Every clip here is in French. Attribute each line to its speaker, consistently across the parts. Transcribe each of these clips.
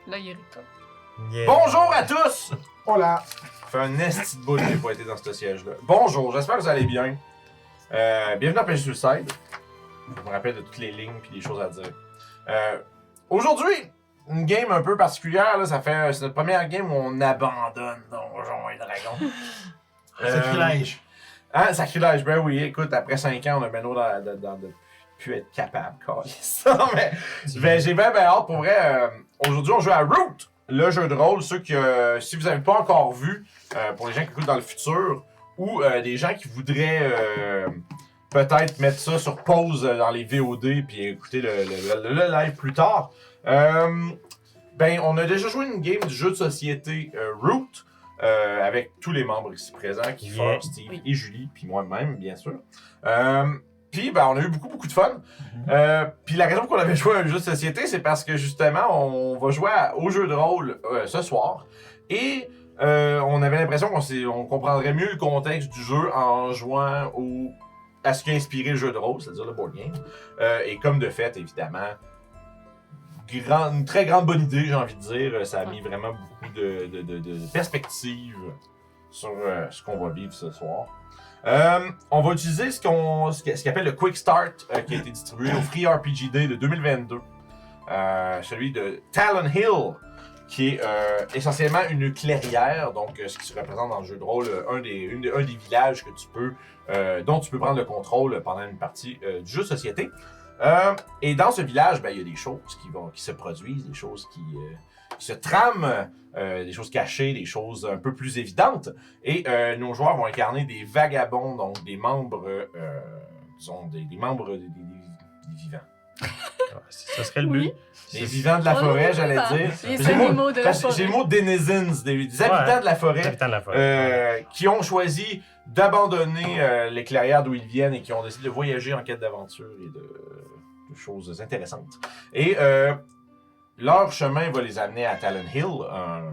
Speaker 1: Là, il rit pas.
Speaker 2: Yeah.
Speaker 3: Bonjour à tous!
Speaker 4: Hola!
Speaker 3: Ça fait un esti de bout que j'ai pas été dans ce siège-là. Bonjour, j'espère que vous allez bien. Bienvenue à PG Suicide. Je me rappelle de toutes les lignes et des choses à dire. Aujourd'hui, une game un peu particulière. Là, c'est notre première game où on abandonne Donjons et Dragons.
Speaker 4: Sacrilège!
Speaker 3: Hein, sacrilège, ben oui, écoute, après 5 ans, on a Menno de plus être capable, câlisse. Mais j'ai bien hâte, pour vrai. Aujourd'hui, on joue à Root, le jeu de rôle. Ceux qui, si vous n'avez pas encore vu, pour les gens qui écoutent dans le futur, ou des gens qui voudraient peut-être mettre ça sur pause dans les VOD puis écouter le live plus tard, ben, on a déjà joué une game du jeu de société Root. Avec tous les membres ici présents, Kiefer, Steve et Julie, puis moi-même, bien sûr. Puis, ben, on a eu beaucoup de fun. Puis la raison pour qu'on avait joué à un jeu de société, c'est parce que, justement, on va jouer au jeu de rôle ce soir. Et on avait l'impression qu'on comprendrait mieux le contexte du jeu en jouant à ce qui a inspiré le jeu de rôle, c'est-à-dire le board game. Et comme de fait, évidemment, une très grande bonne idée, j'ai envie de dire. Ça a mis vraiment beaucoup de perspectives sur ce qu'on va vivre ce soir. On va utiliser ce qu'on appelle le Quick Start qui a été distribué au Free RPG Day de 2022. Celui de Talon Hill, qui est essentiellement une clairière, donc ce qui se représente dans le jeu de rôle, un des villages dont tu peux prendre le contrôle pendant une partie du jeu de société. Et dans ce village, ben, il y a des choses qui se produisent, des choses qui se trament, des choses cachées, des choses un peu plus évidentes. Et nos joueurs vont incarner des vagabonds, donc des membres, disons, des membres des vivants.
Speaker 2: Ce serait le but.
Speaker 3: Les vivants de la forêt, j'allais dire.
Speaker 1: Les animaux de la forêt.
Speaker 3: J'ai le mot denizens, des habitants de la forêt, qui ont choisi d'abandonner les clairières d'où ils viennent et qui ont décidé de voyager en quête d'aventure et de choses intéressantes. Et leur chemin va les amener à Talon Hill, un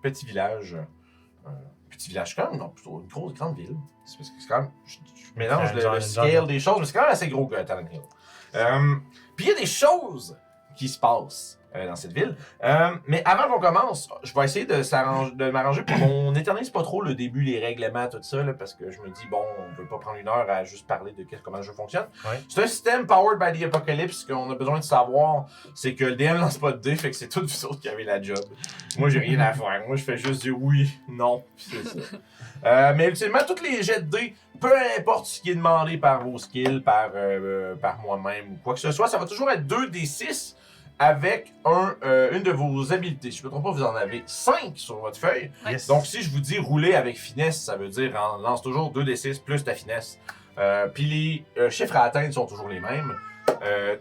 Speaker 3: petit village quand même, non, plutôt une grande ville. C'est parce que c'est quand même, je mélange le scale des choses, mais c'est quand même assez gros que Talon Hill. Puis il y a des choses qui se passent dans cette ville. Mais avant qu'on commence, je vais essayer de m'arranger pour qu'on n'éternise pas trop le début, les règlements, tout ça, là, parce que je me dis, bon, on ne veut pas prendre une heure à juste parler de comment le jeu fonctionne. Ouais. C'est un système powered by the Apocalypse. Ce qu'on a besoin de savoir, c'est que le DM lance pas de dés, fait que c'est tous vous autres qui avez la job. Moi, j'ai rien à faire. Moi, je fais juste dire oui, non, c'est ça. Mais ultimement, tous les jets de dés, peu importe ce qui est demandé par vos skills, par moi-même ou quoi que ce soit, ça va toujours être 2d6 avec une de vos habiletés. Si je ne me trompe pas, vous en avez 5 sur votre feuille. Yes. Donc, si je vous dis rouler avec finesse, ça veut dire lance toujours 2d6 plus ta finesse. Puis les chiffres à atteindre sont toujours les mêmes.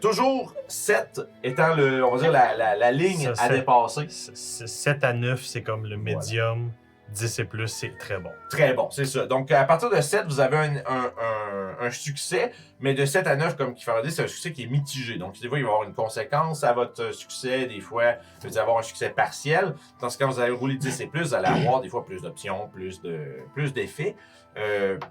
Speaker 3: Toujours 7 étant on va dire la ligne à dépasser.
Speaker 2: 7 à 9, c'est comme le médium. Voilà. 10 et plus, c'est très bon.
Speaker 3: Très bon, c'est ça. Donc, à partir de 7, vous avez un succès, mais de 7 à 9, comme Kiefer dit, c'est un succès qui est mitigé. Donc, des fois, il va y avoir une conséquence à votre succès. Des fois, vous allez avoir un succès partiel. Dans ce cas, vous allez rouler 10 et plus, vous allez avoir des fois plus d'options, plus d'effets.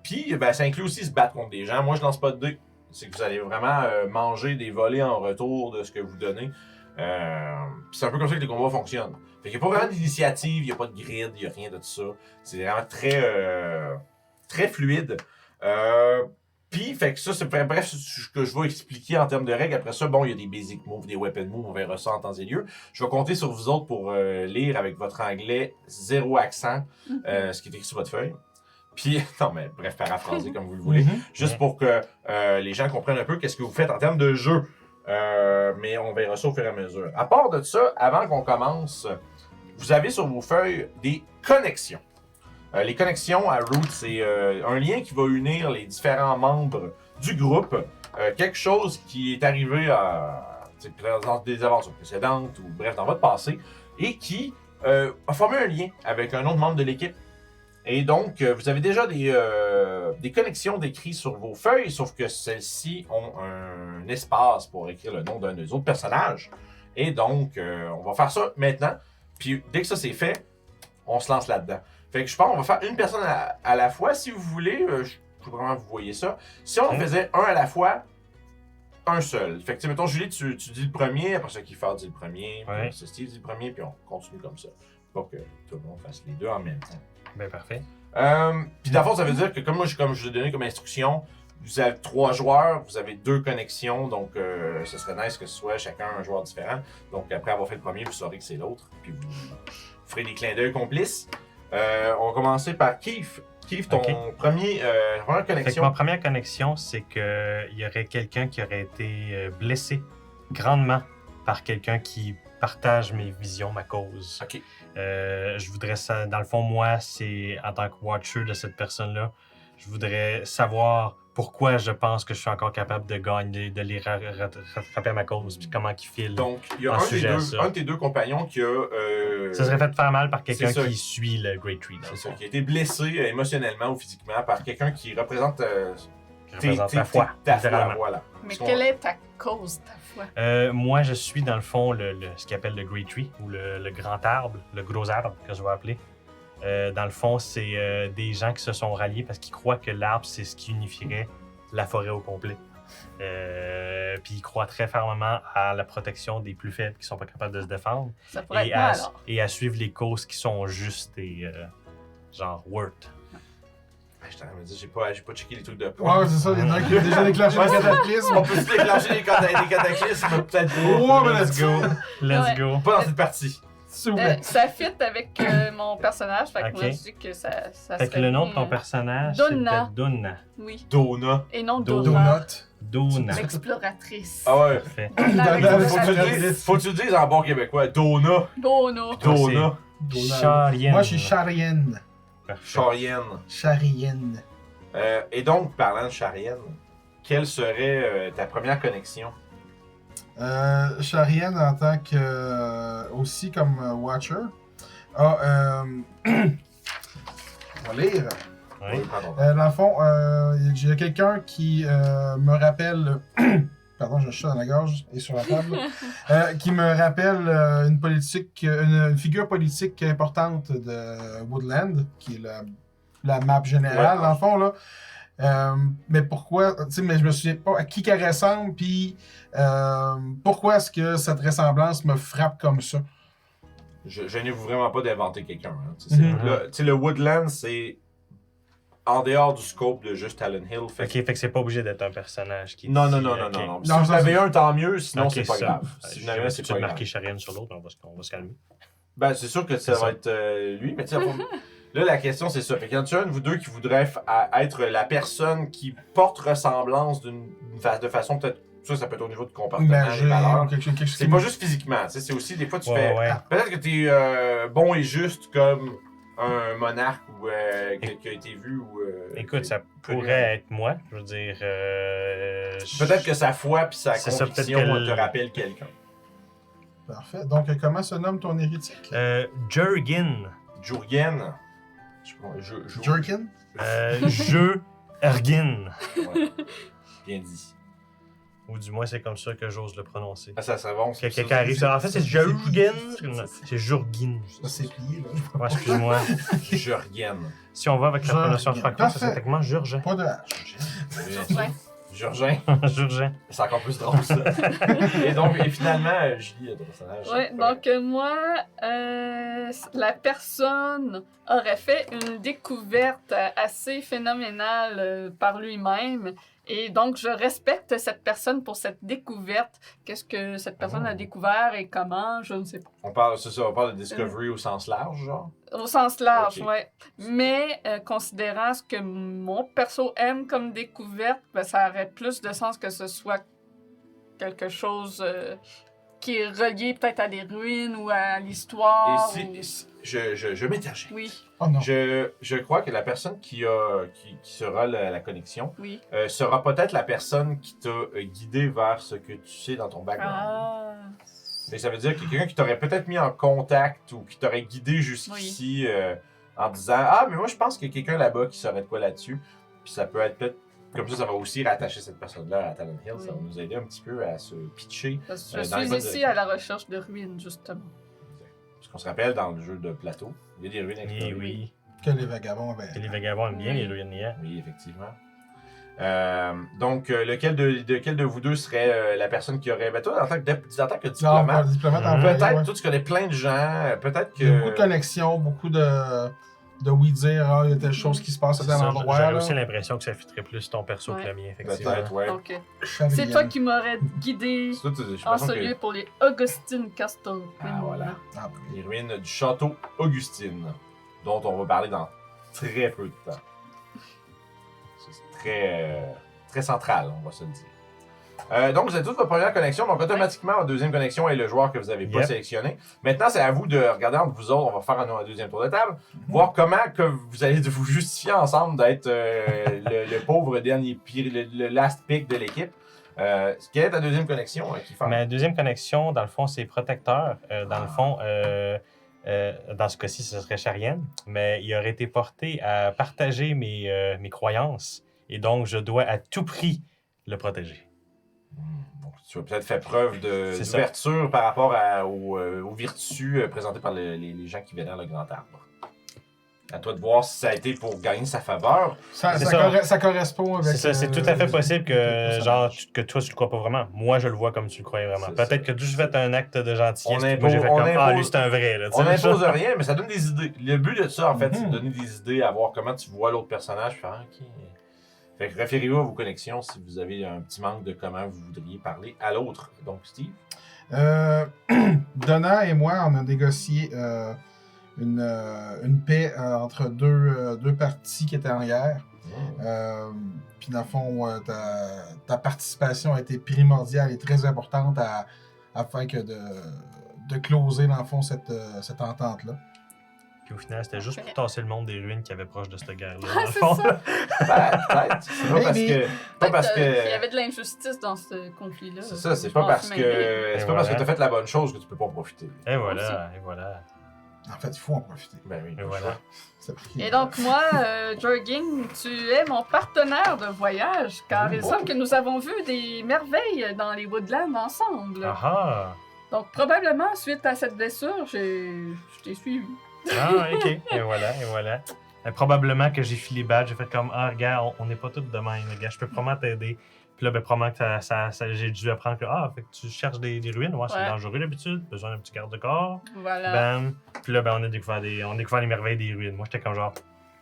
Speaker 3: Puis, ben, ça inclut aussi se battre contre des gens. Moi, je lance pas de dés. C'est que vous allez vraiment manger des volets en retour de ce que vous donnez. C'est un peu comme ça que les combats fonctionnent. Fait qu'il n'y a pas vraiment d'initiative, il n'y a pas de grid, il n'y a rien de tout ça. C'est vraiment très fluide. Puis, fait que ça, c'est bref ce que je vais expliquer en termes de règles. Après ça, bon, il y a des basic moves, des weapon moves, on verra ça en temps et lieu. Je vais compter sur vous autres pour lire avec votre anglais 0 accent ce qui est écrit sur votre feuille. Puis, non mais bref, paraphraser comme vous le voulez. Juste pour que les gens comprennent un peu qu'est-ce que vous faites en termes de jeu. Mais on verra ça au fur et à mesure. À part de ça, avant qu'on commence, vous avez sur vos feuilles des connexions. Les connexions à Root, c'est un lien qui va unir les différents membres du groupe. Quelque chose qui est arrivé dans des aventures précédentes ou bref, dans votre passé, et qui a formé un lien avec un autre membre de l'équipe. Et donc, vous avez déjà des connexions décrites sur vos feuilles, sauf que celles-ci ont un espace pour écrire le nom d'un des autres personnages. Et donc, on va faire ça maintenant. Puis, dès que ça c'est fait, on se lance là-dedans. Fait que je pense qu'on va faire une personne à la fois, si vous voulez. Je veux vraiment que vous voyez ça. Si on faisait un à la fois, un seul. Fait que, tu sais, mettons, Julie, tu dis le premier, après ça, Kiefer dit le premier, puis
Speaker 2: Ouais.
Speaker 3: après ça, Steve dit le premier, puis on continue comme ça. Pour que tout le monde fasse les deux en même temps.
Speaker 2: Ben parfait.
Speaker 3: Puis dans le fond, ça veut dire que comme je vous ai donné comme instruction, vous avez 3 joueurs, vous avez 2 connexions, donc ce serait nice que ce soit chacun un joueur différent. Donc après avoir fait le premier, vous saurez que c'est l'autre, puis vous ferez des clins d'œil complices. On va commencer par Keith. Keith, ton
Speaker 2: Ok.
Speaker 3: première
Speaker 2: Fait que
Speaker 3: connexion.
Speaker 2: ma première connexion, c'est qu'il y aurait quelqu'un qui aurait été blessé grandement par quelqu'un qui partage mes visions, ma cause.
Speaker 3: Ok.
Speaker 2: Je voudrais ça, dans le fond, moi, c'est en tant que watcher de cette personne-là, je voudrais savoir pourquoi je pense que je suis encore capable de gagner, de les rattraper à ma cause, puis comment ils filent.
Speaker 3: Donc, il y a
Speaker 2: En sujet à ça.
Speaker 3: un de tes deux compagnons qui a.
Speaker 2: Ça serait fait faire mal par quelqu'un
Speaker 3: c'est ça.
Speaker 2: qui suit le Great Tree. dans
Speaker 3: C'est
Speaker 2: le
Speaker 3: ça,
Speaker 2: fond.
Speaker 3: qui a été blessé émotionnellement ou physiquement par quelqu'un qui représente
Speaker 2: Qui représente la foi,
Speaker 3: ta foi,
Speaker 2: littéralement.
Speaker 3: voilà.
Speaker 1: Mais
Speaker 3: Parce qu'on-
Speaker 1: quelle est ta cause, ta foi?
Speaker 2: Moi, je suis dans le fond ce qu'ils appelle le Great Tree, ou le grand arbre, le gros arbre que je vais appeler. Dans le fond, c'est des gens qui se sont ralliés parce qu'ils croient que l'arbre, c'est ce qui unifierait la forêt au complet. Puis ils croient très fermement à la protection des plus faibles qui sont pas capables de se défendre
Speaker 1: Ça pourrait
Speaker 2: et
Speaker 1: être moi, alors.
Speaker 2: à suivre les causes qui sont justes et genre worth.
Speaker 3: Je t'en ai dit, j'ai pas checké les trucs de points.
Speaker 4: Ouais, c'est ça, il y en a un qui a déjà déclenché le cataclysme.
Speaker 3: On peut se déclencher les cataclysmes, peut-être
Speaker 4: Ouais,
Speaker 3: pas.
Speaker 4: mais
Speaker 2: Let's go! Let's
Speaker 1: Ouais.
Speaker 2: go!
Speaker 3: Pas dans cette partie.
Speaker 4: S'il vous plaît.
Speaker 1: Ça fit avec mon personnage, fait que
Speaker 2: Ok.
Speaker 1: moi je dis que ça
Speaker 2: Fait que
Speaker 1: serait
Speaker 2: le nom de ton
Speaker 1: bien.
Speaker 2: personnage,
Speaker 1: Donna.
Speaker 2: c'est Donna.
Speaker 1: Oui,
Speaker 3: Dona.
Speaker 1: et non
Speaker 2: Donna.
Speaker 1: Donna,
Speaker 4: Donut.
Speaker 2: Donna.
Speaker 1: l'exploratrice.
Speaker 3: Ah ouais.
Speaker 2: Parfait.
Speaker 1: Donna,
Speaker 4: Donna,
Speaker 3: Faut que tu le
Speaker 1: l'exploratrice.
Speaker 3: dises- faut que tu le dises en bon québécois. Dona.
Speaker 1: Donna.
Speaker 3: Dona.
Speaker 2: Charienne.
Speaker 4: Moi, je suis charienne.
Speaker 2: Parfait.
Speaker 3: Charienne.
Speaker 4: Charienne.
Speaker 3: Et donc, parlant de Charienne, quelle serait ta première connexion?
Speaker 4: Charienne en tant que. Aussi comme Watcher. On va lire.
Speaker 2: Oui.
Speaker 3: Pardon.
Speaker 4: Dans le fond, il y a quelqu'un qui me rappelle. Pardon, j'ai un chat dans la gorge et sur la table. Qui me rappelle une politique, une figure politique importante de Woodland, qui est la map générale,
Speaker 3: Ouais.
Speaker 4: dans le fond, là. Mais pourquoi, tu sais, mais je me souviens pas à qui qu'elle ressemble, puis pourquoi est-ce que cette ressemblance me frappe comme ça?
Speaker 3: Je n'ai vraiment pas d'inventer quelqu'un. Hein. Tu sais,
Speaker 4: Mhm.
Speaker 3: tu sais, le Woodland, c'est en dehors du scope de juste Talon Hill. Fait
Speaker 2: Ok, fait que c'est pas obligé d'être un personnage qui.
Speaker 3: Non, non,
Speaker 2: dit,
Speaker 3: non,
Speaker 2: ok.
Speaker 3: non, non, non. Si
Speaker 4: Non,
Speaker 3: vous
Speaker 4: ça,
Speaker 3: en avez
Speaker 4: c'est-
Speaker 3: un, tant mieux, sinon
Speaker 2: Ok,
Speaker 3: c'est pas
Speaker 2: ça.
Speaker 3: grave. Si vous en avez un, c'est
Speaker 2: Tu
Speaker 3: pas
Speaker 2: marqué
Speaker 3: grave.
Speaker 2: Charienne sur l'autre, on va se calmer.
Speaker 3: Ben, c'est sûr que ça
Speaker 2: C'est
Speaker 3: va
Speaker 2: ça.
Speaker 3: être lui, mais tu sais, là, la question, c'est ça. Fait qu'il y en a un de vous deux qui voudrait être la personne qui porte ressemblance de façon peut-être. Ça peut être au niveau de comportement, des
Speaker 4: Imagé,
Speaker 3: valeurs.
Speaker 4: ou quelque chose
Speaker 3: C'est
Speaker 4: qui
Speaker 3: pas
Speaker 4: me-
Speaker 3: juste physiquement, tu sais, c'est aussi des fois tu
Speaker 2: Ouais,
Speaker 3: fais.
Speaker 2: ouais.
Speaker 3: Peut-être que t'es bon et juste comme un monarque ou qui a été vu ou.
Speaker 2: Écoute, ça
Speaker 3: connu.
Speaker 2: pourrait être moi. Je veux dire.
Speaker 3: Peut-être que sa foi puis sa
Speaker 2: C'est ça,
Speaker 3: conviction
Speaker 2: peut-être que
Speaker 3: te rappelle quelqu'un.
Speaker 4: Parfait. Donc, comment se nomme ton hérétique?
Speaker 2: Jurgen.
Speaker 3: Jurgen.
Speaker 4: Jerkin?
Speaker 2: Je Ergin.
Speaker 3: Ouais. Bien dit.
Speaker 2: Ou du moins, c'est comme ça que j'ose le prononcer.
Speaker 3: Ah, ça serait bon.
Speaker 2: Que quelqu'un arrive. En fait, c'est Jurgen. C'est Jurgin.
Speaker 4: Ça, c'est plié, là.
Speaker 2: Ouais, excuse-moi.
Speaker 3: Jurgen.
Speaker 2: Si on va avec la
Speaker 4: Jurgen.
Speaker 2: prononciation francophone, ça serait
Speaker 4: Parfait.
Speaker 2: techniquement Jurgen.
Speaker 4: Pas de H.
Speaker 1: Ouais.
Speaker 3: Jurgen.
Speaker 2: Jurgen.
Speaker 3: C'est encore plus drôle, ça. et finalement, Julie, ton personnage.
Speaker 1: Ouais, donc moi, la personne aurait fait une découverte assez phénoménale par lui-même. Et donc, je respecte cette personne pour cette découverte. Qu'est-ce que cette personne a découvert et comment, je ne sais pas.
Speaker 3: On parle de Discovery au sens large, genre.
Speaker 1: Au sens large,
Speaker 3: Ok.
Speaker 1: ouais. Mais considérant ce que mon perso aime comme découverte, ben, ça aurait plus de sens que ce soit quelque chose qui est relié peut-être à des ruines ou à l'histoire.
Speaker 3: Et je m'étergis.
Speaker 1: Oui,
Speaker 4: Oh non.
Speaker 3: Je crois que la personne qui sera la connexion
Speaker 1: oui.
Speaker 3: sera peut-être la personne qui t'a guidé vers ce que tu sais dans ton background.
Speaker 1: Ah,
Speaker 3: Mais ça veut dire qu'il y a quelqu'un qui t'aurait peut-être mis en contact ou qui t'aurait guidé jusqu'ici en disant Ah, mais moi je pense qu'il y a quelqu'un là-bas qui saurait de quoi là-dessus. Puis ça peut être peut-être. Comme ça va aussi rattacher cette personne-là à Talon Hill. Ça va
Speaker 1: Oui.
Speaker 3: nous aider un petit peu à se pitcher.
Speaker 1: parce que
Speaker 3: Dans
Speaker 1: je
Speaker 3: les
Speaker 1: suis
Speaker 3: bonnes
Speaker 1: ici
Speaker 3: directions.
Speaker 1: à la recherche de ruines, justement.
Speaker 3: Parce qu'on se rappelle dans le jeu de plateau, il y a des ruines
Speaker 2: Eh
Speaker 3: explorées.
Speaker 2: oui.
Speaker 4: Que les vagabonds avaient.
Speaker 2: Et les vagabonds aiment bien
Speaker 1: Oui.
Speaker 2: les ruines hier.
Speaker 3: Oui, effectivement. Donc, lequel de vous deux serait la personne qui aurait... Ben toi, en tant que
Speaker 4: Non,
Speaker 3: diplomate,
Speaker 4: pas diplomate en
Speaker 3: peut-être,
Speaker 4: vrai, ouais.
Speaker 3: toi, tu connais plein de gens, peut-être
Speaker 4: Il y a beaucoup
Speaker 3: que...
Speaker 4: de connexions, beaucoup de oui dire, il y a telle chose qui se passe à
Speaker 2: C'est
Speaker 4: tel
Speaker 2: ça,
Speaker 4: endroit.
Speaker 2: j'aurais
Speaker 4: là.
Speaker 2: aussi l'impression que ça fitterait plus ton perso que le mien, effectivement.
Speaker 3: Peut-être, ouais.
Speaker 1: Donc,
Speaker 4: Charienne.
Speaker 1: c'est toi qui m'aurais guidé
Speaker 3: C'est toi, j'ai
Speaker 1: en
Speaker 3: l'impression
Speaker 1: ce
Speaker 3: que...
Speaker 1: lieu pour les Augustine Castle.
Speaker 3: Ah, voilà.
Speaker 4: Ah,
Speaker 3: Les ruines du château Augustine, dont on va parler dans très peu de temps. C'est très central, on va se le dire. Donc, vous avez toute votre première connexion. Donc, automatiquement, votre deuxième connexion est le joueur que vous n'avez pas
Speaker 2: Yep.
Speaker 3: sélectionné. Maintenant, c'est à vous de regarder entre vous autres. On va faire un deuxième tour de table. Voir comment que vous allez vous justifier ensemble d'être le pauvre dernier pire, le last pick de l'équipe. Quelle est ta deuxième connexion, Kiefer?
Speaker 2: Ma deuxième connexion, dans le fond, c'est protecteur. Dans le fond, dans ce cas-ci, ce serait Charienne, mais il aurait été porté à partager mes croyances. Et donc, je dois à tout prix le protéger.
Speaker 3: Donc, tu as peut-être fait preuve
Speaker 2: C'est ça.
Speaker 3: d'ouverture par rapport aux vertus présentées par les gens qui vénèrent le grand arbre. À toi de voir si ça a été pour gagner sa faveur.
Speaker 4: Ça,
Speaker 2: C'est
Speaker 4: ça,
Speaker 2: ça.
Speaker 4: ça correspond avec.
Speaker 2: C'est ça, c'est tout à fait possible que,
Speaker 4: le
Speaker 2: genre,
Speaker 4: personnage.
Speaker 2: que toi, tu le crois pas vraiment. Moi, je le vois comme tu le croyais vraiment.
Speaker 3: C'est
Speaker 2: Peut-être
Speaker 3: ça.
Speaker 2: que tu fais un acte de gentillesse,
Speaker 3: On
Speaker 2: puis moi, j'ai fait
Speaker 3: impose-
Speaker 2: comme,
Speaker 3: on
Speaker 2: ah,
Speaker 3: impose-
Speaker 2: lui, c'est un vrai, là. tu
Speaker 3: On
Speaker 2: sais,
Speaker 3: n'impose
Speaker 2: genre.
Speaker 3: rien, mais ça donne des idées. Le but de ça, en fait, c'est de
Speaker 4: Mhm.
Speaker 3: donner des idées, à voir comment tu vois l'autre personnage. Puis, ah, ok. Fait que référez-vous à vos connexions si vous avez un petit manque de comment vous voudriez parler à l'autre. Donc, Steve.
Speaker 4: Donna et moi, on a négocié une paix entre deux parties qui étaient en guerre. Puis dans le fond, ta participation a été primordiale et très importante afin que de closer, dans le fond, cette entente-là.
Speaker 2: Puis au final, c'était juste
Speaker 1: Ok.
Speaker 2: pour tasser le monde des ruines qu'il y avait proche de cette guerre-là.
Speaker 1: Ah,
Speaker 2: dans le
Speaker 1: c'est
Speaker 2: fond.
Speaker 1: ça.
Speaker 3: Ben, peut-être. C'est pas parce que. Pas parce
Speaker 1: Il y
Speaker 3: que.
Speaker 1: avait de l'injustice dans ce conflit-là.
Speaker 3: C'est ça, c'est
Speaker 1: Je
Speaker 3: pas
Speaker 1: m'en
Speaker 3: parce
Speaker 1: suis
Speaker 3: que.
Speaker 1: mêlée.
Speaker 3: C'est
Speaker 2: Et
Speaker 3: pas parce que
Speaker 2: voilà.
Speaker 3: t'as fait la bonne chose que tu peux pas en profiter.
Speaker 2: Et voilà, et voilà.
Speaker 4: En fait, il faut en profiter.
Speaker 3: Ben oui.
Speaker 2: Et voilà.
Speaker 4: C'est pris.
Speaker 1: Et donc, moi, Jorging, tu es mon partenaire de voyage, car il semble que nous avons vu des merveilles dans les Woodlands ensemble.
Speaker 2: Ah ah!
Speaker 1: Donc, probablement, suite à cette blessure, je t'ai suivi.
Speaker 2: Ah, ok. Et voilà, et voilà. Probablement que j'ai filé bad, j'ai fait comme, ah, regarde, on n'est pas tous de même, gars, je peux probablement t'aider. Puis là, ben, probablement que j'ai dû apprendre que, ah, fait que tu cherches des ruines, ouais, c'est
Speaker 1: Ouais.
Speaker 2: dangereux d'habitude, besoin d'un petit garde-corps.
Speaker 1: Voilà.
Speaker 2: Bam. Puis là, ben, on a découvert les merveilles des ruines. Moi, j'étais comme genre,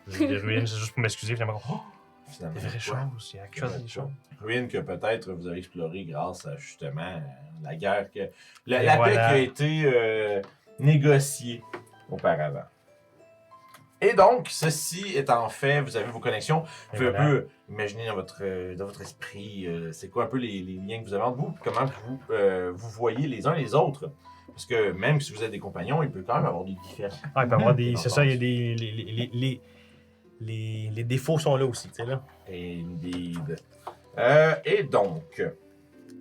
Speaker 2: des ruines, c'est juste pour m'excuser. Finalement, oh,
Speaker 3: Finalement.
Speaker 2: des vraies choses, il y a quelque chose des choses.
Speaker 3: Ruine que peut-être vous avez exploré grâce à justement la guerre que. La
Speaker 2: Et
Speaker 3: paix
Speaker 2: voilà.
Speaker 3: qui a été négociée auparavant. Et donc, ceci étant fait, vous avez vos connexions. Vous
Speaker 2: Et
Speaker 3: pouvez
Speaker 2: voilà.
Speaker 3: un peu imaginer dans votre esprit, c'est quoi un peu les liens que vous avez entre vous, puis comment vous voyez les uns les autres. Parce que même si vous êtes des compagnons, il peut quand même avoir des différences.
Speaker 2: Ah, il peut y avoir des.
Speaker 3: Bien
Speaker 2: C'est ça, il y a
Speaker 3: entendu.
Speaker 2: les défauts sont là aussi, tu sais, là.
Speaker 3: Indeed. Et donc,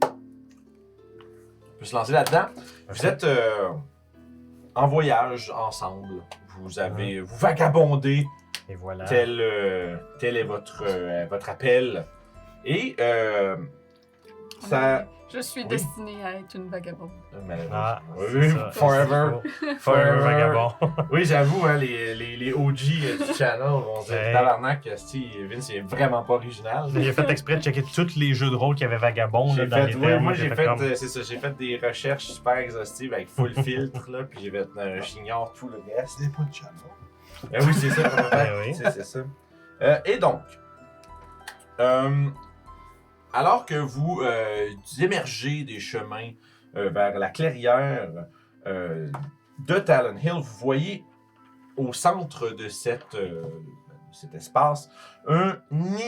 Speaker 3: on peut se lancer là-dedans. Vous êtes en voyage ensemble. Vous vagabondez,
Speaker 2: Et voilà.
Speaker 3: tel est votre appel. Et ça.
Speaker 1: Je suis
Speaker 3: Oui.
Speaker 1: destinée à être une vagabonde.
Speaker 2: Ah,
Speaker 3: oui,
Speaker 2: c'est ça.
Speaker 3: forever.
Speaker 2: Forever vagabond.
Speaker 3: Oui, j'avoue, hein, les OG du channel vont se dire
Speaker 2: Hey.
Speaker 3: tabarnak, Steve Vince, c'est vraiment pas original.
Speaker 2: Il a fait exprès de checker tous les jeux de rôle qu'il y avait vagabond là,
Speaker 3: J'ai
Speaker 2: dans
Speaker 3: fait,
Speaker 2: les
Speaker 3: oui,
Speaker 2: termes.
Speaker 3: moi
Speaker 2: J'ai
Speaker 3: j'ai fait,
Speaker 2: comme-
Speaker 3: c'est ça, j'ai fait des recherches super exhaustives avec full filtre là, puis j'ai fait, j'ignore tout le reste.
Speaker 4: C'est pas de channel.
Speaker 3: Oui, c'est ça.
Speaker 2: oui.
Speaker 3: C'est ça. Et donc, alors que vous émergez des chemins vers la clairière de Talon Hill, vous voyez au centre de cet espace un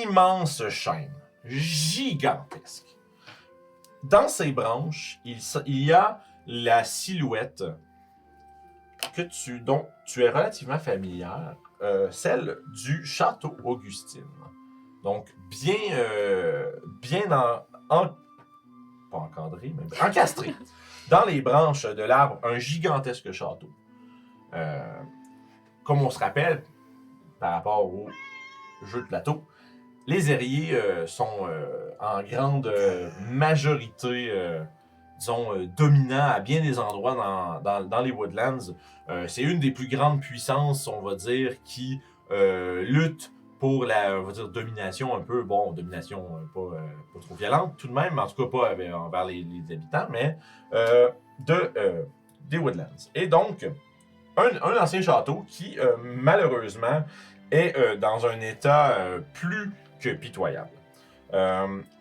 Speaker 3: immense chêne, gigantesque. Dans ses branches, il y a la silhouette dont tu es relativement familière, celle du château Augustine. Donc, bien pas encadré, mais encastré dans les branches de l'arbre, un gigantesque château. Comme on se rappelle, par rapport au jeu de plateau, les Airiers sont en grande majorité, disons, dominants à bien des endroits dans les Woodlands. C'est une des plus grandes puissances, on va dire, qui lutte pour la, on va dire, domination un peu, bon, domination pas trop violente tout de même, en tout cas pas envers les habitants, mais des Woodlands. Et donc, un ancien château qui, malheureusement, est dans un état plus que pitoyable.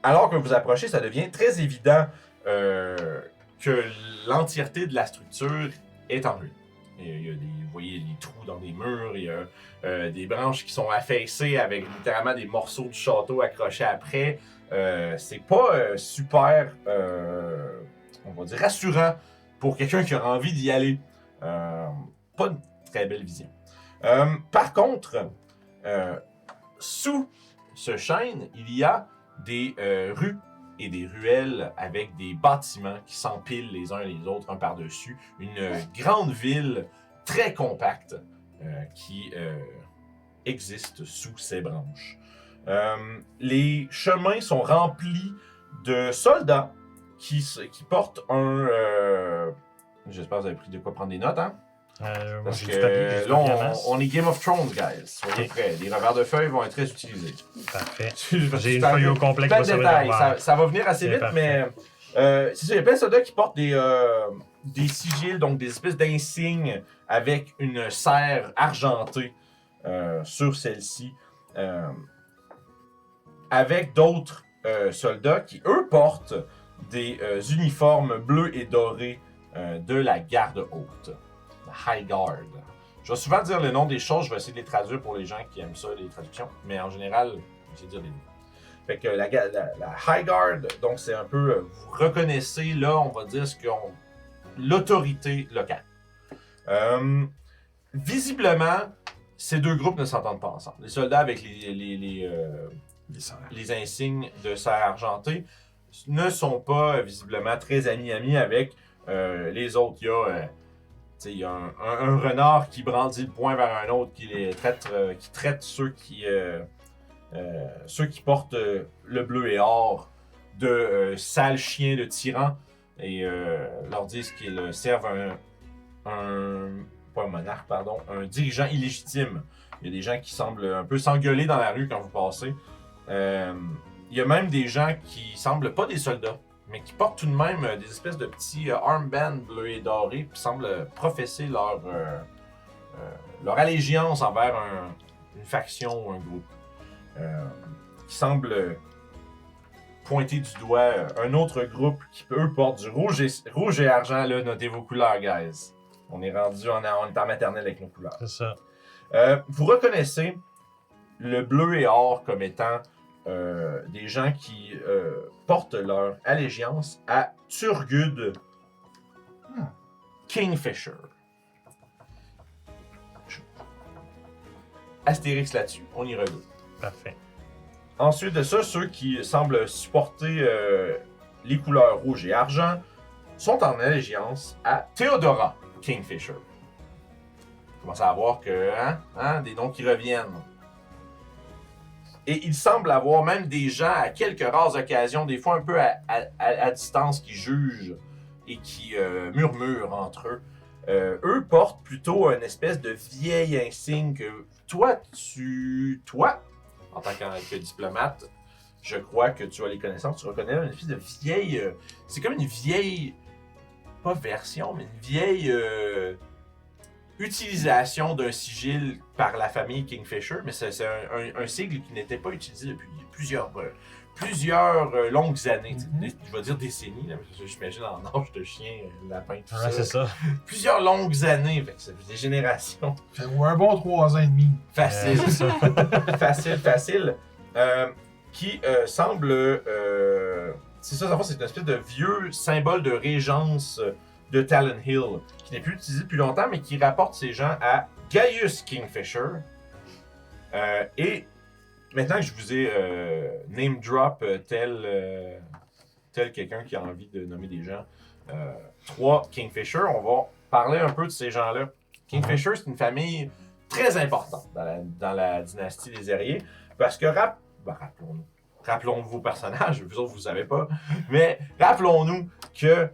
Speaker 3: Alors que vous approchez, ça devient très évident que l'entièreté de la structure est en ruine. Il y a vous voyez des trous dans les murs, il y a des branches qui sont affaissées avec littéralement des morceaux du château accrochés après. C'est pas super, on va dire, rassurant pour quelqu'un qui a envie d'y aller. Pas une très belle vision. Par contre, sous ce chêne, il y a des rues et des ruelles avec des bâtiments qui s'empilent les uns les autres, un par-dessus. Une grande ville très compacte qui existe sous ces branches. Les chemins sont remplis de soldats qui portent un... J'espère que vous avez pris de quoi prendre des notes, hein? Parce
Speaker 2: j'ai
Speaker 3: que
Speaker 2: du papier, j'ai du
Speaker 3: là,
Speaker 2: papier en masse.
Speaker 3: on est Game of Thrones, guys. Soyez prêts. Les revers de feuilles vont être très utilisés.
Speaker 2: Parfait.
Speaker 3: J'ai
Speaker 2: J'ai une feuille au complet qui
Speaker 3: plein
Speaker 2: va
Speaker 3: de
Speaker 2: servir de
Speaker 3: détails.
Speaker 2: revers.
Speaker 3: Ça va venir assez
Speaker 2: C'est
Speaker 3: vite,
Speaker 2: parfait.
Speaker 3: mais c'est ça, il y a plein de soldats qui portent des sigils, donc des espèces d'insignes avec une serre argentée sur celle-ci. Avec d'autres soldats qui, eux, portent des uniformes bleus et dorés de la garde haute, la High Guard. Je vais souvent dire le nom des choses, je vais essayer de les traduire pour les gens qui aiment ça, les traductions, mais en général, je vais essayer de dire les noms. Fait que la High Guard, donc c'est un peu, vous reconnaissez là, on va dire, l'autorité locale. Visiblement, ces deux groupes ne s'entendent pas ensemble. Les soldats avec les insignes de serre argentée ne sont pas visiblement très amis avec les autres. Il y a un renard qui brandit le poing vers un autre, qui traite ceux qui portent le bleu et or de sales chiens de tyrans et leur disent qu'ils servent pas un monarque, pardon, un dirigeant illégitime. Il y a des gens qui semblent un peu s'engueuler dans la rue quand vous passez. Il y a même des gens qui semblent pas des soldats, mais qui portent tout de même des espèces de petits armbands bleus et dorés, qui semblent professer leur allégeance envers une faction ou un groupe. Qui semble pointer du doigt un autre groupe qui, eux, porte du rouge et argent. Là, notez vos couleurs, guys. On est rendu on est en maternelle avec nos couleurs.
Speaker 2: C'est ça.
Speaker 3: Vous reconnaissez le bleu et or comme étant des gens qui portent leur allégeance à Turgud Kingfisher. Astérix là-dessus, on y revient.
Speaker 2: Parfait.
Speaker 3: Ensuite de ça, ceux qui semblent supporter les couleurs rouge et argent sont en allégeance à Theodora Kingfisher. Vous commencez à voir que, des noms qui reviennent. Et il semble avoir même des gens à quelques rares occasions, des fois un peu à distance, qui jugent et qui murmurent entre eux. Eux portent plutôt une espèce de vieil insigne que toi, en tant que diplomate, je crois que tu as les connaissances, tu reconnais une espèce de vieille... c'est comme une vieille... pas version, mais une vieille utilisation d'un sigil par la famille Kingfisher, mais c'est un sigle qui n'était pas utilisé depuis plusieurs longues années, je vais dire décennies, là, parce que j'imagine en âge de chien, lapin, tout ça.
Speaker 2: C'est ça.
Speaker 3: Plusieurs longues années, fait que ça fait des générations.
Speaker 4: Fait un bon 3 ans et demi.
Speaker 3: Facile.
Speaker 2: C'est ça.
Speaker 3: facile. Qui semble... c'est ça, c'est une espèce de vieux symbole de régence de Talon Hill, qui n'est plus utilisé depuis longtemps, mais qui rapporte ces gens à Gaius Kingfisher. Et maintenant que je vous ai name drop tel quelqu'un qui a envie de nommer des gens, 3 Kingfisher, on va parler un peu de ces gens-là. Kingfisher, c'est une famille très importante dans la dynastie des Ériés, parce que rappelons-nous vos personnages, vous autres vous savez pas, mais rappelons-nous que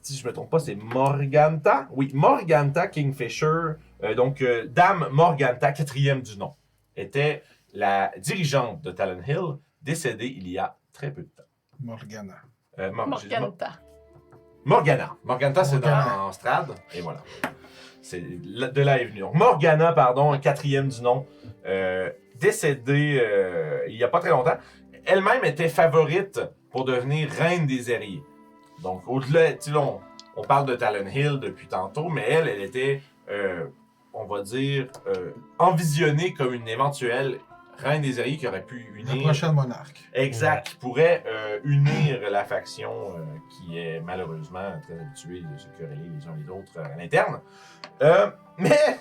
Speaker 3: si je me trompe pas, c'est Morganta. Oui, Morganta Kingfisher, donc Dame Morganta, 4e du nom. était la dirigeante de Talon Hill, décédée il y a très peu de temps.
Speaker 4: Morgana.
Speaker 1: Morganta.
Speaker 3: Morgana. Morganta, c'est
Speaker 4: Morgana.
Speaker 3: dans Strad, et voilà. C'est de là est venu. Donc, Morgana, pardon, un quatrième du nom, décédée il y a pas très longtemps. Elle-même était favorite pour devenir reine des Aériens. Donc, au-delà, tu sais, on parle de Talon Hill depuis tantôt, mais elle était, on va dire, envisionnée comme une éventuelle reine des Aériens qui aurait pu
Speaker 4: La
Speaker 3: unir.
Speaker 4: prochaine monarque.
Speaker 3: Exact, qui pourrait unir la faction qui est malheureusement très habituée de se quereller les uns les autres à l'interne. Mais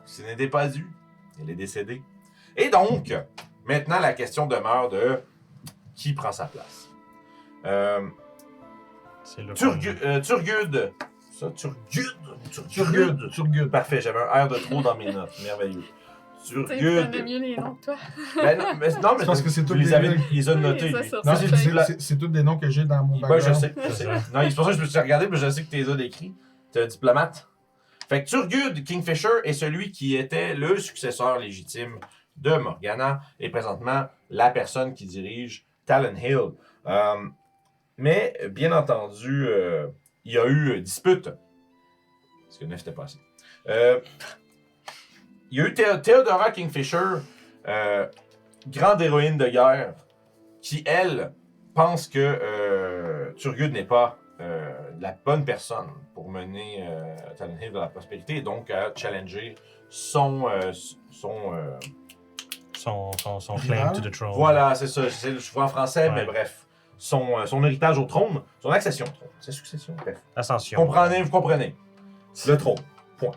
Speaker 3: ce n'était pas dû. Elle est décédée. Et donc, maintenant, la question demeure de qui prend sa place.
Speaker 2: C'est le
Speaker 3: Turgud. Ça, Turgud.
Speaker 4: Turgud.
Speaker 3: Parfait, j'avais un R de trop dans mes notes. Merveilleux.
Speaker 1: Tu connais
Speaker 3: Turgud.
Speaker 1: mieux les noms que toi.
Speaker 3: Ben non, mais
Speaker 4: C'est parce que c'est
Speaker 3: vous
Speaker 4: tous
Speaker 3: les
Speaker 4: des
Speaker 3: avez,
Speaker 4: noms.
Speaker 3: il les a notés,
Speaker 1: Oui, ça,
Speaker 3: lui.
Speaker 1: sur
Speaker 4: Non,
Speaker 1: sa
Speaker 3: c'est
Speaker 1: feuille.
Speaker 3: du la-
Speaker 4: c'est tous des noms que j'ai dans mon
Speaker 3: Moi,
Speaker 4: background.
Speaker 3: je sais. Je sais. Non, c'est pour ça que je me suis regardé, mais je sais que tu les as décrits. T'es un diplomate. Fait que Turgud Kingfisher est celui qui était le successeur légitime de Morgana et présentement la personne qui dirige Talon Hill. Mais, bien entendu, il y a eu dispute. Parce que 9 n'était pas assez. Il y a eu Theodora Kingfisher, grande héroïne de guerre, qui, elle, pense que Turgud n'est pas la bonne personne pour mener Talon Hill vers la prospérité et donc à challenger son
Speaker 2: claim to the throne.
Speaker 3: voilà, c'est ça. Je vois en français,
Speaker 2: Ouais.
Speaker 3: mais bref. Son héritage au trône, son accession au trône. C'est succession, bref.
Speaker 2: Ascension.
Speaker 3: Vous comprenez. Le trône. Point.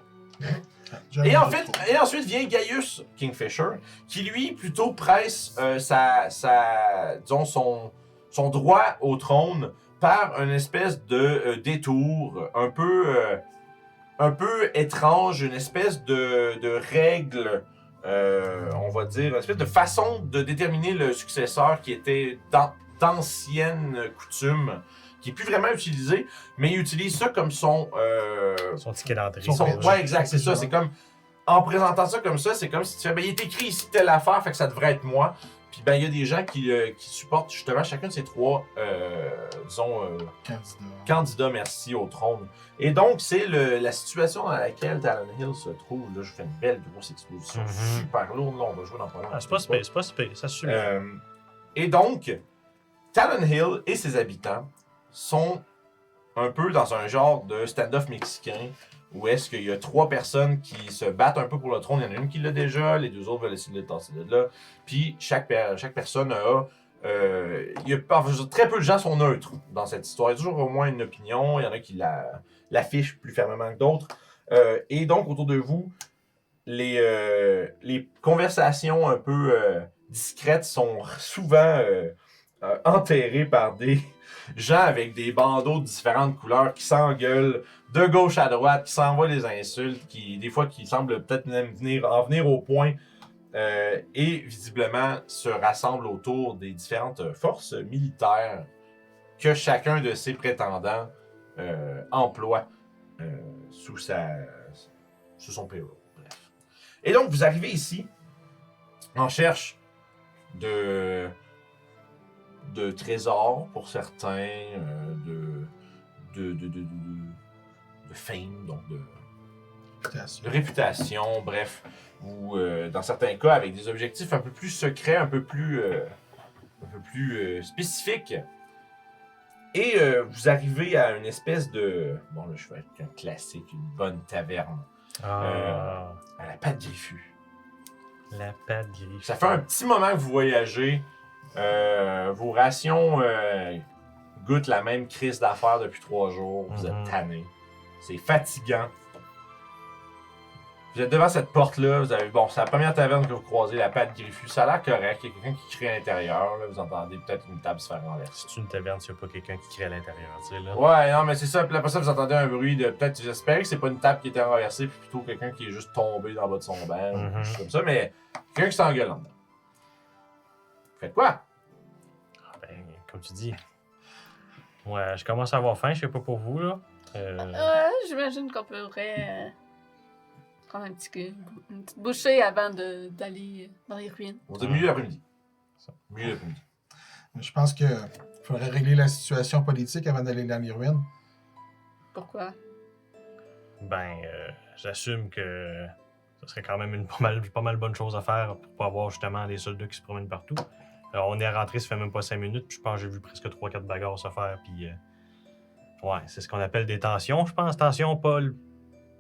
Speaker 4: J'avais
Speaker 3: Et,
Speaker 4: dit-
Speaker 3: et ensuite vient Gaius Kingfisher, qui lui plutôt presse disons son droit au trône par une espèce de détour un peu étrange, une espèce de règle, on va dire, une espèce de façon de déterminer le successeur qui était d'ancienne coutume, qui n'est plus vraiment utilisée, mais il utilise ça comme son
Speaker 2: ticket d'entrée.
Speaker 3: ouais, exact, c'est ça. C'est comme, en présentant ça comme ça, c'est comme si tu fais, ben, il est écrit ici telle affaire, fait que ça devrait être moi. Puis, ben, il y a des gens qui supportent justement chacun de ces trois, candidats, merci, au trône. Et donc, c'est la situation dans laquelle Talon Hill se trouve. Là, je fais une belle grosse exposition super lourde. Là, on va jouer dans pas longtemps.
Speaker 2: Ah, c'est pas super, ça suit.
Speaker 3: Et donc, Talon Hill et ses habitants sont un peu dans un genre de stand-off mexicain où est-ce qu'il y a trois personnes qui se battent un peu pour le trône. Il y en a une qui l'a déjà, les deux autres veulent essayer de le tasser de là. Puis chaque personne a... très peu de gens sont neutres dans cette histoire. Il y a toujours au moins une opinion. Il y en a qui l'affichent plus fermement que d'autres. Et donc, autour de vous, les conversations un peu discrètes sont souvent enterrées par des gens avec des bandeaux de différentes couleurs qui s'engueulent de gauche à droite, qui s'envoient des insultes, des fois qui semblent peut-être même en venir au point, et visiblement se rassemblent autour des différentes forces militaires que chacun de ces prétendants emploie sous son payroll. Bref. Et donc, vous arrivez ici en cherche de trésors pour certains, de fame, donc de réputation, bref, ou dans certains cas avec des objectifs un peu plus secrets, un peu plus spécifiques. Et vous arrivez à une espèce de... Bon, là, je fais un classique, une bonne taverne. À la Patte Griffue.
Speaker 2: La Patte Griffue.
Speaker 3: Ça fait un petit moment que vous voyagez. Vos rations goûtent la même crise d'affaires depuis 3 jours. Vous êtes tannés. C'est fatigant. Vous êtes devant cette porte-là. Vous avez, bon, c'est la première taverne que vous croisez, la Patte Griffue. Ça a l'air correct. Il y a quelqu'un qui crie à l'intérieur. Là. Vous entendez peut-être une table se faire renverser.
Speaker 2: C'est une taverne, s'il n'y a pas quelqu'un qui crie à l'intérieur, tu sais, là.
Speaker 3: Ouais, non, mais c'est ça. Puis après ça, vous entendez un bruit de peut-être. J'espère que c'est pas une table qui était renversée, puis plutôt quelqu'un qui est juste tombé dans le bas de son banc, ou quelque chose comme ça. Mais quelqu'un qui s'engueule en dedans. Faites quoi?
Speaker 2: Ben, comme tu dis. Ouais, je commence à avoir faim, je sais pas pour vous, là.
Speaker 1: J'imagine qu'on pourrait prendre une petite bouchée avant d'aller dans les ruines.
Speaker 3: On dit milieu d'après-midi. Milieu d'après-midi.
Speaker 4: Je pense que faudrait régler la situation politique avant d'aller dans les ruines.
Speaker 1: Pourquoi?
Speaker 2: Ben, j'assume que ce serait quand même une pas mal bonne chose à faire pour pas avoir justement des soldats qui se promènent partout. Alors, on est rentré, ça fait même pas 5 minutes, puis je pense que j'ai vu presque 3-4 bagarres se faire, puis ouais, c'est ce qu'on appelle des tensions, je pense. Tensions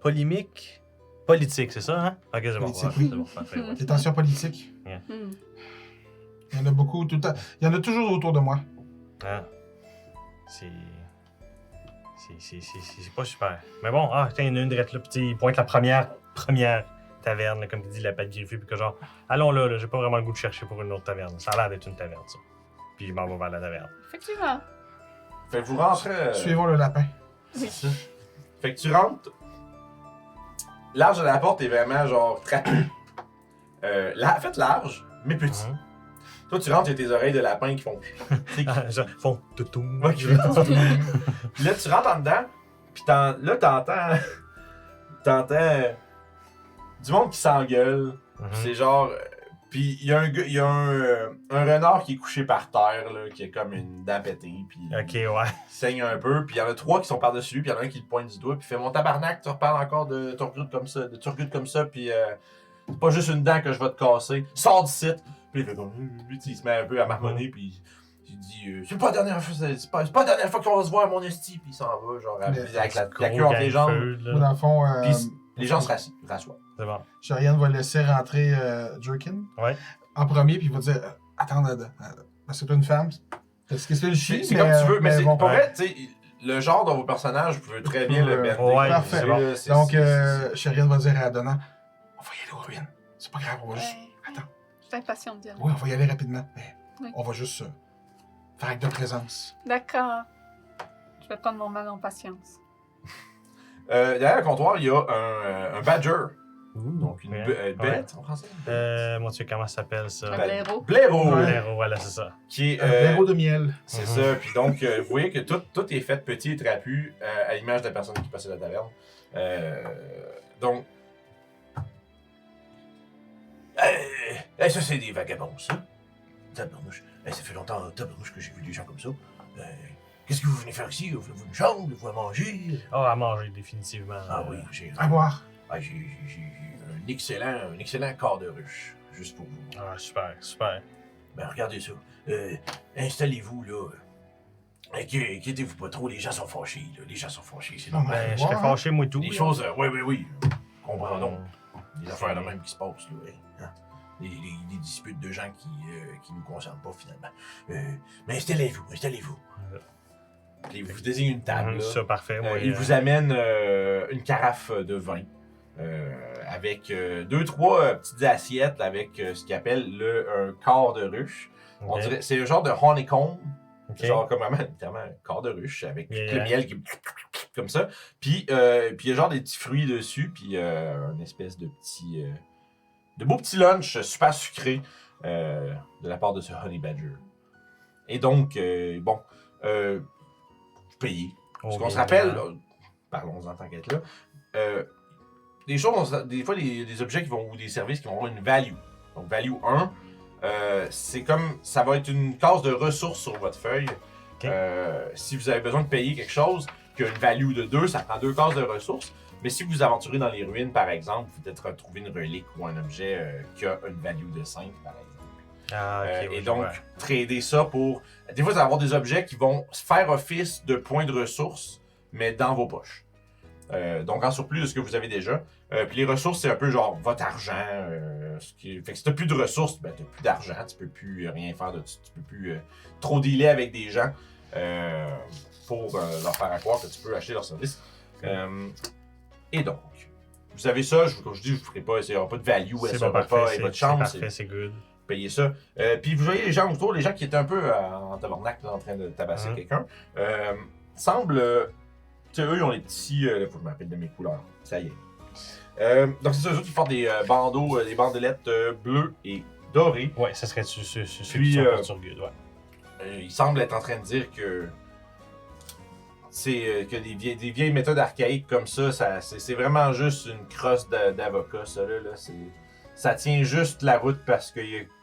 Speaker 2: polémiques. Politique, c'est ça, hein? Ok, c'est bon.
Speaker 4: Politique,
Speaker 2: Ouais,
Speaker 4: oui.
Speaker 2: c'est bon, parfait, ouais.
Speaker 4: Les tensions politiques.
Speaker 1: Hmm.
Speaker 4: Il y en a beaucoup tout le temps. Il y en a toujours autour de moi.
Speaker 2: Ah. C'est pas super. Mais bon, tiens, il y en a une drette là, puis il pointe la première taverne, là, comme tu dis, la pâte griffée, puis que genre, allons là, j'ai pas vraiment le goût de chercher pour une autre taverne. Ça a l'air d'être une taverne, ça. Puis je m'en vais vers la taverne.
Speaker 1: Effectivement.
Speaker 3: Fait que vous rentrez.
Speaker 4: Suivons le lapin.
Speaker 3: C'est ça. Fait que tu rentres. Large de la porte est vraiment genre trapu. Faites large, mais petit.
Speaker 2: Mhm.
Speaker 3: Toi, tu rentres, il y a tes oreilles de lapin qui font.
Speaker 2: Genre, font tout.
Speaker 3: Ouais, qui font- Puis là, tu rentres en dedans, puis là, t'entends. T'entends. Du monde qui s'engueule.
Speaker 2: Mhm.
Speaker 3: C'est genre. Puis il y a un renard qui est couché par terre, là, qui a comme une dent pétée, puis
Speaker 2: Ok, ouais.
Speaker 3: il saigne un peu, puis il y en a 3 qui sont par-dessus lui, puis il y en a un qui le pointe du doigt, puis il fait mon tabarnak, tu reparles encore de turgut comme ça, puis c'est pas juste une dent que je vais te casser, sors du site. Puis il fait comme. Lui, il se met un peu à marmonner, puis il dit c'est pas la dernière fois, c'est pas la dernière fois qu'on va se voir, mon esti, puis il s'en va, genre, avec la queue entre les jambes.
Speaker 4: Ou dans le fond,
Speaker 3: Puis les gens se rassoient.
Speaker 2: C'est bon.
Speaker 4: Sharian va laisser rentrer Jerkin
Speaker 2: Ouais.
Speaker 4: en premier, puis il va dire attends, parce que t'es une femme. Qu'est-ce que c'est le chien?
Speaker 3: C'est comme tu veux, mais c'est
Speaker 4: bon.
Speaker 3: pour vrai, tu sais, le genre de vos personnages, vous pouvez très bien le mettre.
Speaker 2: Ouais,
Speaker 4: parfait.
Speaker 2: c'est bon.
Speaker 4: Donc, Sharian va dire à Donna on va y aller aux ruines. C'est pas grave, on va juste. Attends.
Speaker 1: Je suis impatiente d'y aller.
Speaker 4: Oui, on va y aller rapidement, mais
Speaker 1: Oui.
Speaker 4: on va juste faire acte de présence.
Speaker 1: D'accord. Je vais prendre mon mal en patience.
Speaker 3: Derrière le comptoir, il y a un badger. Donc une
Speaker 2: Ouais.
Speaker 3: bête en français.
Speaker 2: Moi, tu sais comment ça s'appelle, ça?
Speaker 1: Un blaireau.
Speaker 3: Blaireau.
Speaker 4: Ouais.
Speaker 2: Blaireau, voilà, c'est ça.
Speaker 3: Qui est.
Speaker 4: Un blaireau de miel.
Speaker 3: C'est
Speaker 2: Mhm.
Speaker 3: ça. Puis donc, vous voyez que tout est fait petit et trapu à l'image de la personne qui possède la taverne. Donc. Ça, c'est des vagabonds, ça. Tabarnouche. Ça fait longtemps, tabarnouche, que j'ai vu des gens comme ça. Qu'est-ce que vous venez faire ici? Voulez-vous une chambre? Voulez-vous à manger?
Speaker 2: À manger, définitivement.
Speaker 3: Ah oui, j'ai
Speaker 4: À boire.
Speaker 3: j'ai un excellent quart de ruche, juste pour vous.
Speaker 2: Ah, super.
Speaker 3: Ben, regardez ça. Installez-vous, là. Inquiétez-vous pas trop, les gens sont fâchés, là. Les gens sont fâchés, c'est normal.
Speaker 2: Ben, je serais fâché, moi, tout.
Speaker 3: Les
Speaker 2: là.
Speaker 3: choses, oui. Comprenons. Des affaires de même qui se passent, là. Hein. Des disputes de gens qui nous concernent pas, finalement. Mais installez-vous. Puis vous désignez une table,
Speaker 2: Mhm,
Speaker 3: là.
Speaker 2: ça, parfait. Moi,
Speaker 3: Il vous amène une carafe de vin avec 2-3 petites assiettes avec ce qu'il appelle un quart de ruche. On dirait, c'est un genre de honeycomb, genre comme vraiment littéralement un quart de ruche avec le miel qui comme ça. Puis il y a genre des petits fruits dessus, puis une espèce de petit de beau petit lunch super sucré de la part de ce honey badger. Et donc vous payez. Parce qu'on se rappelle, parlons en tant qu'être là, des choses, des fois des objets qui vont ou des services qui vont avoir une value. Donc value 1, c'est comme ça va être une case de ressources sur votre feuille.
Speaker 2: Okay.
Speaker 3: Si vous avez besoin de payer quelque chose qui a une value de 2, ça prend 2 cases de ressources. Mais si vous aventurez dans les ruines, par exemple, vous peut-être retrouver une relique ou un objet qui a une value de 5, par exemple. Et donc, trader ça pour... Des fois, vous allez avoir des objets qui vont faire office de points de ressources, mais dans vos poches. Donc, en surplus de ce que vous avez déjà. Puis les ressources, c'est un peu genre votre argent. Fait que si t'as plus de ressources, ben t'as plus d'argent, tu peux plus rien faire de tu peux plus trop dealer avec des gens pour leur faire croire que tu peux acheter leur service. Et donc, vous avez ça, comme je dis, je vous ferai pas, il n'y aura pas de value à ce repas et votre chambre.
Speaker 2: C'est parfait, c'est good.
Speaker 3: Payer ça. Puis vous voyez les gens autour, les gens qui étaient un peu en tabarnak là, en train de tabasser quelqu'un, semblent. Tu sais, eux, ils ont les petits. Faut que je me rappelle de mes couleurs. Ça y est. Donc, c'est ça, eux autres qui portent des bandeaux, des bandelettes bleues et dorées.
Speaker 2: Ouais, ça serait sur
Speaker 3: Puis,
Speaker 2: Turgut, ouais.
Speaker 3: Ils semblent être en train de dire que. que des vieilles méthodes archaïques comme ça, c'est vraiment juste une crosse d'avocat, ça là. Ça tient juste la route parce que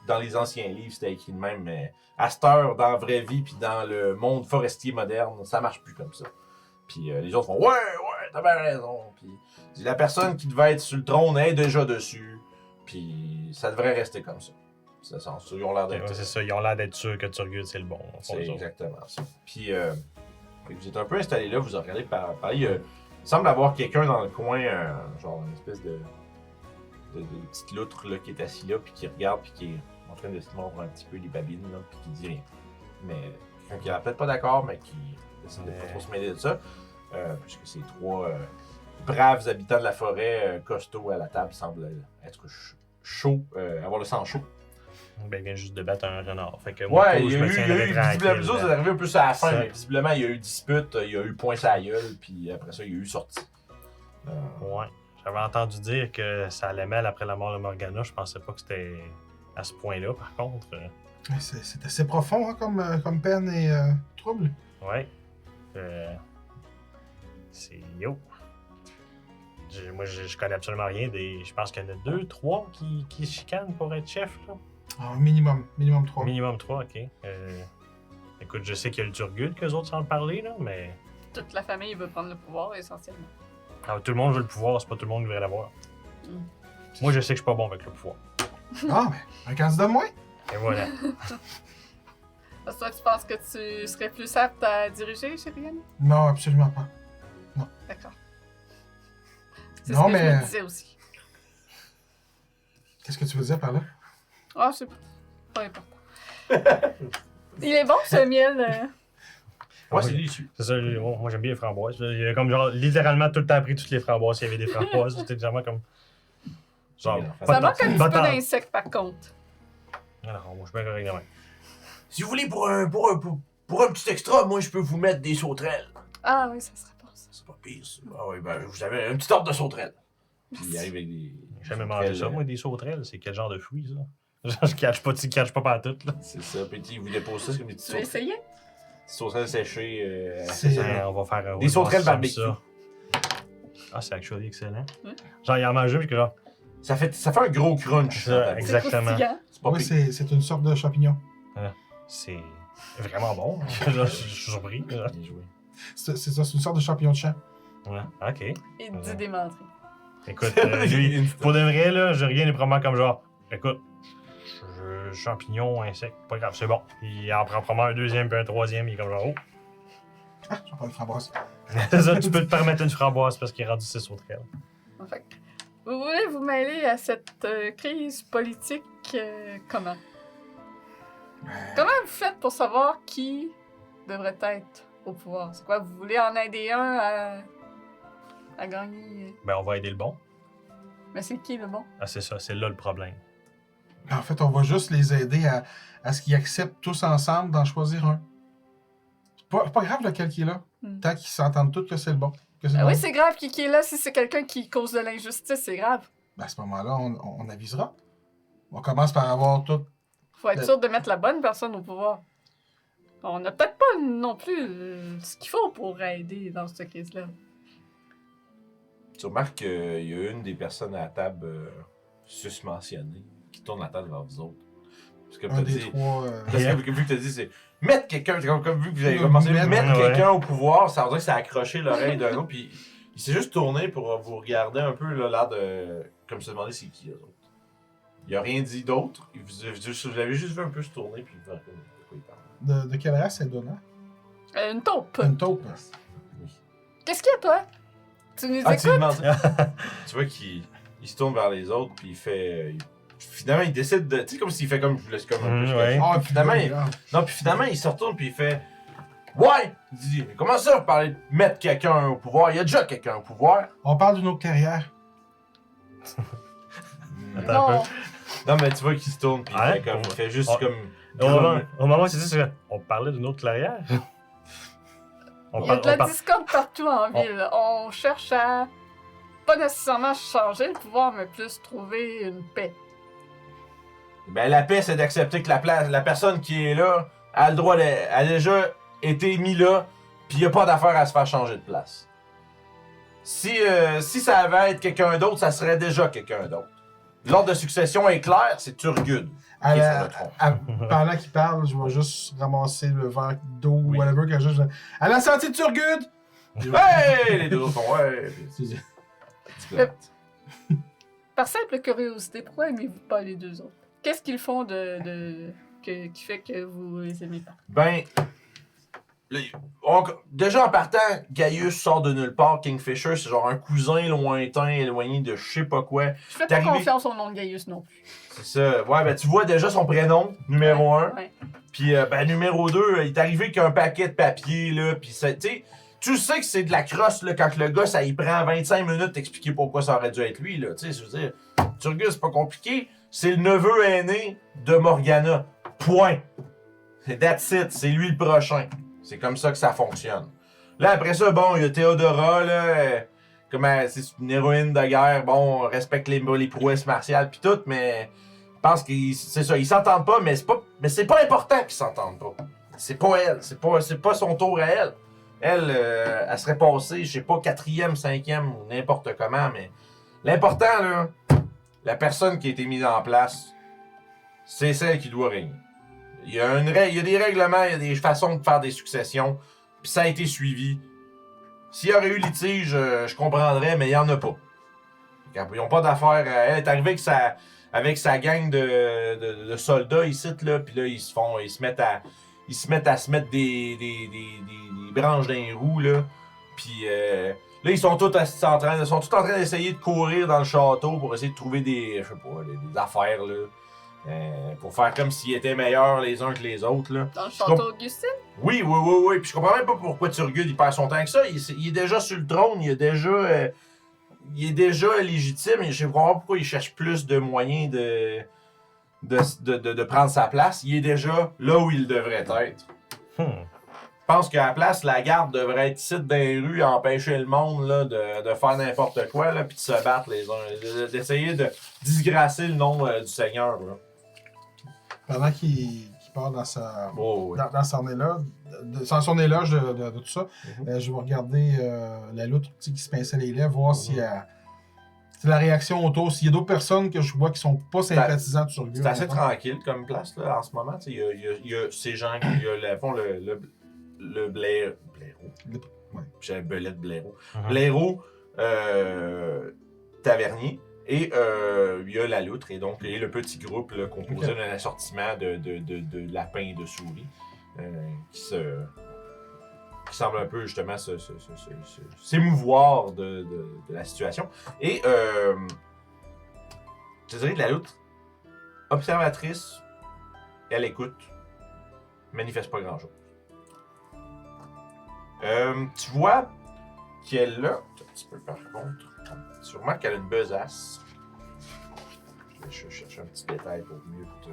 Speaker 3: dans les anciens livres, c'était écrit de même, mais à cette heure, dans la vraie vie, puis dans le monde forestier moderne, ça marche plus comme ça. Puis les autres font « Ouais, t'as bien raison. » Puis la personne qui devait être sur le trône est déjà dessus. Puis ça devrait rester comme ça. Ils ont l'air d'être...
Speaker 2: Ouais, c'est ça, ils ont l'air d'être sûrs que Turgut, c'est le bon.
Speaker 3: C'est exactement ça. Puis vous êtes un peu installé là, vous regardez parler. Il semble avoir quelqu'un dans le coin, genre une espèce de petite loutre là, qui est assis là, puis qui regarde, puis qui est en train de se mordre un petit peu les babines, là, puis qui dit rien. Mais quelqu'un qui est peut-être pas d'accord, mais qui décide de pas trop se mêler de ça. Puisque ces trois braves habitants de la forêt, costauds à la table, semblent être chauds, avoir le sang chaud.
Speaker 2: Ben, il vient juste de battre un renard. Fait que moi,
Speaker 3: Ouais, il y a eu, visiblement,
Speaker 2: tranquille.
Speaker 3: vous êtes arrivé un peu à la fin,
Speaker 2: Ça.
Speaker 3: mais visiblement, il y a eu dispute, il y a eu point sur la gueule, puis après ça, il y a eu sortie.
Speaker 2: Ouais. J'avais entendu dire que ça allait mal après la mort de Morgana. Je pensais pas que c'était à ce point-là, par contre.
Speaker 4: C'est assez profond hein, comme peine et trouble.
Speaker 2: Ouais. C'est yo. Moi, je connais absolument rien des. Je pense qu'il y en a 2, 3 qui se chicanent pour être chef, là.
Speaker 4: Ah, minimum 3.
Speaker 2: Minimum 3, ok. Écoute, je sais qu'il y a le Turgut qu'eux autres sans parler, là, mais.
Speaker 1: Toute la famille veut prendre le pouvoir, essentiellement.
Speaker 2: Ah, tout le monde veut le pouvoir, c'est pas tout le monde qui veut l'avoir.
Speaker 1: Mm.
Speaker 2: Moi, je sais que je suis pas bon avec le pouvoir.
Speaker 4: Ah, mais un candidat de moins?
Speaker 2: Et voilà.
Speaker 1: Parce que toi, tu penses que tu serais plus apte à diriger, Sherian?
Speaker 4: Non, absolument pas.
Speaker 1: D'accord. C'est
Speaker 4: Non,
Speaker 1: ce que je
Speaker 4: mais-
Speaker 1: me disais aussi.
Speaker 4: Qu'est-ce que tu veux dire par là?
Speaker 1: Ah, c'est pas important. Il est bon, ce miel.
Speaker 3: Ouais, c'est
Speaker 2: Oui.
Speaker 3: déçu.
Speaker 2: C'est ça, moi j'aime bien les framboises. Il a comme genre littéralement tout le temps pris toutes les framboises s'il y avait des framboises. C'était vraiment comme. Genre.
Speaker 3: Ça
Speaker 1: Ça manque un petit peu
Speaker 2: Bâtard.
Speaker 1: d'insectes, par contre.
Speaker 2: Non, moi je suis bien correct de même.
Speaker 3: Si vous voulez, pour un petit extra, moi, je peux vous mettre des sauterelles.
Speaker 1: Ah oui, ça serait bon, ça.
Speaker 3: C'est pas pire, ça. Ah oui, ben, vous avez un petit ordre de sauterelles. Puis il arrive avec des...
Speaker 2: J'ai jamais mangé ça, moi, des sauterelles. C'est quel genre de fruit, ça? Genre, je catch pas partout, là.
Speaker 3: C'est ça, puis ils vous déposent ça, c'est comme des
Speaker 1: Tu veux
Speaker 3: petites
Speaker 1: essayer?
Speaker 3: sauterelles séchées.
Speaker 4: C'est-
Speaker 2: Ouais, on va faire.
Speaker 3: Des sauterelles
Speaker 2: comme
Speaker 3: barbecue.
Speaker 2: ça. Ah, c'est actually excellent.
Speaker 1: Ouais.
Speaker 2: Genre, il en mange puis que genre.
Speaker 3: Ça fait un gros crunch.
Speaker 2: Ça,
Speaker 3: ça.
Speaker 2: exactement.
Speaker 1: C'est croustillant.
Speaker 3: C'est pas
Speaker 4: Oui,
Speaker 3: pire.
Speaker 4: c'est une sorte de champignon.
Speaker 2: C'est vraiment bon. Genre, je suis surpris. Genre.
Speaker 3: Bien joué.
Speaker 4: C'est ça, c'est une sorte de champignon de champ.
Speaker 2: Ouais, ok.
Speaker 1: Et dit des menteries.
Speaker 2: Écoute, lui, pour de vrai, là, j'ai rien de probablement comme genre. Écoute, champignon, insecte, pas grave, c'est bon. Il en prend probablement un deuxième puis un troisième, il est comme genre, oh.
Speaker 4: Ah, j'en prends une framboise.
Speaker 2: C'est ça, tu peux te permettre une framboise parce qu'il est rendu 6 sauterelles.
Speaker 1: En fait, vous voulez vous mêler à cette crise politique comment? Comment vous faites pour savoir qui devrait être au pouvoir? C'est quoi, vous voulez en aider un à gagner?
Speaker 2: Ben, on va aider le bon.
Speaker 1: Mais c'est qui le bon?
Speaker 2: Ah, c'est ça, c'est là le problème.
Speaker 4: En fait, on va juste les aider à ce qu'ils acceptent tous ensemble d'en choisir un. C'est pas grave lequel qui est là.
Speaker 1: Hmm.
Speaker 4: Tant qu'ils s'entendent tous que c'est le bon. Que c'est le
Speaker 1: Ah oui,
Speaker 4: bon.
Speaker 1: c'est grave qui est là. Si c'est quelqu'un qui cause de l'injustice, c'est grave.
Speaker 4: Ben, à ce moment-là, on avisera. On commence par avoir tout.
Speaker 1: Faut être sûr de mettre la bonne personne au pouvoir. On n'a peut-être pas non plus ce qu'il faut pour aider dans cette crise-là.
Speaker 3: Tu remarques qu'il y a une des personnes à la table susmentionnées qui tourne la tête vers vous autres. Parce que
Speaker 4: Un
Speaker 3: t'as
Speaker 4: des
Speaker 3: dit...
Speaker 4: trois.
Speaker 3: Parce que vu que tu as dit, c'est mettre quelqu'un, c'est comme vu que vous avez
Speaker 4: Non,
Speaker 3: commencé à
Speaker 4: mettre,
Speaker 3: mettre
Speaker 2: ouais.
Speaker 3: quelqu'un au pouvoir, ça veut dire que ça a accroché l'oreille d'un autre, puis il s'est juste tourné pour vous regarder un peu, là, l'air de. Comme se demander c'est qui, eux autres. Il a rien dit d'autre, vous avez juste vu un peu se tourner, puis faire comme. De quoi il parle.
Speaker 4: De quelle race c'est Donna?
Speaker 1: Une taupe.
Speaker 4: Une taupe.
Speaker 3: Oui.
Speaker 1: Qu'est-ce qu'il y a, toi? Tu nous
Speaker 3: Ah, tu
Speaker 1: écoutes?
Speaker 3: demandes. Tu vois qu'il se tourne vers les autres, puis il fait. Finalement, il décide de. Tu sais, comme s'il fait comme. Je vous laisse comme un peu.
Speaker 2: Ouais.
Speaker 4: Ah,
Speaker 3: Puis finalement, il... Non, puis finalement, il se retourne puis il fait ouais! Il dit comment ça, vous parlez de mettre quelqu'un au pouvoir? Il y a déjà quelqu'un au pouvoir.
Speaker 4: On parle d'une autre carrière.
Speaker 2: Attends un
Speaker 1: Non.
Speaker 3: Non, mais tu vois qu'il se tourne puis
Speaker 2: Ouais,
Speaker 3: il fait juste
Speaker 2: on-
Speaker 3: comme.
Speaker 2: Au moment où c'est ça, on parlait d'une autre clairière.
Speaker 1: Il y a de la discorde partout en ville. On cherche à pas nécessairement changer le pouvoir, mais plus trouver une paix.
Speaker 3: Ben, la paix, c'est d'accepter que la personne qui est là a le droit de. a déjà été mis là, puis il n'y a pas d'affaire à se faire changer de place. Si ça avait être quelqu'un d'autre, ça serait déjà quelqu'un d'autre. L'ordre de succession est clair, c'est Turgud qui est sur le tronc.
Speaker 4: Pendant qu'il parle, je vais juste ramasser le verre d'eau ou
Speaker 3: Oui.
Speaker 4: whatever que j'ai. À la santé de Turgud!
Speaker 3: Hey! Les deux autres font ouais. Petit peu.
Speaker 1: Par simple curiosité, pourquoi aimez-vous pas les deux autres? Qu'est-ce qu'ils font qui fait que vous les aimez pas?
Speaker 3: Ben, déjà en partant, Gaius sort de nulle part. Kingfisher, c'est genre un cousin lointain, éloigné de je sais pas quoi.
Speaker 1: Je fais
Speaker 3: T'es
Speaker 1: pas
Speaker 3: arrivé-
Speaker 1: confiance au nom de Gaius non plus.
Speaker 3: C'est ça. Ouais, ben tu vois déjà son prénom, numéro 1.
Speaker 1: Ouais.
Speaker 3: Puis, ben, numéro 2, il est arrivé qu'un paquet de papier, là. Puis, tu sais, tu sais que c'est de la crosse, là, quand le gars, ça y prend 25 minutes d'expliquer pourquoi ça aurait dû être lui, là. Tu sais, je veux dire, Turgus, c'est pas compliqué. C'est le neveu aîné de Morgana. Point. That's it. C'est lui le prochain. C'est comme ça que ça fonctionne. Là, après ça, bon, il y a Théodora, là. C'est une héroïne de guerre. Bon, on respecte les prouesses martiales, pis tout, mais. Je pense qu'ils c'est ça, ils s'entendent pas, mais c'est pas important qu'ils s'entendent pas. C'est pas elle, c'est pas son tour à elle. Elle, elle serait passée, je sais pas, 4e, 5e ou n'importe comment, mais l'important, là, la personne qui a été mise en place, c'est celle qui doit régner. Il y a des règlements, il y a des façons de faire des successions, puis ça a été suivi. S'il y aurait eu litige, je comprendrais, mais il y en a pas. Ils n'ont pas d'affaires. Elle est arrivée avec sa gang de soldats ici, là, puis là, ils se mettent à se mettre des branches dans les roues, là. Puis là, ils sont tous en train d'essayer de courir dans le château pour essayer de trouver des affaires, là. Pour faire comme s'ils étaient meilleurs les uns que les autres, là.
Speaker 1: Dans le château Augustine?
Speaker 3: Oui. Puis je comprends même pas pourquoi Turgud il perd son temps que ça. Il est déjà sur le trône, il est déjà légitime. Et je comprends pas pourquoi il cherche plus de moyens de prendre sa place. Il est déjà là où il devrait être. Je pense qu'à la place, la garde devrait être ici dans les rues, empêcher le monde là, de faire n'importe quoi, là, puis de se battre les uns, d'essayer de disgrâcer le nom du Seigneur. Là.
Speaker 4: Pendant qu'il part dans sa.
Speaker 3: Oh, oui.
Speaker 4: Dans son éloge de tout ça, je vais regarder la loutre qui se pinçait les lèvres, voir si c'est la réaction autour. S'il y a d'autres personnes que je vois qui sont pas sympathisantes sur lui.
Speaker 3: C'est assez tranquille comme place là, en ce moment. Il y a ces gens, il y a le blaireau.
Speaker 4: Ouais.
Speaker 3: J'avais belette blaireau. Blaireau, tavernier. Et il y a la loutre et donc et le petit groupe là, composé d'un assortiment de lapins et de souris qui semble un peu justement s'émouvoir de la situation. Et je dirais que la loutre, observatrice, elle écoute, manifeste pas grand-chose. Tu vois qu'elle a, un petit peu par contre, tu remarques qu'elle a une besace. Je cherche un petit détail pour mieux te...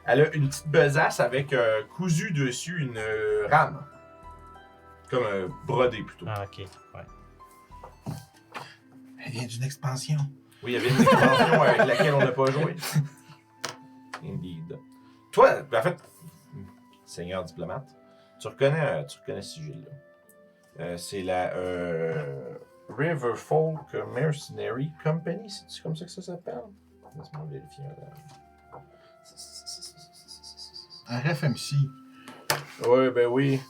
Speaker 3: Elle a une petite besace avec cousu dessus une rame. Comme brodé plutôt.
Speaker 2: Ah, ok. Ouais.
Speaker 4: Elle vient d'une expansion.
Speaker 3: Oui, il y avait une expansion avec laquelle on n'a pas joué. Indeed. Toi, en fait, seigneur diplomate, tu reconnais ce sigil-là. C'est la Riverfolk Mercenary Company, c'est comme ça que ça s'appelle? Laisse-moi vérifier.
Speaker 4: RFMC.
Speaker 3: Oui, ben oui.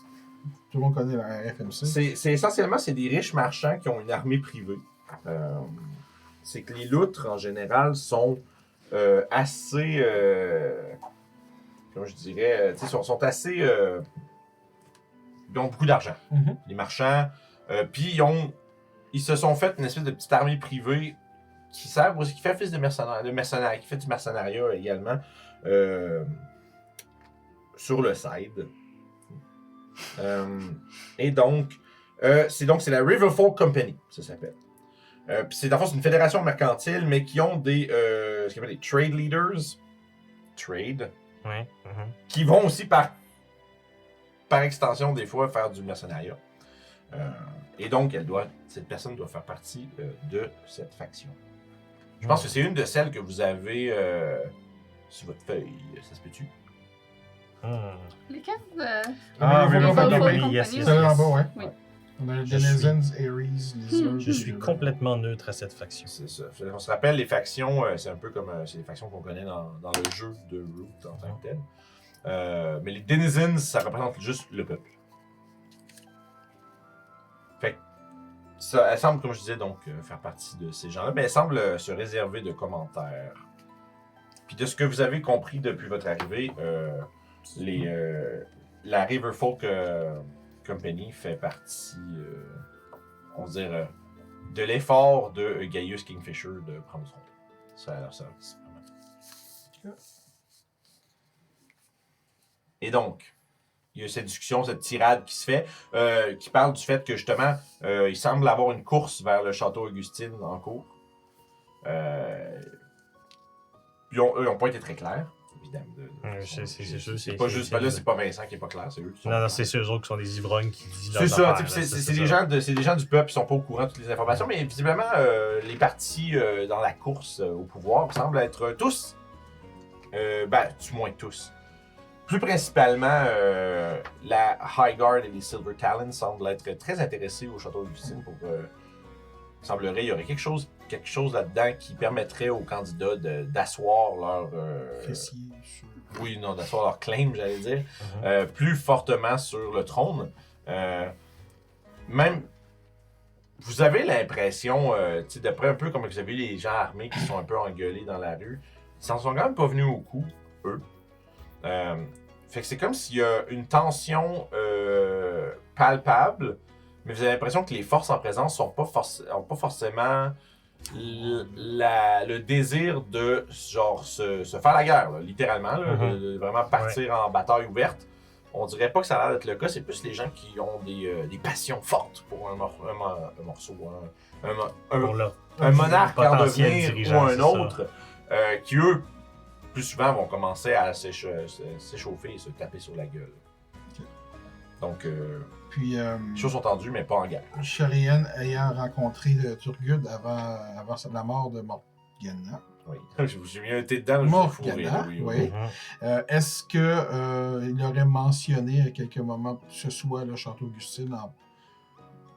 Speaker 4: Tout le monde connaît la RFMC.
Speaker 3: C'est essentiellement des riches marchands qui ont une armée privée. C'est que les loutres, en général, sont assez... comment je dirais? Sont assez... ils ont beaucoup d'argent. Les marchands. Puis ils se sont fait une espèce de petite armée privée qui sert aussi, qui fait office de mercenaires, qui fait du mercenariat également sur le side. Et donc, c'est la Riverfolk Company, ça s'appelle. Puis c'est une fédération mercantile, mais qui ont ce qu'on appelle des trade leaders. Trade.
Speaker 2: Ouais.
Speaker 3: Qui vont aussi par extension, des fois, faire du mercenariat. Et donc, cette personne doit faire partie de cette faction. Je pense que c'est une de celles que vous avez sur votre feuille. Ça se peut-tu?
Speaker 1: Lesquels?
Speaker 2: Ah,
Speaker 4: River
Speaker 1: River
Speaker 4: Fall
Speaker 1: Fall
Speaker 4: Company.
Speaker 1: Company,
Speaker 2: yes,
Speaker 1: oui.
Speaker 2: yes,
Speaker 4: C'est là en
Speaker 2: yes.
Speaker 4: bas, ouais.
Speaker 1: Oui.
Speaker 4: On a
Speaker 2: Je
Speaker 4: Denizens, Ares, Lizard.
Speaker 2: Je suis complètement neutre à cette faction.
Speaker 3: C'est ça. On se rappelle, les factions, c'est un peu comme c'est les factions qu'on connaît dans le jeu de Root en tant que tel. Mais les Denizens, ça représente juste le peuple. Fait que ça, elle semble, comme je disais, donc faire partie de ces gens-là, mais elle semble se réserver de commentaires. Puis de ce que vous avez compris depuis votre arrivée, la Riverfolk Company fait partie, on va dire, de l'effort de Gaius Kingfisher de prendre son temps. Ça a leur service. Et donc, il y a cette discussion, cette tirade qui se fait, qui parle du fait que justement, il semble avoir une course vers le château Augustine en cours. Puis eux n'ont pas été très clairs, évidemment.
Speaker 2: C'est sûr.
Speaker 3: C'est pas juste, là, c'est pas Vincent qui est pas clair, c'est eux qui sont
Speaker 2: Non,
Speaker 3: clairs.
Speaker 2: c'est ceux autres qui sont des ivrognes qui disent
Speaker 3: C'est ça, c'est des gens du peuple qui sont pas au courant de toutes les informations, mais visiblement, les partis dans la course au pouvoir semblent être tous, du moins tous. Plus principalement, la High Guard et les Silver Talons semblent être très intéressés au château d'Augustine pour... il semblerait qu'il y aurait quelque chose là-dedans qui permettrait aux candidats d'asseoir leur...
Speaker 4: Fessier sur...
Speaker 3: Oui, non, d'asseoir leur claim, j'allais dire, plus fortement sur le trône. Même, vous avez l'impression, d'après un peu comme vous avez vu les gens armés qui sont un peu engueulés dans la rue, ils s'en sont quand même pas venus au coup, eux. Fait que c'est comme s'il y a une tension palpable, mais vous avez l'impression que les forces en présence n'ont pas forcément le désir de genre se faire la guerre, là, littéralement, là, de vraiment partir en bataille ouverte. On dirait pas que ça a l'air d'être le cas, c'est plus les gens qui ont des passions fortes pour un morceau, un monarque en devenir ou un autre, qui eux, plus souvent, vont commencer à s'échauffer et se taper sur la gueule.
Speaker 4: Okay.
Speaker 3: Donc,
Speaker 4: puis,
Speaker 3: les choses sont tendues, mais pas en guerre.
Speaker 4: Sharian ayant rencontré Turgud avant la mort de Morgana.
Speaker 3: Oui, j'ai mis un thé dedans,
Speaker 4: Morgana, oui. Est-ce qu'il aurait mentionné à quelques moments que ce soit le château Augustine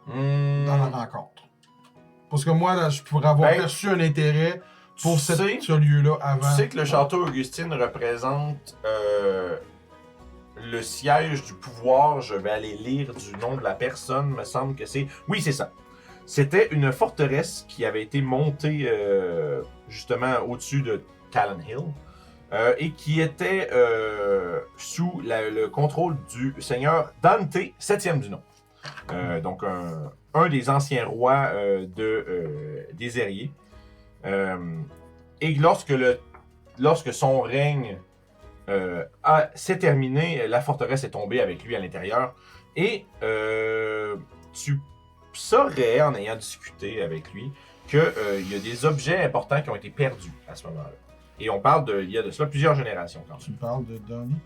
Speaker 4: dans la rencontre? Parce que moi, là, je pourrais avoir perçu un intérêt pour ce lieu-là avant.
Speaker 3: Tu sais que le château Augustine représente le siège du pouvoir. Je vais aller lire du nom de la personne, me semble que c'est... Oui, c'est ça. C'était une forteresse qui avait été montée justement au-dessus de Talon Hill et qui était sous le contrôle du seigneur Dante, 7e du nom. Donc un des anciens rois des Ériés. Et lorsque son règne s'est terminé, la forteresse est tombée avec lui à l'intérieur. Et tu saurais, en ayant discuté avec lui, qu'il y a des objets importants qui ont été perdus à ce moment-là. Et on parle il y a de cela plusieurs générations quand même.
Speaker 4: Tu me parles de Donnie?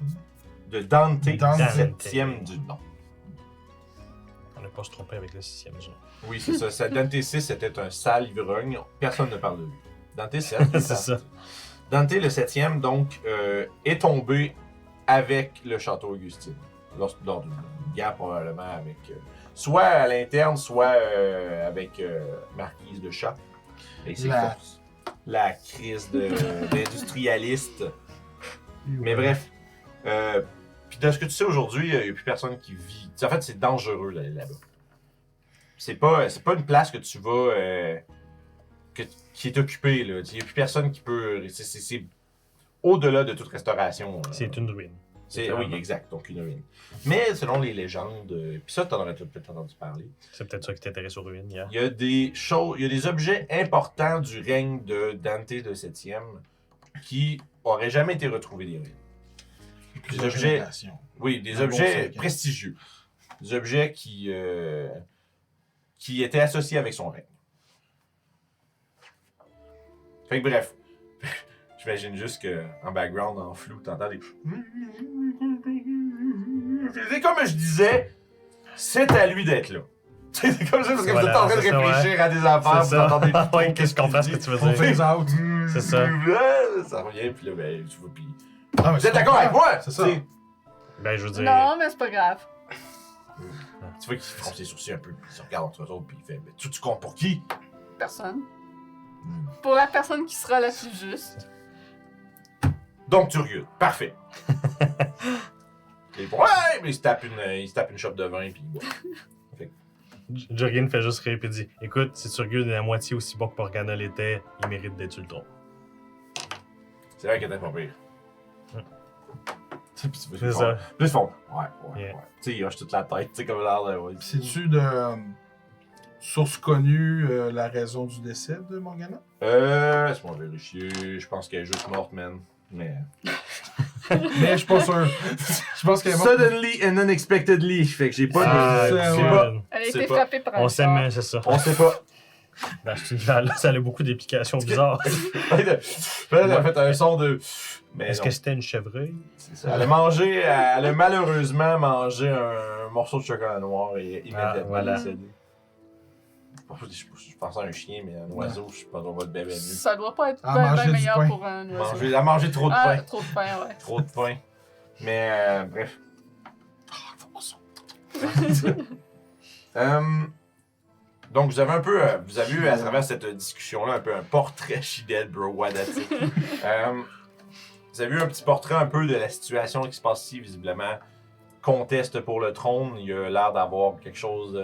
Speaker 3: De Dante, 7e du nom.
Speaker 2: On n'a pas se tromper avec le 6e jour.
Speaker 3: Oui, c'est ça. Dante 6 c'était un sale ivrogne. Personne ne parle de lui. Dante 7,
Speaker 2: c'est ça.
Speaker 3: Dante, le 7e, donc, est tombé avec le château Augustine. Lors d'une guerre, probablement, avec... soit à l'interne, soit avec Marquise de Chat. Et ses forces. La crise d'industrialiste. Mais bref. Puis de ce que tu sais aujourd'hui, il n'y a plus personne qui vit. En fait, c'est dangereux d'aller là-bas. C'est pas une place que tu vas... qui est occupée, là. Il n'y a plus personne qui peut... C'est au-delà de toute restauration.
Speaker 2: C'est une ruine.
Speaker 3: Oui, exact. Donc une ruine. Mais selon les légendes... Puis ça, t'en aurais peut-être entendu parler.
Speaker 2: C'est peut-être ça qui t'intéresse aux ruines hier.
Speaker 3: Il y a des objets importants du règne de Dante de 7e qui n'auraient jamais été retrouvés des ruines. Des objets... Oui, des objets prestigieux. Des objets qui étaient associés avec son règne. Fait que bref, j'imagine juste qu'en background, en flou, t'entends des... C'est comme je disais, c'est à lui d'être là. C'est comme ça parce que vous êtes en train de réfléchir à des affaires, vous entendez tout.
Speaker 2: Ouais, qu'est-ce qu'on fait, ce que tu veux dire?
Speaker 4: On phase out.
Speaker 2: C'est ça.
Speaker 3: Ça revient, puis là, tu vois, puis...
Speaker 4: Ah,
Speaker 3: vous êtes d'accord avec moi?
Speaker 4: C'est ça.
Speaker 2: Ben, je veux dire.
Speaker 1: Non, mais c'est pas grave.
Speaker 3: Tu vois qu'il fronce les sourcils un peu, puis il se regarde entre eux autres, puis il fait, mais tu comptes pour qui?
Speaker 1: Personne. Pour la personne qui sera la plus juste.
Speaker 3: Donc, Turgut. Parfait. Et ouais, mais il se tape une chope de vin, puis il boit.
Speaker 2: Jurgen fait juste rire et dit écoute, si Turgut est la moitié aussi bon que Morgana l'était, il mérite d'être sur le tronc.
Speaker 3: C'est vrai qu'elle était pas pire.
Speaker 2: C'est
Speaker 3: C'est
Speaker 2: ça.
Speaker 3: Plus ils font. Ouais.
Speaker 2: Yeah.
Speaker 3: Tu sais, il hoche toute la tête, tu sais, comme l'air de. Ouais.
Speaker 4: C'est-tu de source connue la raison du décès de Morgana?
Speaker 3: Laisse-moi vérifier. Je pense qu'elle est juste morte, man. Mais.
Speaker 4: Mais je suis pas sûr. Je pense qu'elle est morte.
Speaker 3: Suddenly and unexpectedly. Fait que j'ai pas
Speaker 2: Ah,
Speaker 3: de.
Speaker 4: c'est
Speaker 3: C'est
Speaker 4: ouais.
Speaker 3: pas.
Speaker 1: Elle a
Speaker 3: C'est
Speaker 1: été
Speaker 3: pas-
Speaker 1: frappée par un
Speaker 2: On
Speaker 1: char.
Speaker 2: s'aime, c'est ça.
Speaker 3: On sait pas.
Speaker 2: Ben, ça a beaucoup d'implications bizarres.
Speaker 3: Peut-être elle a fait un son de. Mais
Speaker 2: Est-ce
Speaker 3: non,
Speaker 2: que c'était une chevreuil?
Speaker 3: c'est ça. Elle a malheureusement mangé un morceau de chocolat noir et immédiatement
Speaker 2: voilà.
Speaker 3: décédé. Je pensais à un chien, mais un oiseau, je sais pas, on va le bébé nu.
Speaker 1: Ça doit pas être
Speaker 4: Ah,
Speaker 1: bien
Speaker 4: manger du
Speaker 1: meilleur
Speaker 4: pain.
Speaker 1: pour un oiseau.
Speaker 3: Elle a mangé trop de
Speaker 1: Ah,
Speaker 3: pain.
Speaker 1: trop de pain, ouais.
Speaker 3: Trop de pain. Mais bref. Donc vous avez un peu, vous avez eu à travers cette discussion-là un peu un portrait she dead, bro, what that's it. Vous avez eu un petit portrait un peu de la situation qui se passe ici, visiblement. Conteste pour le trône, il y a l'air d'avoir quelque chose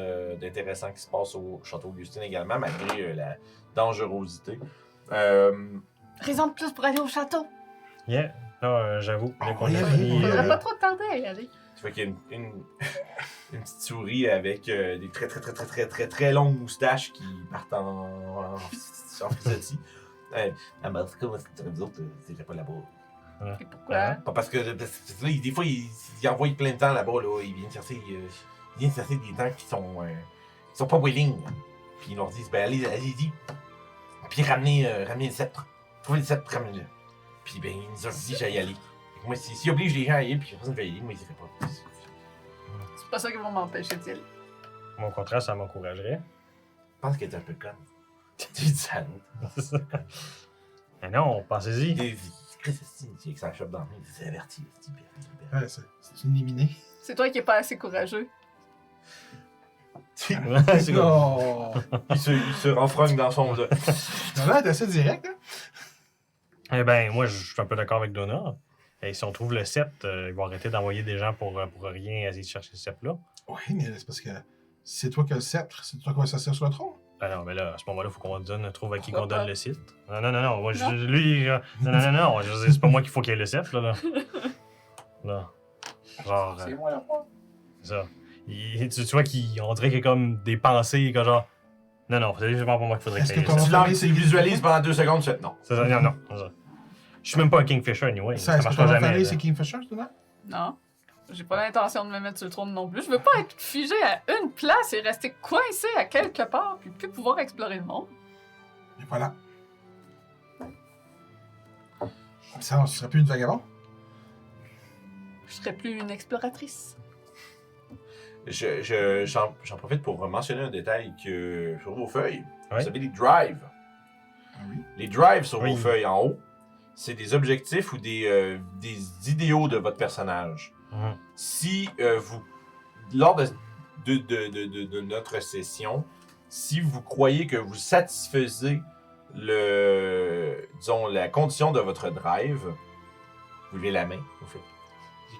Speaker 3: d'intéressant qui se passe au Château Augustine également, malgré la dangerosité.
Speaker 1: Raison de plus pour aller au château.
Speaker 2: Yeah. Non, j'avoue.
Speaker 4: Ah,
Speaker 2: dès qu'on
Speaker 4: ouais,
Speaker 2: a
Speaker 4: ouais,
Speaker 2: fini,
Speaker 4: ouais.
Speaker 1: Faudrait pas trop tarder à y aller.
Speaker 3: Tu vois qu'il y a une petite souris avec des très longues moustaches qui partent en frisottis. Ah, mais en tout cas, moi, vous autres, c'est pas là-bas.
Speaker 1: Et pourquoi?
Speaker 2: Ah.
Speaker 3: Pas parce que là, des fois, il envoie plein de temps là-bas. Là, ils viennent chercher des temps qui sont pas willing. Puis ils leur disent, ben allez-y. Puis ramenez le sceptre. Trouvez le sceptre, ramenez-le. Puis ben, ils nous ont dit, j'allais y aller. Fait que moi, s'ils obligent les gens à y aller, puis personne ne va y aller, moi, ils iraient pas.
Speaker 1: C'est pas ça qui va m'empêcher d'y aller.
Speaker 2: Au contraire, ça m'encouragerait.
Speaker 3: Je pense qu'elle est un peu conne. Tu dis ça, nous.
Speaker 2: Mais non, pensez-y.
Speaker 3: Chris, c'est que ça chope dans le nez, c'est averti.
Speaker 4: Ouais, c'est une éminée.
Speaker 1: C'est toi qui es pas assez courageux.
Speaker 2: C'est comme-
Speaker 4: Non!
Speaker 3: Il se renfrogne dans son dos.
Speaker 4: Ça va être assez direct, hein?
Speaker 2: Eh ben, moi, je suis un peu d'accord avec Donna. Et si on trouve le sceptre, ils vont arrêter d'envoyer des gens pour rien essayer de chercher ce sceptre-là.
Speaker 4: Oui, mais c'est parce que c'est toi qui as le sceptre, c'est toi qui vas s'asseoir sur le trône.
Speaker 2: Ah non, mais là, à ce moment-là, il faut qu'on trouve à qui qu'on
Speaker 1: Pourquoi
Speaker 2: donne
Speaker 1: pas?
Speaker 2: le site. Non. Moi,
Speaker 1: Non.
Speaker 2: lui, non. Je veux dire, c'est pas moi qu'il faut qu'il y ait le sceptre, là. Non. Genre,
Speaker 3: C'est moi la fois.
Speaker 2: c'est ça. Tu vois qu'on dirait qu'il y a comme des pensées, que genre. Non, c'est vraiment pas moi qu'il faudrait
Speaker 4: Est-ce
Speaker 2: qu'il y ait
Speaker 4: que
Speaker 2: le
Speaker 4: ton-
Speaker 2: sceptre.
Speaker 3: Tu visualises pendant 2 secondes, tu fais non.
Speaker 2: C'est ça, non. C'est ça. Je suis même pas un Kingfisher, anyway. Ça
Speaker 4: Est-ce que
Speaker 2: marche
Speaker 4: ton
Speaker 2: pas
Speaker 4: nom de
Speaker 2: jamais.
Speaker 4: famille,
Speaker 2: là.
Speaker 4: c'est Kingfisher, c'est ça?
Speaker 1: Non. J'ai pas l'intention de me mettre sur le trône non plus. Je veux pas être figé à une place et rester coincé à quelque part puis plus pouvoir explorer le monde.
Speaker 4: Et voilà. Ça, on serait plus une vagabond?
Speaker 1: Je serais plus une exploratrice.
Speaker 3: J'en profite pour mentionner un détail que sur vos feuilles,
Speaker 2: Ouais.
Speaker 3: vous avez des drives.
Speaker 4: Ah oui.
Speaker 3: Les drives sur
Speaker 2: Oui.
Speaker 3: vos feuilles en haut, c'est des objectifs ou des idéaux de votre personnage.
Speaker 2: Mhm.
Speaker 3: Si lors de notre session, si vous croyez que vous satisfaisez la condition de votre drive, vous levez la main, vous faites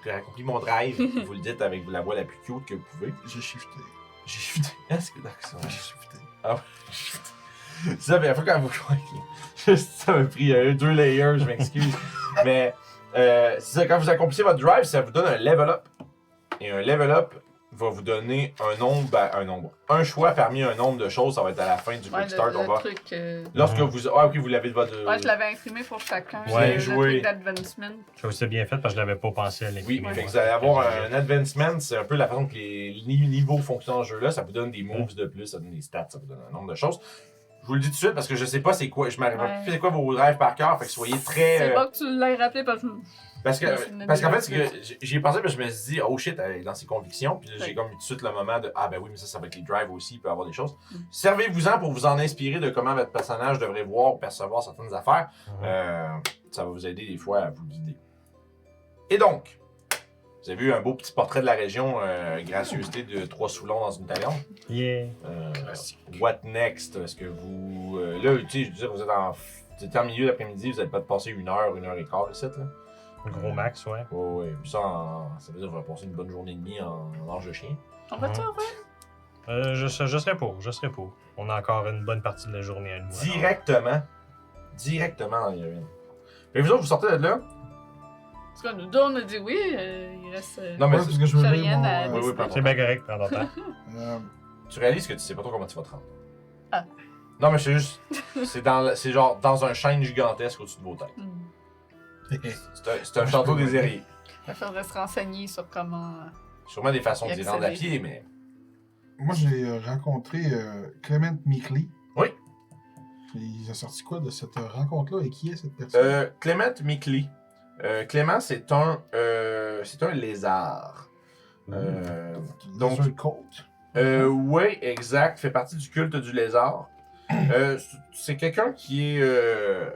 Speaker 3: j'ai accompli mon drive, vous le dites avec la voix la plus cute que vous pouvez.
Speaker 4: J'ai shifté.
Speaker 3: J'ai shifté. Est-ce que d'accord?
Speaker 4: J'ai shifté.
Speaker 3: C'est ça, mais la fois quand vous croyez. Ça m'a pris 2 layers, je m'excuse. Mais c'est ça, quand vous accomplissez votre drive, ça vous donne un level up. Et un level up va vous donner un choix parmi un nombre de choses. Ça va être à la fin du
Speaker 1: Ouais,
Speaker 3: quick start.
Speaker 1: le
Speaker 3: On va...
Speaker 1: truc.
Speaker 3: Lorsque
Speaker 2: Mhm.
Speaker 3: vous. Ah, ok, vous l'avez de votre.
Speaker 1: Ouais, je l'avais imprimé pour chacun.
Speaker 2: Ouais,
Speaker 1: le
Speaker 3: joué.
Speaker 1: truc d'advancement.
Speaker 2: Ça aussi bien fait parce que je l'avais pas pensé à
Speaker 3: Oui,
Speaker 2: l'imprimer.
Speaker 3: fait que
Speaker 2: moi.
Speaker 3: vous allez avoir un advancement, c'est un peu la façon que les niveaux fonctionnent dans ce jeu-là. Ça vous donne des moves de plus, ça donne des stats, ça vous donne un nombre de choses. Je vous le dis tout de suite parce que je sais pas c'est quoi, je m'arrive
Speaker 1: Ouais.
Speaker 3: plus c'est quoi vos drives par cœur, fait que soyez très.
Speaker 1: C'est pas que tu l'aies rappelé parce que
Speaker 3: Parce
Speaker 1: Je me souvenais
Speaker 3: qu'en fait,
Speaker 1: déjà
Speaker 3: c'est que j'y ai pensé, mais je me suis dit, oh shit, elle est dans ses convictions. Puis là, j'ai
Speaker 1: Ouais.
Speaker 3: comme eu tout de suite le moment de, ah ben oui, mais ça va être les drives aussi, il peut y avoir des choses.
Speaker 1: Mm.
Speaker 3: Servez-vous-en pour vous en inspirer de comment votre personnage devrait voir ou percevoir certaines affaires.
Speaker 2: Mhm.
Speaker 3: Ça va vous aider des fois à vous guider. Et donc, Vous avez vu un beau petit portrait de la région, gracieuseté de 3 Soulons dans une taverne.
Speaker 2: Yeah.
Speaker 3: What next? Est-ce que vous... là, tu sais, je veux dire, vous êtes en milieu d'après-midi, vous n'allez pas passer 1 heure, 1 heure et quart ici, là.
Speaker 2: Gros max, ouais.
Speaker 3: Ouais. Puis ça, ça veut dire que vous allez passer une bonne journée et demie en âge de chien.
Speaker 1: On va-tu en vrai?
Speaker 2: Je serais pour. On a encore une bonne partie de la journée à nous.
Speaker 3: Directement dans les ruines. Et vous autres, vous sortez de là?
Speaker 1: Parce que nous deux, on a dit oui, il reste.
Speaker 3: Non, mais
Speaker 4: Ouais, parce que je veux
Speaker 1: j'ai
Speaker 4: lire
Speaker 1: rien
Speaker 4: mon...
Speaker 1: à
Speaker 3: Oui, pardon.
Speaker 2: C'est bien correct, prends ton temps.
Speaker 3: Tu réalises que tu sais pas trop comment tu vas te rendre.
Speaker 1: Ah.
Speaker 3: Non, mais c'est juste... c'est genre dans un chêne gigantesque au-dessus de vos têtes. C'est un château désiré.
Speaker 1: Il faudrait se renseigner sur comment.
Speaker 3: Sûrement des façons
Speaker 1: Y
Speaker 3: d'y rendre à
Speaker 1: accéder.
Speaker 3: pied, mais...
Speaker 4: Moi, j'ai rencontré Clement Meekley.
Speaker 3: Oui.
Speaker 4: Il a sorti quoi de cette rencontre-là et qui est cette personne?
Speaker 3: Clement Meekley. Clément, c'est un lézard. donc-
Speaker 4: Dans un côte.
Speaker 3: Oui, exact. Fait partie du culte du lézard. C'est quelqu'un qui est...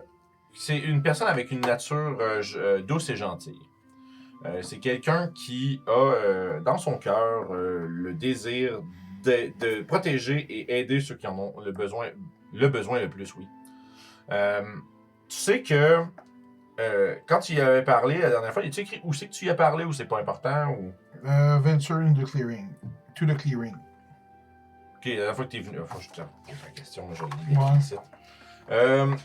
Speaker 3: c'est une personne avec une nature douce et gentille. C'est quelqu'un qui a dans son cœur le désir de protéger et aider ceux qui en ont le besoin le plus, oui. Tu sais que quand tu y avais parlé la dernière fois, as-tu écrit où c'est que tu y as parlé ou c'est pas important ou...
Speaker 4: Venture in the clearing. To the clearing.
Speaker 3: Ok, la dernière fois que tu es venu, faut que je te pose la question, moi je l'ai
Speaker 4: Ouais.
Speaker 3: écrit ici.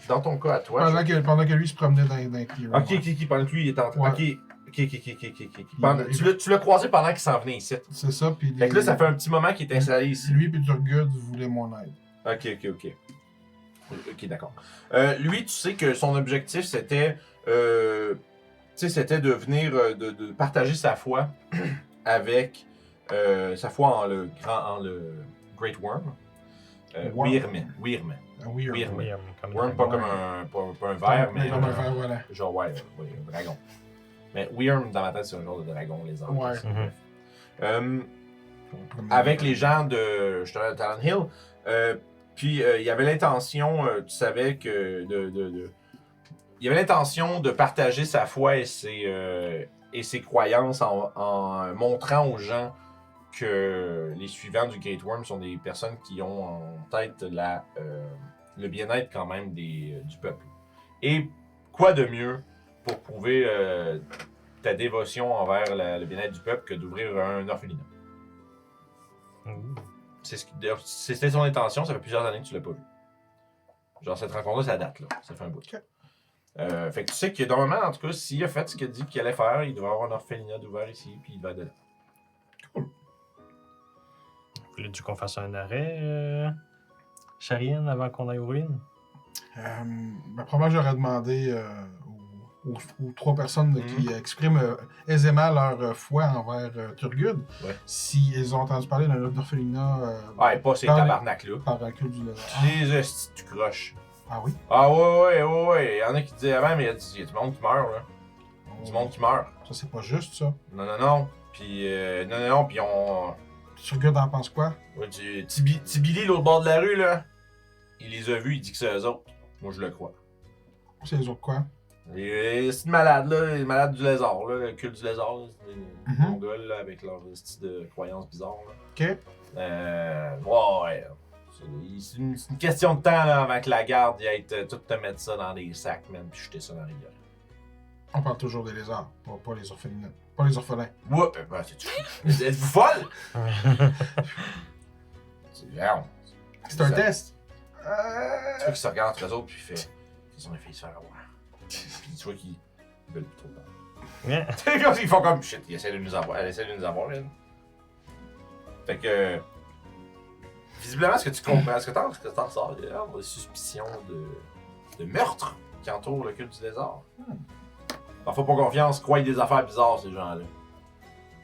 Speaker 3: Dans ton cas à toi.
Speaker 4: Pendant que lui se promenait dans le clearing.
Speaker 3: Ok, pendant que lui il était en train.
Speaker 4: Ouais.
Speaker 3: Ok. Tu l'as croisé pendant qu'il s'en venait ici.
Speaker 4: C'est ça, puis...
Speaker 3: Fait que là, ça fait un petit moment qu'il est installé ici.
Speaker 4: Lui puis Turgut voulaient mon aide.
Speaker 3: Ok, d'accord. Lui, tu sais que son objectif, c'était c'était de venir, de partager sa foi avec sa foi en le Great Worm.
Speaker 4: Worm.
Speaker 3: Wyrm.
Speaker 4: Ah oui,
Speaker 3: Oui,
Speaker 2: Oui, comme
Speaker 3: Worm, pas comme pas un verre, mais
Speaker 4: Comme un verre, voilà.
Speaker 3: genre, ouais, un dragon. Mais Wyrm, dans ma tête, c'est un genre de dragon, les anges.
Speaker 4: Ouais.
Speaker 3: Avec les gens de Talon Hill, puis il y avait l'intention, tu savais que il y avait l'intention de partager sa foi et ses croyances en montrant aux gens que les suivants du Great Worm sont des personnes qui ont en tête le bien-être quand même du peuple. Et quoi de mieux pour prouver ta dévotion envers le bien-être du peuple que d'ouvrir un orphelinat? C'était son intention, ça fait plusieurs années que tu l'as pas vu. Genre cette rencontre-là, ça date là, ça fait un bout.
Speaker 4: Ok.
Speaker 3: Fait que tu sais que normalement, en tout cas, s'il a fait ce qu'il a dit qu'il allait faire, il devrait avoir un orphelinat d'ouvert ici, puis il va être dedans.
Speaker 2: Voulais-tu qu'on fasse un arrêt, Charienne, avant qu'on aille aux ruines?
Speaker 4: Probablement, j'aurais demandé aux 3 personnes qui expriment aisément leur foi envers Turgut,
Speaker 3: Ouais.
Speaker 4: s'ils ont entendu parler d'un orphelinat
Speaker 3: Ouais, pas ces
Speaker 4: Dans les-
Speaker 3: tabarnak-là.
Speaker 4: par un culte du lézard.
Speaker 3: Les hosties tu croches.
Speaker 4: Ah oui?
Speaker 3: Ah ouais. Il y en a qui disaient avant, mais il y a du monde qui meurt, là. Du monde qui meurt.
Speaker 4: Ça, c'est pas juste, ça.
Speaker 3: Non. Puis, non, puis on...
Speaker 4: Turgut en pense quoi?
Speaker 3: Ouais, Tibili, l'autre bord de la rue, là, il les a vus, il dit que c'est eux autres. Moi, je le crois.
Speaker 4: C'est les autres quoi?
Speaker 3: C'est une malade, là, les malades du lézard, là, le culte du lézard, là, c'est des
Speaker 4: Mhm.
Speaker 3: Mongols, là, avec leur style de croyances bizarres, là.
Speaker 4: Ok.
Speaker 3: Ouais. C'est une question de temps, là, avant que la garde y ait tout te mettre ça dans des sacs, man, puis jeter ça dans la rivière.
Speaker 4: On parle toujours des lézards, pas les orphelinats. Pas les orphelins.
Speaker 3: Ouais, ben, c'est êtes-vous folle?
Speaker 4: C'est un test.
Speaker 3: Tu vois qu'ils se regardent entre eux autres, puis il fait. Ils ont fait se faire avoir. Puis tu vois qu'ils veulent plus trop le
Speaker 2: Yeah.
Speaker 3: temps. Ils font comme shit, ils essaient de nous avoir. Elle essaie de nous avoir, elle. Fait que. Visiblement, est-ce que tu comprends? Est-ce que t'en ressors des suspicions de meurtre qui entourent le culte du lézard? Alors, faut pas confiance, croient des affaires bizarres, ces gens-là.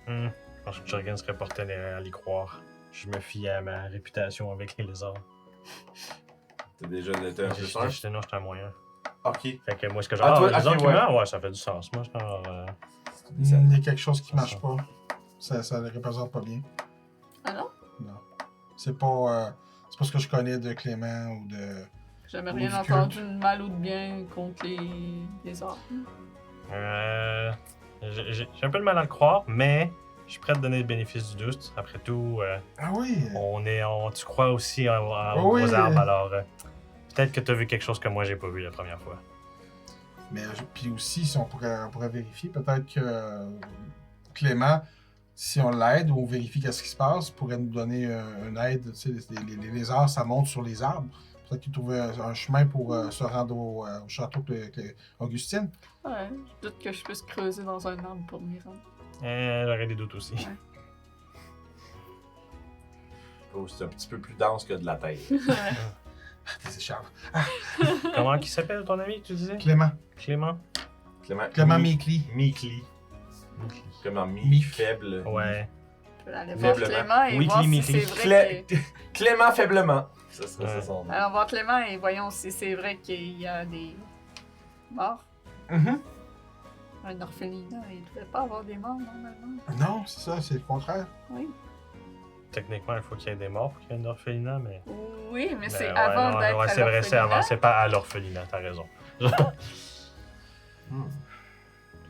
Speaker 2: Je pense que Jurgen serait porté à l'y croire. Je me fie à ma réputation avec les lézards.
Speaker 3: T'as déjà été un peu sûr?
Speaker 2: J'étais un moyen.
Speaker 3: Ok.
Speaker 2: Fait que moi, ce que
Speaker 3: Ah, toi,
Speaker 2: les lézards
Speaker 3: ok,
Speaker 2: qui
Speaker 3: ouais.
Speaker 2: meurent, ouais, ça fait du sens. Moi, genre,
Speaker 4: Il y a quelque chose qui marche
Speaker 2: ça.
Speaker 4: pas. Ça le représente pas bien.
Speaker 1: Ah non?
Speaker 4: Non. C'est pas ce que je connais de Clément ou de.
Speaker 1: J'ai jamais
Speaker 4: Ou
Speaker 1: rien
Speaker 4: du
Speaker 1: entendu de mal ou de bien contre les arts.
Speaker 2: J'ai un peu de mal à le croire, mais je suis prêt à te donner le bénéfice du doute. Après tout,
Speaker 4: Ah oui!
Speaker 2: tu crois aussi aux
Speaker 4: Oui.
Speaker 2: gros arbres, alors peut-être que tu as vu quelque chose que moi j'ai pas vu la première fois.
Speaker 4: Mais puis aussi, si on pourrait vérifier, peut-être que Clément, si on l'aide ou on vérifie qu'est-ce qui se passe, pourrait nous donner une aide. Tu sais, les lézards, ça monte sur les arbres. Peut-être qu'il trouvait un chemin pour se rendre au château Augustine.
Speaker 1: Ouais, je doute que je puisse creuser dans un arbre pour m'y rendre.
Speaker 2: J'aurais des doutes aussi.
Speaker 3: Oh, c'est un petit peu plus dense que de la terre.
Speaker 4: Des écharpes.
Speaker 2: Comment qui s'appelle ton ami, tu disais?
Speaker 4: Clément.
Speaker 2: Clément?
Speaker 4: Clément Mikli.
Speaker 3: Mikli. Comment
Speaker 4: Mi.
Speaker 3: faible.
Speaker 2: Ouais.
Speaker 1: Je vais aller voir
Speaker 3: Faiblement.
Speaker 1: Clément et
Speaker 2: Oui,
Speaker 1: voir si
Speaker 2: Clémy.
Speaker 1: c'est vrai
Speaker 3: Clément faiblement. Ça serait
Speaker 2: Ouais.
Speaker 3: ça son nom.
Speaker 1: Alors, voir Clément et voyons si c'est vrai qu'il y a des morts. Un orphelinat, il ne devrait pas avoir des morts normalement.
Speaker 4: Non, c'est ça, c'est le contraire.
Speaker 1: Oui.
Speaker 2: Techniquement, il faut qu'il y ait des morts pour qu'il y ait un orphelinat, mais...
Speaker 1: Oui, mais c'est
Speaker 2: Ouais,
Speaker 1: avant
Speaker 2: non,
Speaker 1: d'être
Speaker 2: ouais,
Speaker 1: à
Speaker 2: c'est vrai, c'est avant,
Speaker 1: l'orphelinat.
Speaker 2: c'est pas à l'orphelinat, t'as raison.
Speaker 3: Hmm.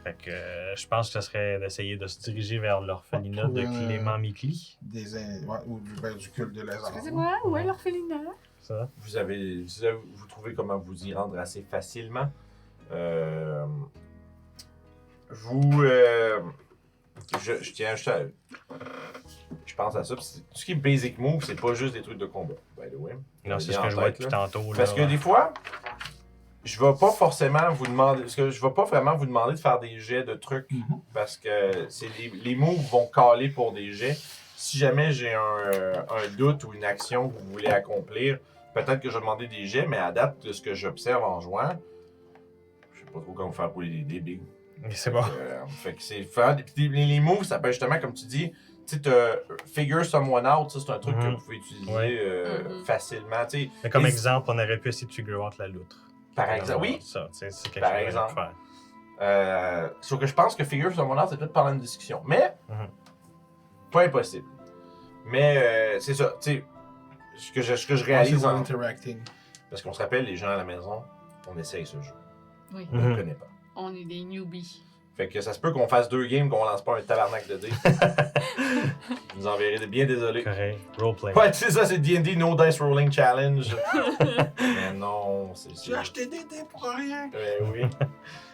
Speaker 2: Fait que je pense que ce serait d'essayer de se diriger vers l'orphelinat de
Speaker 4: Pour,
Speaker 2: Clément Mikli.
Speaker 4: Ou du culte de lézard.
Speaker 1: Excusez-moi, où est l'orphelinat?
Speaker 2: Ça.
Speaker 3: Vous trouvez comment vous y rendre assez facilement. Je pense à ça. Tout ce qui est basic move, c'est pas juste des trucs de combat. By the way.
Speaker 2: Non, c'est
Speaker 3: Bien
Speaker 2: ce que
Speaker 3: en
Speaker 2: je vois
Speaker 3: tête,
Speaker 2: depuis
Speaker 3: là.
Speaker 2: tantôt.
Speaker 3: Parce que
Speaker 2: là.
Speaker 3: des fois, je vais pas forcément vous demander. Parce que je vais pas vraiment vous demander de faire des jets de trucs.
Speaker 4: Mhm.
Speaker 3: Parce que les moves vont caler pour des jets. Si jamais j'ai un doute ou une action que vous voulez accomplir, peut-être que je vais demander des jets, mais à date de ce que j'observe en jouant, je sais pas trop comment faire rouler des dés big.
Speaker 2: Mais c'est bon.
Speaker 3: Fait que c'est faire les moves, ça peut être justement comme tu dis, tu sais, figure someone out, ça c'est un truc que
Speaker 2: Mhm.
Speaker 3: vous pouvez utiliser
Speaker 2: Ouais.
Speaker 3: facilement, tu sais.
Speaker 2: Mais comme
Speaker 3: Et-
Speaker 2: exemple, on aurait pu essayer de figure out la loutre.
Speaker 3: Par exemple, oui.
Speaker 2: Ça, tu sais, c'est quelque
Speaker 3: Par
Speaker 2: chose
Speaker 3: exemple.
Speaker 2: à faire.
Speaker 3: Sauf que je pense que figure someone out, c'est peut-être pendant une discussion, mais
Speaker 2: Mhm.
Speaker 3: pas impossible. Mais c'est ça, tu sais, ce que je réalise,
Speaker 4: C'est
Speaker 3: en...
Speaker 4: interacting.
Speaker 3: parce qu'on se rappelle, les gens à la maison, on essaye ce jeu,
Speaker 1: Oui,
Speaker 3: on ne le
Speaker 2: Mhm.
Speaker 3: connaît pas.
Speaker 1: on est des newbies.
Speaker 3: Fait que ça se peut qu'on fasse 2 games, qu'on lance pas un tabarnak de dés. Vous en verrez, bien désolé.
Speaker 2: Correct. Roleplay.
Speaker 3: Ouais, tu sais ça, c'est D&D No Dice Rolling Challenge. Mais non, c'est...
Speaker 4: J'ai acheté des dés pour rien.
Speaker 3: Oui.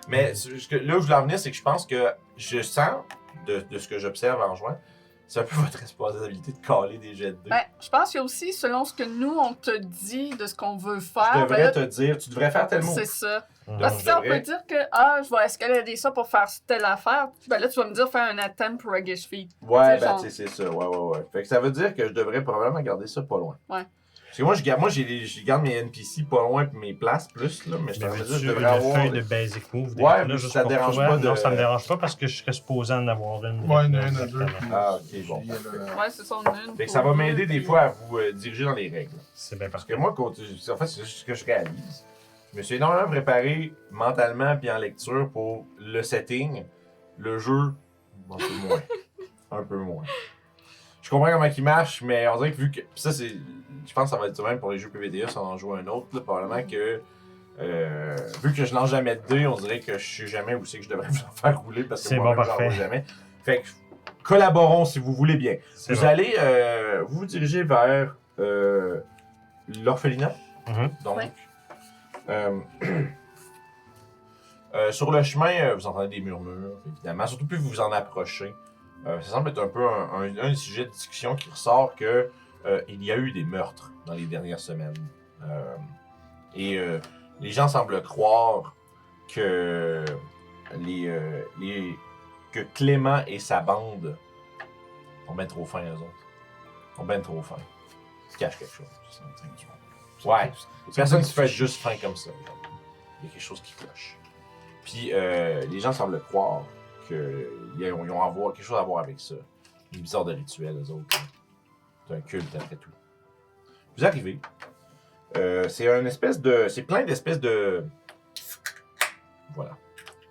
Speaker 3: Mais là où je voulais en venir, c'est que je pense que je sens, de ce que j'observe en jouant, c'est un peu votre responsabilité de caler des jets de dés.
Speaker 1: Ben, je pense qu'il y a aussi, selon ce que nous, on te dit de ce qu'on veut
Speaker 3: Je
Speaker 1: faire,
Speaker 3: devrais
Speaker 1: ben là,
Speaker 3: te dire, tu devrais faire tel mot.
Speaker 1: c'est ça.
Speaker 2: Mhm.
Speaker 1: Parce que si on
Speaker 3: devrais-
Speaker 1: peut dire que, je vais escalader ça pour faire telle affaire, ben là, tu vas me dire faire un attempt pour Ruggish Feet.
Speaker 3: Ouais,
Speaker 1: C'est
Speaker 3: ben
Speaker 1: genre-
Speaker 3: tu sais, c'est ça. Ouais. Fait que ça veut dire que je devrais probablement garder ça pas loin.
Speaker 1: Ouais.
Speaker 3: Parce que moi, je garde mes NPC pas loin puis mes places plus, là, mais je
Speaker 2: Mais
Speaker 3: t'en veux dire,
Speaker 2: veux-tu
Speaker 3: je devrais
Speaker 2: une
Speaker 3: avoir...
Speaker 2: feuille de basic move?
Speaker 3: Ouais,
Speaker 2: là,
Speaker 3: mais
Speaker 2: juste
Speaker 3: ça te
Speaker 2: pour
Speaker 3: dérange
Speaker 2: toi?
Speaker 3: pas de-
Speaker 2: Non, ça me dérange pas parce que je serais supposé en avoir une.
Speaker 4: Ouais, une à
Speaker 2: Exactement.
Speaker 4: deux.
Speaker 3: Ah, ok, bon.
Speaker 1: Ouais, c'est ça, on a une.
Speaker 3: Fait que
Speaker 1: pour
Speaker 3: ça va
Speaker 1: deux,
Speaker 3: m'aider des
Speaker 1: puis-
Speaker 3: fois à vous diriger dans les règles.
Speaker 2: C'est bien
Speaker 3: Parce
Speaker 2: parfait.
Speaker 3: que moi, en fait, c'est juste ce que je réalise. Je me suis énormément préparé mentalement puis en lecture pour le setting. Le jeu, un peu moins. Un peu moins. Je comprends comment il marche, mais on dirait que vu que... Puis ça, c'est... Je pense que ça va être même pour les jeux PVDA si on en joue un autre. Là, probablement que... vu que je lance jamais de dés, on dirait que je sais jamais où c'est que je devrais vous en faire rouler parce que
Speaker 2: C'est
Speaker 3: moi-même,
Speaker 2: bon,
Speaker 3: j'en
Speaker 2: parfait.
Speaker 3: vois jamais. Fait que collaborons si vous voulez bien.
Speaker 2: C'est
Speaker 3: Vous
Speaker 2: bon.
Speaker 3: allez vous diriger vers l'orphelinat.
Speaker 2: Mhm.
Speaker 3: Donc,
Speaker 1: Ouais.
Speaker 3: sur le chemin, vous entendez des murmures, évidemment. Surtout plus vous vous en approchez. Ça semble être un peu un sujet de discussion qui ressort que il y a eu des meurtres dans les dernières semaines. Et les gens semblent croire que que Clément et sa bande ont bien trop faim, eux autres. Ont bien trop faim. Ils se cachent quelque chose. Ouais. Personne ne se fait juste faim comme ça. genre. Il y a quelque chose qui cloche. Puis les gens semblent croire qu'ils ont quelque chose à voir avec ça. Une bizarre de rituel, eux autres. C'est un culte après tout. Vous arrivez. C'est une espèce de. C'est plein d'espèces de. Voilà.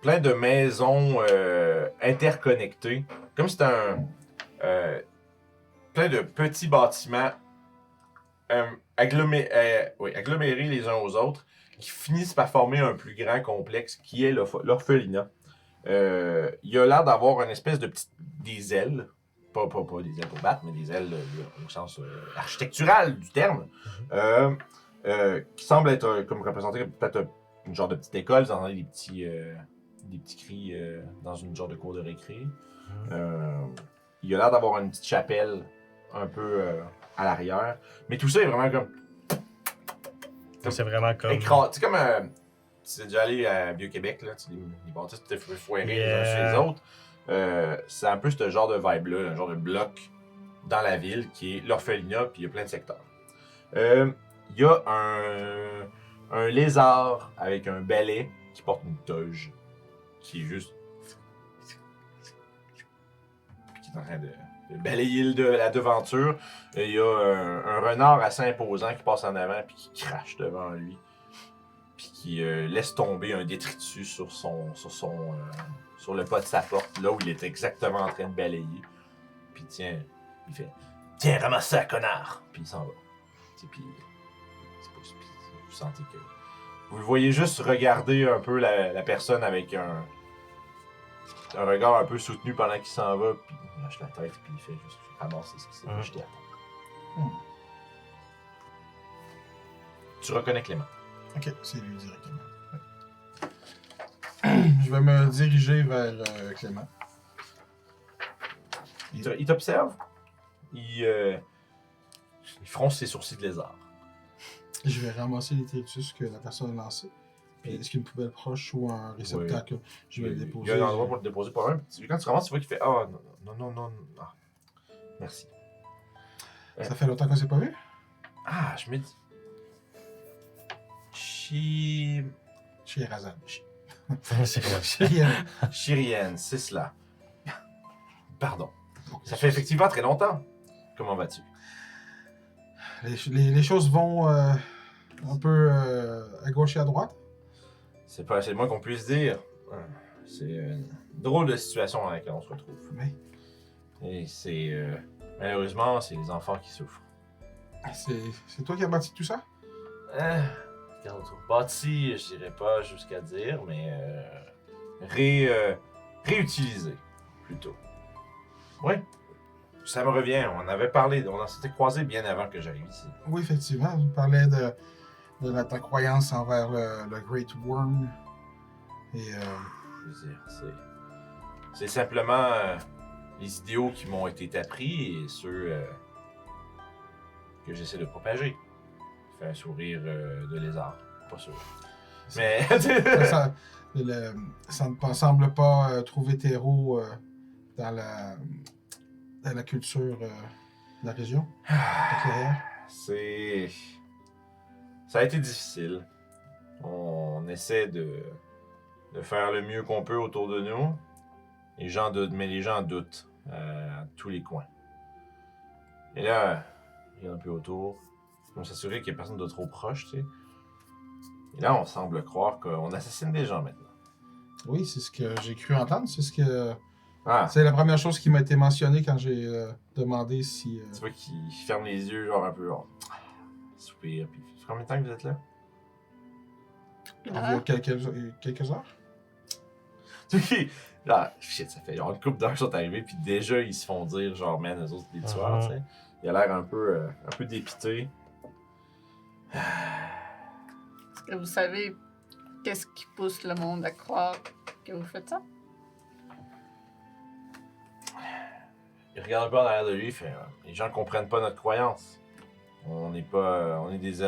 Speaker 3: Plein de maisons interconnectées. Comme si c'était plein de petits bâtiments agglomérés les uns aux autres qui finissent par former un plus grand complexe qui est l'orphelinat. Il a l'air d'avoir une espèce de petite... des ailes. Pas des ailes pour battre, mais des ailes au sens architectural du terme. Qui semble être comme représenter peut-être une genre de petite école. Vous entendez des petits cris dans une genre de cour de récré. Il a l'air d'avoir une petite chapelle un peu à l'arrière. Mais tout ça est vraiment comme...
Speaker 2: C'est vraiment comme...
Speaker 3: écrasé. C'est comme... tu es déjà allé à Vieux-Québec, là, les bâtisses tout foirés les uns sur les autres. C'est un peu ce genre de vibe-là, un genre de bloc dans la ville qui est l'orphelinat, puis il y a plein de secteurs. Il y a un lézard avec un balai qui porte une toge, qui est juste... qui est en train de balayer la devanture. Il y a un renard assez imposant qui passe en avant puis qui crache devant lui. Puis qui laisse tomber un détritus sur le pas de sa porte, là où il est exactement en train de balayer. Puis il fait « Tiens, ramasse ça, connard! » Puis il s'en va. Puis vous sentez que... Vous le voyez juste regarder un peu la personne avec un regard un peu soutenu pendant qu'il s'en va, puis il lâche la tête, puis il fait juste ramasser ce qui s'est jeté à terre. Tu reconnais Clément.
Speaker 4: Ok, c'est lui directement. Je vais me diriger vers Clément.
Speaker 3: Il t'observe. Il fronce ses sourcils de lézard.
Speaker 4: Je vais ramasser les détritus que la personne a lancés. Est-ce qu'il y a une poubelle proche ou un réceptacle?
Speaker 3: Oui.
Speaker 4: Je vais le déposer.
Speaker 3: Il y a un endroit pour le déposer pas loin. Quand tu ramasses, tu vois qu'il fait « Ah, non. Ah, merci. »
Speaker 4: Ça fait longtemps qu'on s'est pas vu?
Speaker 3: Ah, je me dis...
Speaker 4: Scheherazade.
Speaker 2: C'est vrai.
Speaker 3: Chirienne, c'est cela. Pardon. Ça fait effectivement très longtemps. Comment vas-tu?
Speaker 4: Les choses vont un peu à gauche et à droite.
Speaker 3: C'est pas assez de moi qu'on puisse dire. C'est une drôle de situation dans laquelle on se retrouve.
Speaker 4: Oui.
Speaker 3: Et c'est... malheureusement, c'est les enfants qui souffrent.
Speaker 4: C'est toi qui as bâti tout ça?
Speaker 3: Bâti, je dirais pas jusqu'à dire, mais réutilisé, plutôt. Oui. Ça me revient, on avait parlé, on s'était croisés bien avant que j'arrive ici.
Speaker 4: Oui, effectivement. Vous parlez de ta croyance envers le Great Worm. Et
Speaker 3: Je veux dire, c'est simplement les idéaux qui m'ont été appris et ceux que j'essaie de propager. Fait un sourire de lézard, pas sûr. Mais...
Speaker 4: ça ne semble pas trouver terreau dans la culture de la région.
Speaker 3: Ça a été difficile. On essaie de faire le mieux qu'on peut autour de nous. Les gens doutent à tous les coins. Et là, il y a un peu autour. Pour s'assurer qu'il n'y a personne de trop proche, tu sais. Et là, on semble croire qu'on assassine des gens maintenant.
Speaker 4: Oui, c'est ce que j'ai cru entendre. C'est
Speaker 3: Ah,
Speaker 4: la première chose qui m'a été mentionnée quand j'ai demandé si...
Speaker 3: tu vois qu'il ferme les yeux, genre un peu, soupir. Puis, ça fait combien de temps que vous êtes là?
Speaker 4: Il y a quelques heures?
Speaker 3: Ah, shit, ça fait genre une couple d'heures qu'ils sont arrivés, puis déjà, ils se font dire, genre, man, eux autres, des tueurs, tu sais. Il a l'air un peu dépité.
Speaker 1: Est-ce que vous savez qu'est-ce qui pousse le monde à croire que vous faites ça?
Speaker 3: Il regarde un peu en arrière de lui, il fait les gens comprennent pas notre croyance. On est des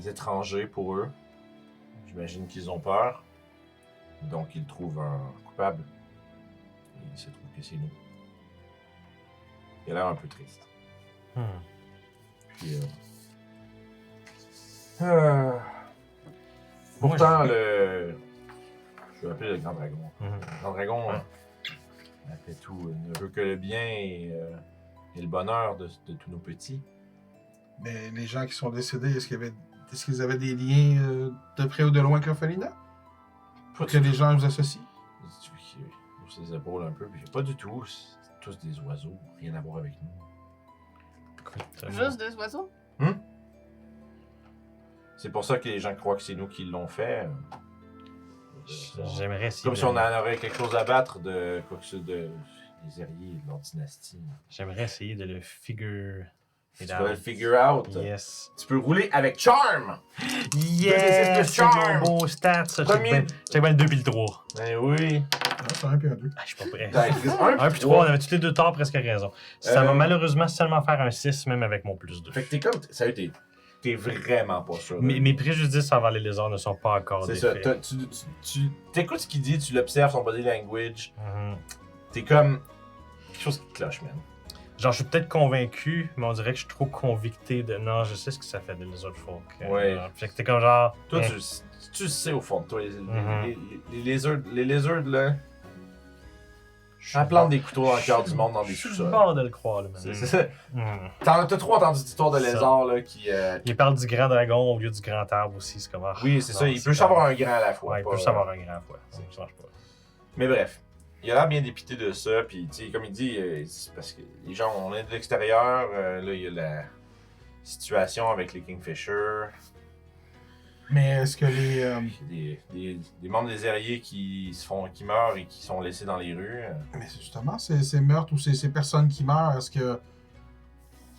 Speaker 3: étrangers pour eux. J'imagine qu'ils ont peur. Donc ils trouvent un coupable. Et il se trouve que c'est nous. Il a l'air un peu triste. Puis, pourtant, je vais appeler le Grand Dragon. Le Grand Dragon, après tout, ne veut que le bien et le bonheur de tous nos petits.
Speaker 4: Mais les gens qui sont décédés, est-ce qu'ils avaient des liens de près ou de loin avec l'orphelinat? Pour que les gens vous associent?
Speaker 3: Il hausse les épaules un peu, puis pas du tout. C'est tous des oiseaux, rien à voir avec nous.
Speaker 1: Juste des oiseaux?
Speaker 3: C'est pour ça que les gens croient que c'est nous qui l'ont fait.
Speaker 2: J'aimerais essayer.
Speaker 3: Comme si on en aurait quelque chose à battre de quoi que ce de les Herriers de leur dynastie.
Speaker 2: J'aimerais essayer de le figure.
Speaker 3: Tu vas le figure out.
Speaker 2: Yes.
Speaker 3: Tu peux rouler avec Charm!
Speaker 2: Yes! C'est
Speaker 3: charm.
Speaker 2: mon beau stat, ça.
Speaker 3: Premier-
Speaker 2: Check bien le 2 puis le 3.
Speaker 3: Ben oui.
Speaker 4: Ah, c'est un puis un 2.
Speaker 2: Ah, je suis pas prêt.
Speaker 3: Un
Speaker 2: 1 puis 3, on avait tous les deux torts presque raison. Ça va malheureusement seulement faire un 6, même avec mon plus 2.
Speaker 3: Fait que t'es comme. Sérieux, t'es vraiment pas sûr.
Speaker 2: Mes préjudices envers les lézards ne sont pas encore
Speaker 3: C'est ça.
Speaker 2: défaits.
Speaker 3: Tu t'écoutes ce qu'il dit, tu l'observes, son body language.
Speaker 2: Mhm.
Speaker 3: T'es comme. Quelque chose qui cloche, man.
Speaker 2: Genre, je suis peut-être convaincu, mais on dirait que je suis trop convicté de. Non, je sais ce que ça fait des lizard folk.
Speaker 3: Ouais.
Speaker 2: Fait que t'es comme genre.
Speaker 3: Toi,
Speaker 2: hein.
Speaker 3: tu sais au fond de toi,
Speaker 2: Mhm.
Speaker 3: les lizards, là. Elle plante des couteaux dans le cœur du monde dans des
Speaker 2: Je suis
Speaker 3: sous-sols.
Speaker 2: bord de le croire, là,
Speaker 3: C'est
Speaker 2: man.
Speaker 3: ça.
Speaker 2: Mhm.
Speaker 3: T'as trop entendu d'histoires de
Speaker 2: Ça.
Speaker 3: lézards, là, qui.
Speaker 2: Il parle du grand dragon au lieu du grand arbre aussi, c'est comme.
Speaker 3: Oui, c'est ça. Il peut
Speaker 2: juste
Speaker 3: savoir un grand à la fois.
Speaker 2: Ouais, il
Speaker 3: pas-
Speaker 2: peut juste avoir un grand fois. Ça marche pas.
Speaker 3: Mais bref, il a l'air bien dépité de ça. Puis, tu sais, comme il dit, c'est parce que les gens, on est de l'extérieur. Là, il y a la situation avec les Kingfisher.
Speaker 4: Mais est-ce que les.
Speaker 3: Des membres des Herriers qui meurent et qui sont laissés dans les rues.
Speaker 4: Mais justement, ces meurtres ou ces personnes qui meurent, est-ce que.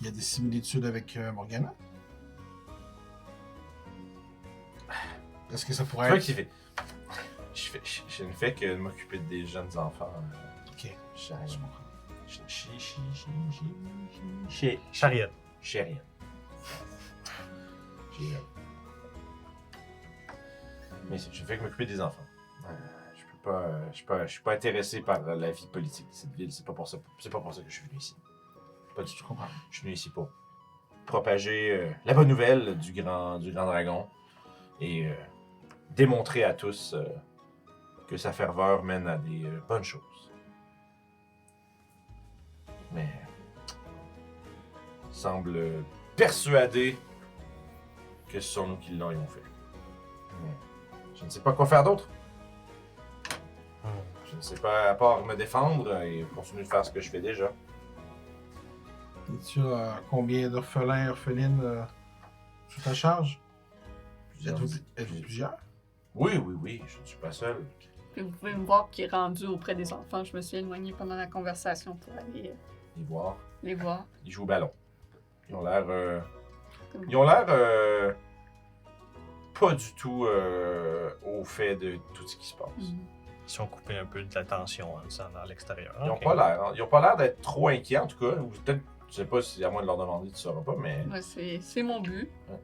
Speaker 4: Il y a des similitudes avec Morgana? Est-ce que ça
Speaker 3: Tu
Speaker 4: pourrait
Speaker 3: vois
Speaker 4: être.
Speaker 3: qu'il fait. Je ne fais que m'occuper des jeunes enfants.
Speaker 4: Ok.
Speaker 3: J'arrive.
Speaker 2: Chariot.
Speaker 3: J'ai rien. Mais je ne fais que m'occuper des enfants. Je suis pas intéressé par la vie politique de cette ville. C'est pas pour ça que je suis venu ici. Pas du tout. Je suis venu ici pour propager la bonne nouvelle du grand dragon et démontrer à tous que sa ferveur mène à des bonnes choses. Mais il semble persuadé que ce sont nous qui l'aurions fait. Mais je ne sais pas quoi faire d'autre. Je ne sais pas, à part me défendre et continuer de faire ce que je fais déjà.
Speaker 4: Et tu as combien d'orphelins et orphelines sous ta charge? Êtes-vous plusieurs?
Speaker 3: Oui, je ne suis pas seul.
Speaker 1: Puis vous pouvez me voir qui est rendu auprès des enfants. Je me suis éloignée pendant la conversation pour aller
Speaker 3: Les voir.
Speaker 1: les voir.
Speaker 3: Ils jouent au ballon. Ils ont l'air...
Speaker 1: Comme-
Speaker 3: Ils ont l'air pas du tout au fait de tout ce qui se passe.
Speaker 1: Mhm.
Speaker 2: Ils sont coupés un peu de l'attention dans l'extérieur.
Speaker 3: Ils n'ont
Speaker 2: Ok.
Speaker 3: pas l'air. Ils ont pas l'air d'être trop inquiets en tout cas. Ou peut-être, je sais pas si à moi de leur demander, tu sauras pas, mais.
Speaker 1: Ouais, c'est mon but.
Speaker 3: Ouais.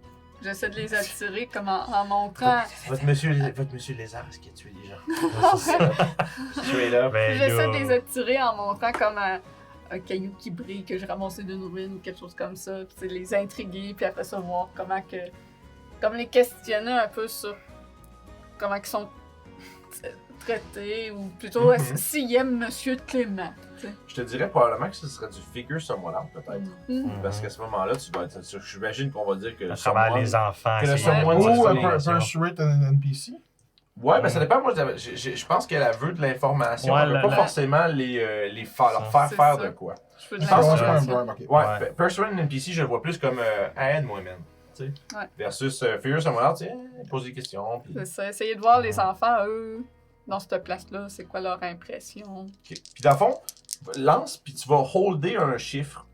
Speaker 1: J'essaie de les attirer comme en montrant.
Speaker 3: Votre monsieur lézard, est-ce qu'il a tué des gens? Tu es là.
Speaker 2: Ben,
Speaker 1: J'essaie de
Speaker 2: là,
Speaker 1: les attirer en montrant comme un caillou qui brille que j'ai ramassé d'une ruine ou quelque chose comme ça. Puis les intriguer, puis après ça voir comment que. Comme les questionner un peu sur comment ils sont traités, ou plutôt s'ils aiment Monsieur Clément. Tu sais.
Speaker 3: Je te dirais probablement que ce serait du figure someone out, peut-être.
Speaker 1: Mhm.
Speaker 3: Parce qu'à ce moment-là, tu vas être. J'imagine qu'on va dire que.
Speaker 2: à travers les enfants.
Speaker 3: que le
Speaker 2: c'est-
Speaker 3: someone,
Speaker 1: Ouais.
Speaker 3: c'est
Speaker 4: Ou
Speaker 3: ça,
Speaker 4: un
Speaker 3: les
Speaker 2: information.
Speaker 4: Persuade un NPC?
Speaker 3: Ouais, ben ça dépend. Moi, je pense qu'elle a veut de l'information.
Speaker 2: Ouais,
Speaker 3: elle veut
Speaker 2: la-
Speaker 3: pas
Speaker 2: la-
Speaker 3: forcément leur faire
Speaker 1: C'est
Speaker 3: faire
Speaker 1: ça.
Speaker 3: de quoi.
Speaker 1: Je veux de
Speaker 3: Je pense
Speaker 4: Ah,
Speaker 3: que
Speaker 4: c'est pas un
Speaker 1: l'information.
Speaker 4: bribe, ok.
Speaker 3: Ouais,
Speaker 2: Ouais.
Speaker 3: Persuade NPC, je le vois plus comme aide-moi, man. Tu sais.
Speaker 1: Ouais.
Speaker 3: Versus Figure Someone Out, tu sais, pose des questions. Puis...
Speaker 1: C'est ça, essayer de voir les enfants, eux, dans cette place-là, c'est quoi leur impression.
Speaker 3: Ok. Puis dans le fond, lance, puis tu vas holder un chiffre.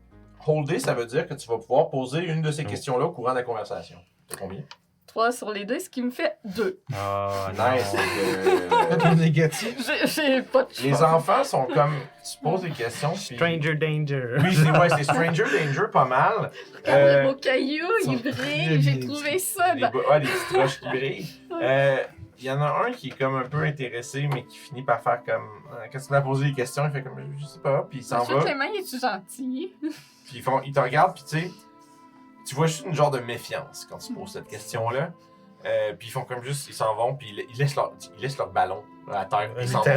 Speaker 3: Holder, ça veut dire que tu vas pouvoir poser une de ces questions-là au courant de la conversation. T'as combien?
Speaker 1: 3 sur les 2, ce qui me fait 2.
Speaker 2: Ah,
Speaker 3: Nice.
Speaker 2: non.
Speaker 3: c'est que,
Speaker 4: Faites le négatif.
Speaker 1: J'ai pas de chance.
Speaker 3: les enfants sont comme. Tu poses des questions. Puis...
Speaker 2: Stranger Danger.
Speaker 3: Oui, c'est Stranger Danger pas mal.
Speaker 1: Regarde
Speaker 3: Euh,
Speaker 1: le beau caillou,
Speaker 4: sont
Speaker 1: il
Speaker 4: très
Speaker 1: brille, j'ai
Speaker 4: bien
Speaker 1: trouvé ça.
Speaker 3: des,
Speaker 1: dans-
Speaker 3: des petites roches qui brillent. Il y en a un qui est comme un peu intéressé, mais qui finit par faire comme. Quand tu lui as posé des questions, il fait comme. Je sais pas, puis il s'en
Speaker 1: Monsieur
Speaker 3: va.
Speaker 1: Clément, il est-tu gentil?
Speaker 3: Puis ils te regardent, puis tu sais, tu vois juste une genre de méfiance quand tu poses cette question-là. Puis ils font comme juste, ils s'en vont, puis ils laissent leur ballon à terre. Ils s'en vont.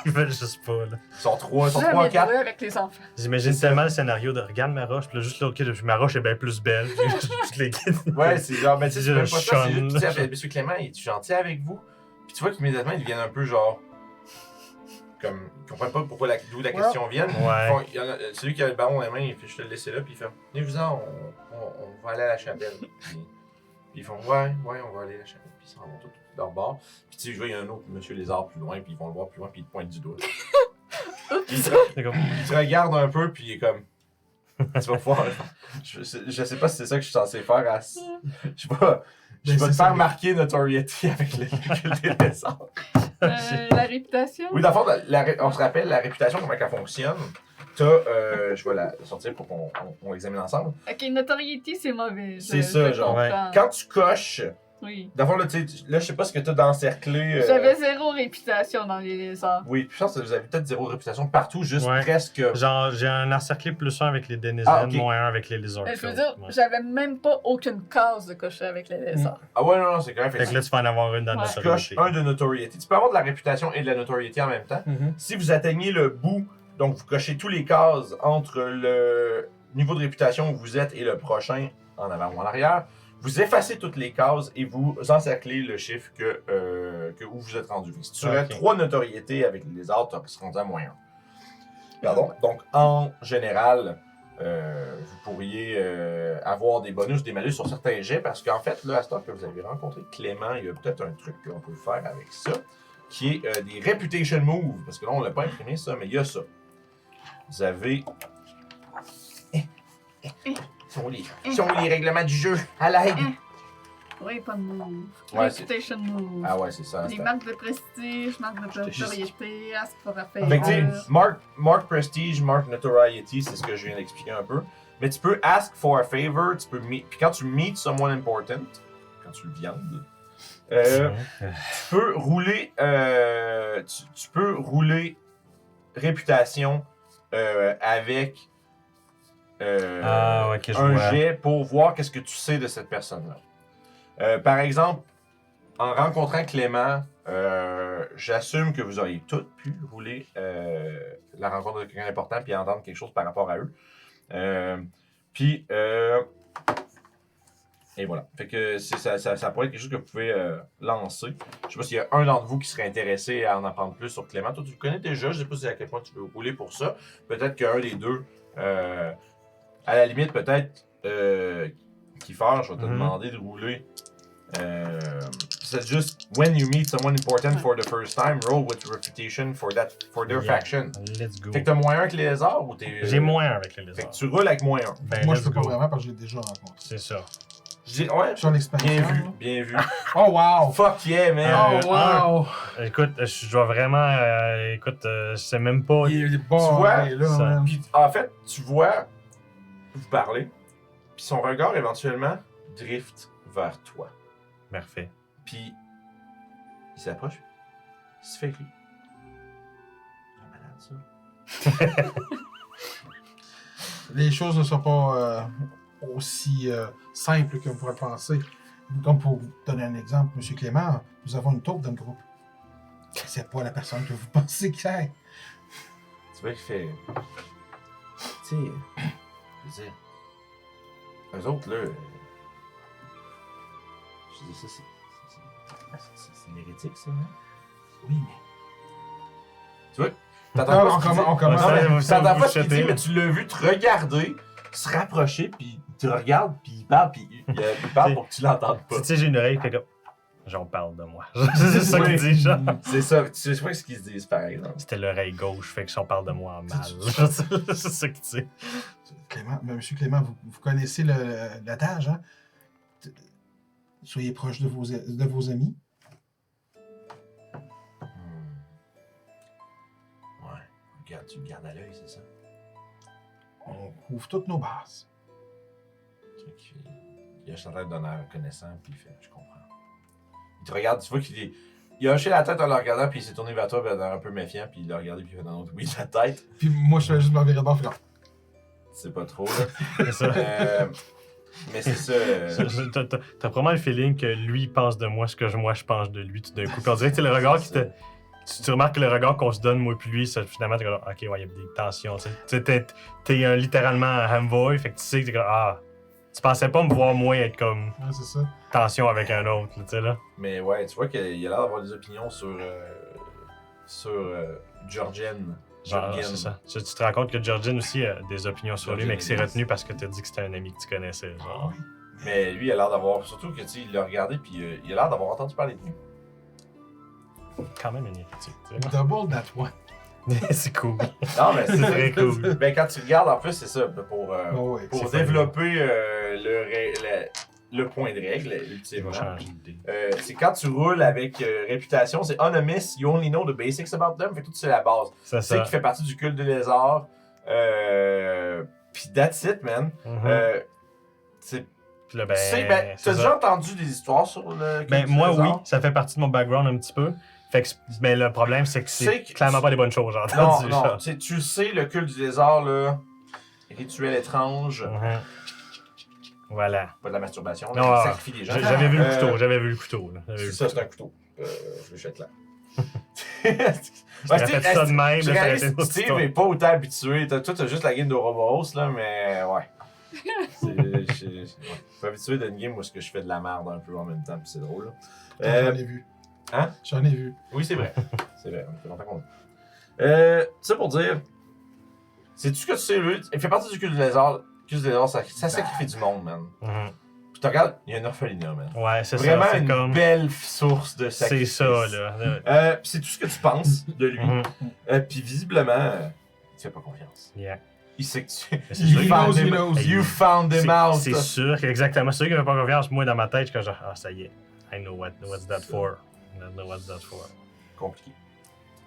Speaker 2: Ils veulent juste pas, là.
Speaker 3: Ils sont trois,
Speaker 1: Jamais
Speaker 3: quatre.
Speaker 1: joué avec les enfants.
Speaker 2: J'imagine tellement le scénario de regarde ma roche, puis là, juste là, ok, ma roche est bien plus belle. Je les guide.
Speaker 3: Ouais, c'est genre, mais tu sais, c'est même pas ça. C'est
Speaker 2: Sean.
Speaker 3: juste, tu sais, Monsieur Clément, est-tu gentil avec vous? Puis tu vois qu'immédiatement, ils deviennent un peu genre. Comme, ils comprennent pas pourquoi d'où la question vient.
Speaker 2: Ouais.
Speaker 3: Il y en a, celui qui a le ballon dans les mains, il fait, je te le laisse là, puis il fait, venez-vous-en, on va aller à la chapelle. Puis Puis ils font ouais, on va aller à la chaîne. Puis ils s'en vont tous de leur bord. Puis tu sais, je vois, il y a un autre monsieur lézard plus loin, puis ils vont le voir plus loin, puis ils te pointent du doigt. Puis
Speaker 2: C'est comme...
Speaker 3: il te regarde un peu, puis il est comme. Tu vas pouvoir. Je sais pas si c'est ça que je suis censé faire. Je sais pas. Je vais te faire marquer notoriety avec le des lézards.
Speaker 1: La réputation?
Speaker 3: Oui, dans le fond, on se rappelle la réputation, comment elle fonctionne. T'as, je vais la sortir pour qu'on l'examine ensemble.
Speaker 1: Ok, notoriété, c'est mauvais.
Speaker 3: C'est ça, genre.
Speaker 1: comprends.
Speaker 3: Quand tu coches,
Speaker 1: Oui.
Speaker 3: dans le fond, là, je sais pas ce que t'as d'encerclé.
Speaker 1: J'avais 0 réputation dans les lézards.
Speaker 3: Oui, puis je pense que vous avez peut-être 0 réputation partout, juste
Speaker 2: Ouais.
Speaker 3: presque.
Speaker 2: Genre, j'ai un encerclé +1 avec les Denizens,
Speaker 3: Ah, ok.
Speaker 2: -1 avec les Lizards.
Speaker 1: Je veux dire,
Speaker 2: Ouais.
Speaker 1: j'avais même pas aucune case de cocher avec les lézards.
Speaker 3: Ah ouais, non, c'est quand même
Speaker 2: Fait que là, tu vas en avoir une dans
Speaker 1: Ouais.
Speaker 3: tu coches
Speaker 2: notoriété.
Speaker 3: un de notoriété. Tu peux avoir de la réputation et de la notoriété en même temps.
Speaker 2: Mhm.
Speaker 3: Si vous atteignez le bout, donc vous cochez tous les cases entre le niveau de réputation où vous êtes et le prochain, en avant ou en arrière, vous effacez toutes les cases et vous encerclez le chiffre que où vous êtes rendu. Si tu aurais
Speaker 2: Ok.
Speaker 3: 3 notoriétés avec les lézards, tu serais rendu à -1. Pardon. Donc, en général, vous pourriez avoir des bonus, des malus sur certains jets, parce qu'en fait, là, à ce temps que vous avez rencontré Clément, il y a peut-être un truc qu'on peut faire avec ça, qui est des reputation moves, parce que là, on l'a pas imprimé ça, mais il y a ça. Vous avez... sont les règlements du jeu? À l'aide!
Speaker 1: Oui, pas de move.
Speaker 3: Ouais,
Speaker 1: Reputation move.
Speaker 3: Ah ouais, c'est ça.
Speaker 1: Les marques de prestige, marques de notoriété, ask for a favor.
Speaker 3: Fait que tu sais, mark prestige, mark notoriety, c'est ce que je viens d'expliquer un peu. Mais tu peux ask for a favor, tu peux meet, puis quand tu meet someone important, quand tu le viandes, tu peux rouler, tu peux rouler réputation avec
Speaker 2: Ah, ok, je
Speaker 3: un
Speaker 2: vois.
Speaker 3: jet pour voir qu'est-ce que tu sais de cette personne-là. Par exemple, en rencontrant Clément, j'assume que vous auriez toutes pu rouler la rencontre de quelqu'un d'important puis entendre quelque chose par rapport à eux. Et voilà. Fait que ça pourrait être quelque chose que vous pouvez lancer. Je sais pas s'il y a un d'entre vous qui serait intéressé à en apprendre plus sur Clément. Toi, tu le connais déjà. Je sais pas si à quel point tu veux rouler pour ça. Peut-être qu'un des deux, à la limite, peut-être Kiefer, je vais te demander de rouler. C'est juste when you meet someone important for the first time, roll with reputation for their faction.
Speaker 2: Let's go.
Speaker 3: Fait que t'as -1 que les lézards ou t'es.
Speaker 2: J'ai -1 avec les
Speaker 3: Fait
Speaker 2: lézards.
Speaker 3: que tu roules avec -1.
Speaker 2: Ben,
Speaker 4: Moi, je
Speaker 2: let's
Speaker 4: peux pas
Speaker 2: go.
Speaker 4: vraiment parce que je l'ai déjà rencontré.
Speaker 2: C'est ça.
Speaker 3: Je dis, ouais,
Speaker 4: Sur l'expérience.
Speaker 3: bien vu.
Speaker 4: Oh, wow!
Speaker 3: Fuck yeah, man.
Speaker 4: Oh, wow!
Speaker 2: Écoute, je dois vraiment. Écoute, je sais même pas.
Speaker 4: Il est bon,
Speaker 3: Tu vois,
Speaker 4: ouais, là,
Speaker 2: ça-
Speaker 4: man.
Speaker 3: Puis en fait, tu vois, vous parlez, puis son regard éventuellement drift vers toi.
Speaker 2: Parfait.
Speaker 3: Puis il s'approche, il se fait rire. C'est malade ça.
Speaker 4: Les choses ne sont pas aussi simples que vous pourrez penser. Comme pour vous donner un exemple, M. Clément, nous avons une taupe dans le groupe. C'est pas la personne que vous pensez que c'est.
Speaker 3: Tu vois qu'il fait. Tu sais, je veux dire, eux autres là. Je dis ça, c'est l'hérétique ça, hein? Oui, mais. Tu vois, t'entends pas
Speaker 4: on
Speaker 3: ce qu'il dit.
Speaker 4: commence.
Speaker 2: Ouais,
Speaker 3: Non, mais
Speaker 2: ça
Speaker 3: t'entends
Speaker 2: vous
Speaker 3: pas ce qu'il
Speaker 2: chatez,
Speaker 3: dit,
Speaker 2: là.
Speaker 3: mais tu l'as vu te regarder, se rapprocher, puis il te regarde, puis il parle, puis il parle pour que tu l'entendes pas.
Speaker 2: Tu sais, j'ai une oreille qui fait comme. J'en parle de moi. C'est ça qu'il dit, genre.
Speaker 3: C'est ça, tu sais pas ce qu'ils se disent par exemple.
Speaker 2: C'était l'oreille gauche, fait que j'en parle de moi en mal. C'est ça qu'il dit.
Speaker 4: Clément, M. Clément, vous connaissez l'adage, hein? Soyez proche de vos amis.
Speaker 3: Ouais, regarde, tu le gardes à l'œil, c'est ça?
Speaker 4: On couvre toutes nos bases.
Speaker 3: Le truc, il a sa tête d'un air reconnaissant, puis il fait, je comprends. Il te regarde, tu vois il a hoché la tête en le regardant, puis il s'est tourné vers toi, puis il a l'air un peu méfiant, puis il l'a regardé, puis il fait non, oui, la tête.
Speaker 4: Puis moi, je fais juste m'en virer de bord, frère.
Speaker 3: C'est pas trop, là.
Speaker 2: C'est ça.
Speaker 3: Mais c'est ça.
Speaker 2: T'as probablement le feeling que lui pense de moi ce que moi je pense de lui tout d'un coup. Puis on dirait que c'est le regard qui te. Tu remarques que le regard qu'on se donne, moi puis lui, ça, finalement, t'es comme, ok, ouais, il y a des tensions. Tu sais, t'es littéralement un Hamboy, fait que tu sais que t'es comme, ah, tu pensais pas me voir moi être comme
Speaker 4: Ouais, c'est ça.
Speaker 2: tension avec un autre, tu sais, là.
Speaker 3: Mais ouais, tu vois qu'il a l'air d'avoir des opinions sur Georgienne.
Speaker 2: Genre, c'est ça. Tu te rends compte que Georgine aussi a des opinions sur lui, mais que c'est retenu parce que t'as dit que c'était un ami que tu connaissais. Genre.
Speaker 4: Oui.
Speaker 3: Mais lui, il a l'air d'avoir. Surtout que, tu sais, il l'a regardé, puis il a l'air d'avoir entendu parler de lui.
Speaker 2: Quand même une hérétique.
Speaker 4: Double that one.
Speaker 2: C'est cool.
Speaker 3: Non, mais
Speaker 2: C'est très cool.
Speaker 3: Ben, quand tu regardes, en plus, c'est ça. Pour,
Speaker 4: Oh, ouais.
Speaker 3: pour
Speaker 2: c'est
Speaker 3: développer le point de règle,
Speaker 2: Il
Speaker 3: ultimement.
Speaker 2: va changer d'idée.
Speaker 3: C'est quand tu roules avec réputation, c'est Unamiss, you only know the basics about them. Fait que tout, c'est la base.
Speaker 2: C'est
Speaker 3: Tu sais
Speaker 2: ça.
Speaker 3: qu'il fait partie du culte du lézard. Puis that's it, man.
Speaker 2: Mhm.
Speaker 3: C'est
Speaker 2: Puis là, ben,
Speaker 3: Tu sais, ben,
Speaker 2: c'est
Speaker 3: t'as
Speaker 2: ça.
Speaker 3: déjà entendu des histoires sur le culte
Speaker 2: Ben,
Speaker 3: du
Speaker 2: moi, oui,
Speaker 3: lézard?
Speaker 2: ça fait partie de mon background un petit peu. Fait que, mais le problème, c'est que
Speaker 3: Tu sais
Speaker 2: c'est
Speaker 3: que-
Speaker 2: clairement pas des bonnes choses, j'ai
Speaker 3: Non,
Speaker 2: entendu.
Speaker 3: non,
Speaker 2: genre.
Speaker 3: tu sais, le culte du lézard, là, rituel étrange,
Speaker 2: Mhm. Voilà.
Speaker 3: pas de la masturbation,
Speaker 2: Non,
Speaker 3: là, il sacrifie des gens.
Speaker 2: J'avais vu le couteau, j'avais vu le couteau. Là. J'avais vu
Speaker 3: C'est
Speaker 2: le
Speaker 3: ça, c'est un couteau. Je le jette là.
Speaker 2: J'aurais fait ça de même,
Speaker 3: je
Speaker 2: là, ça aurait
Speaker 3: réalise
Speaker 2: été une
Speaker 3: que
Speaker 2: autre
Speaker 3: Steve
Speaker 2: histoire.
Speaker 3: est pas autant habitué. Toi, t'as juste la game d'Ouroboros, là, mais ouais. Je suis pas habitué d'une game où est-ce que je fais de la merde un peu en même temps, puis c'est drôle. Là.
Speaker 4: J'en ai vu.
Speaker 3: Hein?
Speaker 4: J'en ai vu.
Speaker 3: Oui, c'est vrai. C'est vrai, on fait longtemps qu'on ça pour dire, sais-tu ce que tu sais, lui? Il fait partie du culte du lézard. Le culte du lézard, ça sacrifie du monde, man.
Speaker 2: Mhm.
Speaker 3: Puis tu regardes, il y a une orphelinat, man.
Speaker 2: Ouais, c'est ça.
Speaker 3: Vraiment
Speaker 2: C'est
Speaker 3: une
Speaker 2: comme.
Speaker 3: belle source de
Speaker 2: C'est
Speaker 3: sacrifice.
Speaker 2: ça, là.
Speaker 3: Puis c'est tout ce que tu penses de lui.
Speaker 2: Mhm.
Speaker 3: Puis visiblement, tu fais pas confiance.
Speaker 2: Yeah.
Speaker 3: Il sait que tu.
Speaker 2: Mais c'est
Speaker 3: You
Speaker 2: sûr,
Speaker 3: found
Speaker 4: he
Speaker 3: him,
Speaker 4: knows.
Speaker 3: you found him out.
Speaker 2: C'est sûr, exactement. C'est sûr qu'il n'a pas confiance. Moi, dans ma tête, je suis comme genre, ah, ça y est. I know what's that for. I know what's that for.
Speaker 3: Compliqué.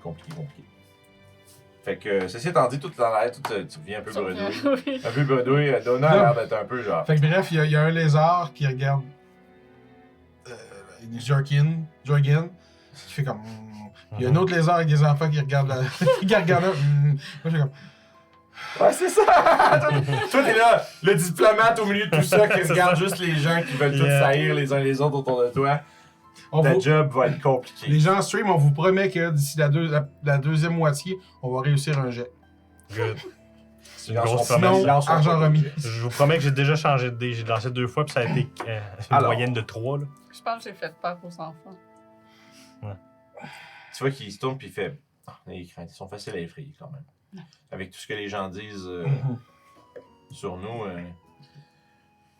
Speaker 3: Compliqué. Fait que, ceci étant dit, tout dans l'air, tu reviens un peu bredouille.
Speaker 1: Oui.
Speaker 3: Un peu bredouille. Donna a l'air d'être un peu genre.
Speaker 4: Fait que bref, il y a un lézard qui regarde Jorgen, qui fait comme. Il y a un autre lézard avec des enfants qui regarde qui regarde là. Moi, je fais comme.
Speaker 3: Ouais, c'est ça! Toi, t'es là, le diplomate au milieu de tout ça, qui
Speaker 2: C'est
Speaker 3: regarde
Speaker 2: ça.
Speaker 3: juste les gens qui veulent tous
Speaker 2: Yeah.
Speaker 3: saillir les uns les autres autour de toi.
Speaker 4: On
Speaker 3: Ta
Speaker 4: vous-
Speaker 3: job va être compliqué.
Speaker 4: Les gens en stream, on vous promet que d'ici la deuxième moitié, on va réussir un jet.
Speaker 2: Good. C'est une
Speaker 3: Ils
Speaker 2: grosse
Speaker 3: lanceront pas-
Speaker 2: promesse.
Speaker 3: ils lanceront
Speaker 4: argent
Speaker 3: pas
Speaker 4: remis.
Speaker 3: de jet.
Speaker 2: Je vous promets que j'ai déjà changé de dé. J'ai lancé 2 fois, puis ça a été une
Speaker 3: Alors.
Speaker 2: moyenne de 3. Là.
Speaker 1: Je pense que j'ai fait peur aux enfants.
Speaker 3: Tu vois qu'il se tourne puis il fait. Ah, les craintes, ils sont faciles à effrayer quand même. Avec tout ce que les gens disent sur nous,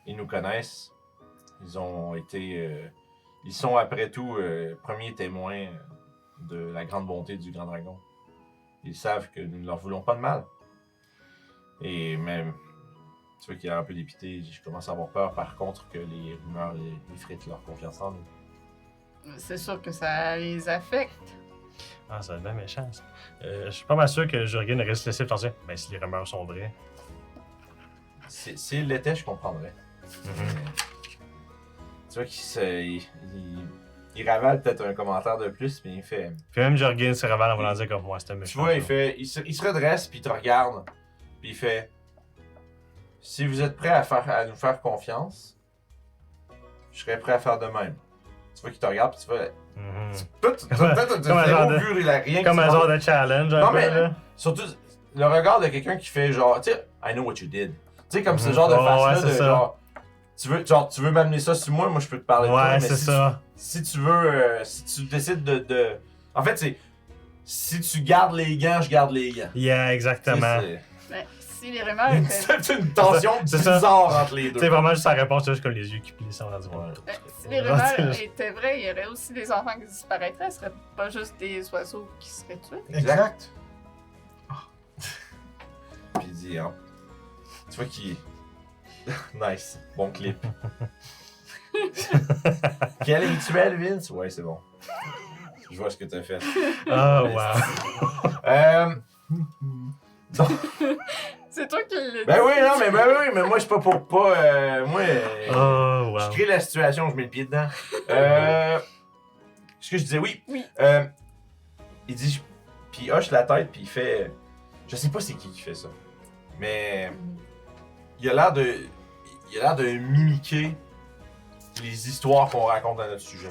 Speaker 3: ils nous connaissent. Ils ont été. Ils sont après tout premiers témoins de la grande bonté du Grand Dragon. Ils savent que nous ne leur voulons pas de mal. Et même. Tu vois qu'il a un peu dépité. Je commence à avoir peur par contre que les rumeurs effritent leur confiance en nous.
Speaker 1: C'est sûr que ça les affecte.
Speaker 2: Ah, ça va être bien méchant, ça. Je suis pas mal sûr que Jurgen aurait se laissé penser, ben si les rumeurs sont vraies.
Speaker 3: S'il l'était, je comprendrais. Tu vois il ravale peut-être un commentaire de plus, mais il fait.
Speaker 2: Puis même Jurgen se ravale en voulant dire comme moi, c'était méchant.
Speaker 3: Tu vois, il
Speaker 2: ça.
Speaker 3: fait. Il se redresse, puis il te regarde, puis il fait. Si vous êtes prêt à nous faire confiance, je serais prêt à faire de même. Tu vois qu'il te regarde, puis tu vois.
Speaker 2: Mhm.
Speaker 3: Toi, tu
Speaker 2: Comme un genre de-
Speaker 3: vu, il a rien
Speaker 2: Comme
Speaker 3: que
Speaker 2: un
Speaker 3: tu
Speaker 2: genre
Speaker 3: vois.
Speaker 2: de challenge, un
Speaker 3: Non,
Speaker 2: peu,
Speaker 3: mais-
Speaker 2: là.
Speaker 3: Surtout, le regard de quelqu'un qui fait genre. Tu sais, I know what you did. Tu sais, comme ce
Speaker 2: Mhm.
Speaker 3: genre de
Speaker 2: Ouais,
Speaker 3: face-là,
Speaker 2: ouais,
Speaker 3: de
Speaker 2: c'est ça.
Speaker 3: genre. Tu veux m'amener ça sur moi je peux te parler de toi,
Speaker 2: Ouais,
Speaker 3: mais
Speaker 2: c'est
Speaker 3: si
Speaker 2: ça.
Speaker 3: si tu veux, si tu décides de... En fait, c'est... Si tu gardes les gants, je garde les gants.
Speaker 2: Yeah, exactement.
Speaker 3: C'est-
Speaker 1: Mais si les rumeurs étaient...
Speaker 3: C'est une tension
Speaker 2: C'est ça.
Speaker 3: bizarre entre les deux.
Speaker 2: C'est vraiment juste sa réponse, c'est juste comme les yeux qui plissent en rendu
Speaker 3: Ouais.
Speaker 2: compte.
Speaker 1: Si les rumeurs étaient vraies, il y aurait aussi des enfants qui disparaîtraient. Ce serait pas juste des oiseaux qui seraient tués.
Speaker 4: Exact.
Speaker 3: Puis il dit, hein, tu vois qu'il... Nice, bon clip. Quel rituel, Vince? Ouais, c'est bon. Je vois ce que t'as fait.
Speaker 2: Oh, wow.
Speaker 1: C'est toi qui l'as dit.
Speaker 3: Ben oui, non, mais mais moi je suis pas pour pas. Moi,
Speaker 2: Oh,
Speaker 3: je
Speaker 2: wow.
Speaker 3: crée la situation, je mets le pied dedans. Ce que je disais, oui.
Speaker 1: Oui.
Speaker 3: Il dit, puis il hoche la tête, puis il fait. Je sais pas c'est qui fait ça, mais il a l'air de mimiquer les histoires qu'on raconte à notre sujet.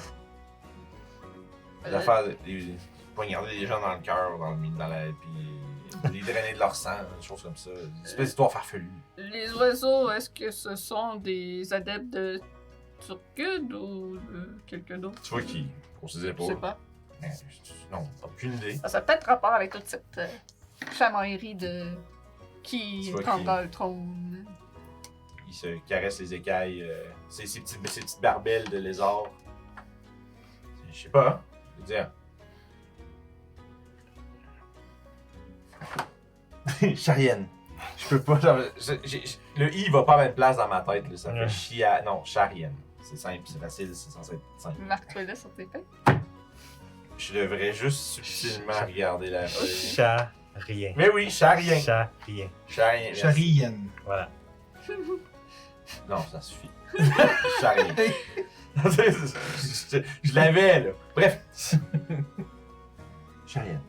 Speaker 3: L'affaire de poignarder les gens dans le cœur, puis les drainer de leur sang, des choses comme ça. Des espèces d'histoires farfelues.
Speaker 1: Les oiseaux, est-ce que ce sont des adeptes de Turkud ou de quelqu'un d'autre?
Speaker 3: Tu vois qu'on se disait
Speaker 1: Je
Speaker 3: pas.
Speaker 1: sais pas.
Speaker 3: Mais, non, aucune idée.
Speaker 1: Ça a peut-être rapport avec toute cette chamaillerie de qui
Speaker 3: Tu vois
Speaker 1: est
Speaker 3: qui-
Speaker 1: dans le trône.
Speaker 3: il se caresse les écailles, ses petites barbelles de lézard. Je sais pas, hein? Je veux dire. Charienne. Je peux pas. Genre, le I va pas à la même place dans ma tête. Là. Ça fait chia. Non, charienne. C'est simple, c'est facile, c'est censé être simple.
Speaker 1: Marque-toi-le sur tes feuilles.
Speaker 3: Je devrais juste subtilement regarder la feuille.
Speaker 2: Charien.
Speaker 3: Mais oui, charien.
Speaker 2: Charien.
Speaker 3: Charien. merci.
Speaker 4: Charienne.
Speaker 2: Voilà.
Speaker 3: Non, ça suffit. Charien. je l'avais, là. Bref. Charienne.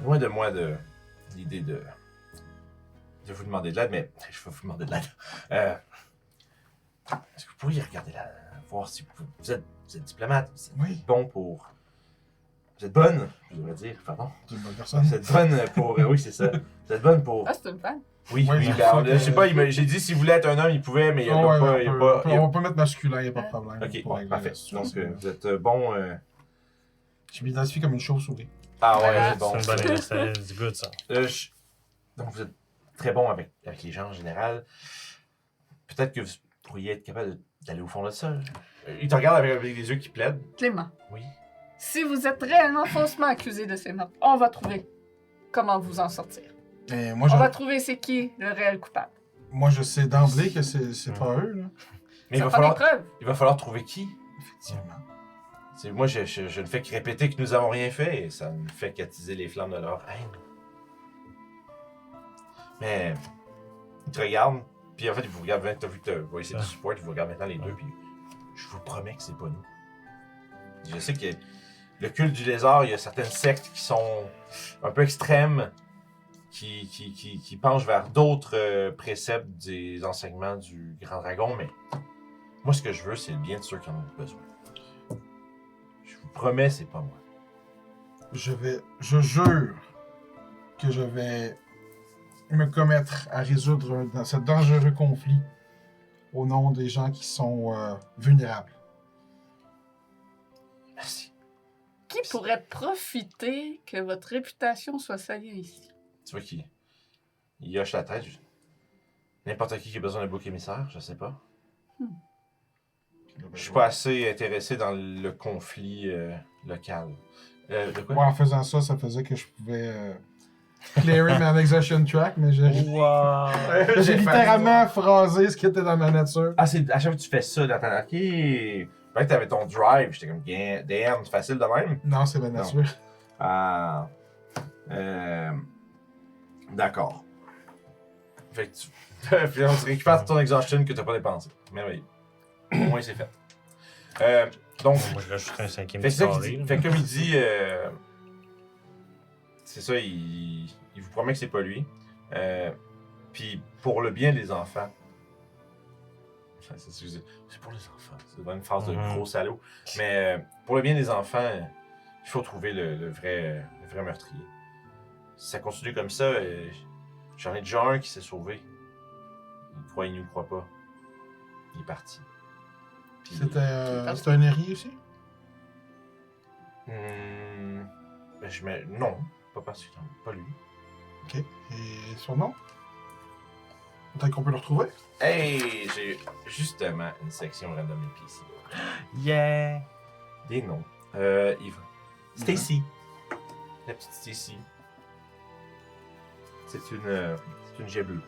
Speaker 3: Loin de moi de l'idée de vous demander de l'aide, mais je vais vous demander de l'aide. Est-ce que vous pourriez regarder là, voir si vous êtes diplomate, vous êtes
Speaker 4: Oui.
Speaker 3: bon pour... Vous êtes bonne, je devrais dire, pardon.
Speaker 4: C'est une bonne personne.
Speaker 3: Vous êtes bonne pour... oui, c'est ça. Vous êtes bonne pour...
Speaker 1: Ah, c'est une femme.
Speaker 3: Oui,
Speaker 4: Ouais,
Speaker 3: oui,
Speaker 4: j'ai
Speaker 3: ben,
Speaker 4: fait,
Speaker 3: je sais pas, j'ai dit s'il voulait être un homme, il pouvait, mais il y a
Speaker 4: Ouais,
Speaker 3: pas...
Speaker 4: ouais,
Speaker 3: il y a
Speaker 4: on
Speaker 3: pas
Speaker 4: peut- on peut mettre masculin, il n'y a pas de problème.
Speaker 3: Ok,
Speaker 4: pour
Speaker 3: bon,
Speaker 4: régler
Speaker 3: parfait.
Speaker 4: la situation.
Speaker 3: Donc, vous êtes bon...
Speaker 4: Je m'identifie comme une chauve-souris.
Speaker 3: Ah ouais,
Speaker 1: Voilà.
Speaker 3: c'est bon.
Speaker 2: C'est une bonne idée, c'est good ça.
Speaker 3: Donc, vous êtes très bon avec les gens en général. Peut-être que vous pourriez être capable d'aller au fond de ça. Il te regarde avec des yeux qui plaident.
Speaker 1: Clément,
Speaker 3: Oui.
Speaker 1: si vous êtes réellement faussement accusé de ces meurtres, on va trouver comment vous en sortir.
Speaker 4: Et moi,
Speaker 1: On va trouver c'est qui le réel coupable.
Speaker 4: moi, je sais d'emblée que c'est pas eux, là.
Speaker 3: Mais
Speaker 1: Ça prend des preuves.
Speaker 3: il va falloir trouver qui.
Speaker 4: Effectivement.
Speaker 3: Moi, je ne fais que répéter que nous n'avons rien fait et ça ne fait qu'attiser les flammes de leur haine. Mais il te regarde, puis en fait, il vous regarde, t'as vu que tu vas essayer de support, il vous regarde maintenant les deux, puis je vous promets que c'est pas nous. Je sais que le culte du lézard, il y a certaines sectes qui sont un peu extrêmes, qui penchent vers d'autres préceptes des enseignements du Grand Dragon, mais moi, ce que je veux, c'est le bien de ceux qui en ont besoin. Je vous promets, c'est pas moi.
Speaker 4: Je jure que je vais me commettre à résoudre dans ce dangereux conflit au nom des gens qui sont vulnérables.
Speaker 3: Merci.
Speaker 1: Qui pourrait profiter que votre réputation soit salie ici?
Speaker 3: Tu vois qu'il hoche la tête. N'importe qui a besoin d'un bouc émissaire, je sais pas. Je suis pas assez intéressé dans le conflit local. De quoi?
Speaker 4: Ouais, en faisant ça, ça faisait que je pouvais clearer ma exhaustion track, mais
Speaker 2: Wow!
Speaker 4: j'ai littéralement phrasé ce qui était dans ma nature.
Speaker 3: Ah, c'est à chaque fois que tu fais ça dans ta... Ok. Peut-être que t'avais ton drive, j'étais comme, damn, c'est facile de même.
Speaker 4: Non, c'est ma nature.
Speaker 3: Ah. D'accord. Fait que tu récupères ton exhaustion que t'as pas dépensé. Merveilleux. Au moins, c'est fait. Donc,
Speaker 2: Moi, je rajouterais un cinquième
Speaker 3: fait que c'est ça qu'il
Speaker 2: carré,
Speaker 3: dit.
Speaker 2: là.
Speaker 3: Fait que comme il dit, c'est ça, il vous promet que c'est pas lui. Puis pour le bien des enfants. Enfin, c'est pour les enfants. C'est pas une phrase de gros salaud. Mais pour le bien des enfants, il faut trouver le vrai meurtrier. Si ça continue comme ça, j'en ai déjà un qui s'est sauvé. Il nous croit pas. Il est parti. Puis-
Speaker 4: C'était un héritier aussi?
Speaker 3: Non, pas particulièrement. Pas lui.
Speaker 4: Ok. Et son nom? Peut-être qu'on peut le retrouver?
Speaker 3: Hey, j'ai justement une section random NPC.
Speaker 2: Yeah!
Speaker 3: Des noms. Yves. Stacy. La petite Stacy. C'est une jet bleue.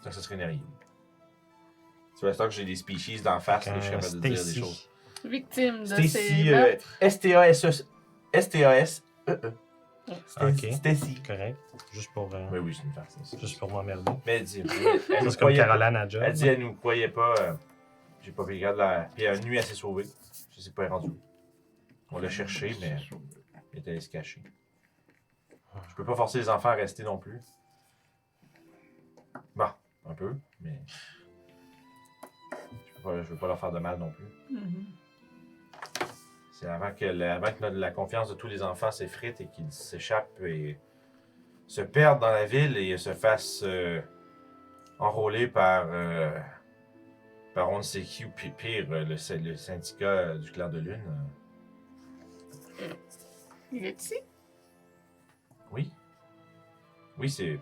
Speaker 3: Donc ça serait une araignée. Tu vois, c'est que j'ai des species d'en face, là, je suis capable de dire des
Speaker 2: Stacy.
Speaker 3: choses.
Speaker 1: Victime de
Speaker 3: Stacy,
Speaker 1: ces meurtres.
Speaker 3: S-T-A-S-E.
Speaker 2: Ok.
Speaker 3: Stacy.
Speaker 2: Correct. Juste pour,
Speaker 3: Oui, oui, c'est une farce. ça.
Speaker 2: juste pour m'emmerder.
Speaker 3: Mais elle dit, elle
Speaker 2: C'est
Speaker 3: nous
Speaker 2: comme
Speaker 3: croyait pas.
Speaker 2: Caroline à job.
Speaker 3: Elle dit, elle nous croyait pas. J'ai pas regardé la. Puis la nuit, elle s'est sauvée. Je sais pas, elle est rendue. On l'a cherché, mais il est allé se cacher. Je peux pas forcer les enfants à rester non plus. Bon, un peu, mais. Je veux pas leur faire de mal non plus.
Speaker 1: Mhm.
Speaker 3: C'est avant que la confiance de tous les enfants s'effrite et qu'ils s'échappent et se perdent dans la ville et se fassent enrôler par on ne sait qui ou pire, le syndicat du clair de lune.
Speaker 1: Il est ici?
Speaker 3: Oui. Oui, c'est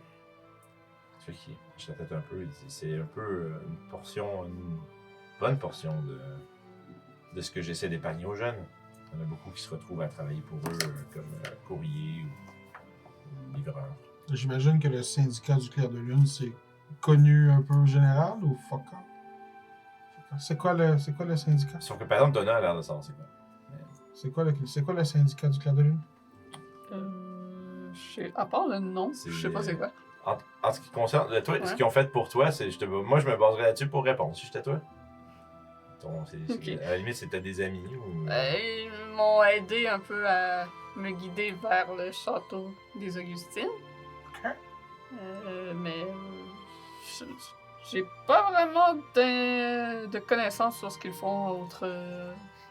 Speaker 3: Tu vois qu'il hoche la tête un peu, il dit c'est un peu une bonne portion de ce que j'essaie d'épargner aux jeunes. Il y en a beaucoup qui se retrouvent à travailler pour eux comme courrier ou livreur.
Speaker 4: J'imagine que le syndicat du Clair de Lune, c'est connu un peu général ou fuck off? C'est quoi le syndicat?
Speaker 3: Sauf que par exemple, Donna a l'air de savoir c'est quoi.
Speaker 4: C'est quoi le syndicat du Clair de Lune?
Speaker 1: À part le nom,
Speaker 3: C'est-
Speaker 1: je sais pas c'est quoi.
Speaker 3: En ce qui concerne toi, ce qu'ils ont fait pour toi, c'est moi je me baserais là-dessus pour répondre. Si j'étais toi,
Speaker 1: Ok.
Speaker 3: à la limite c'était des amis ou.
Speaker 1: Ils m'ont aidé un peu à me guider vers le château des Augustines.
Speaker 4: Ok.
Speaker 1: Mais j'ai pas vraiment de connaissances sur ce qu'ils font autre.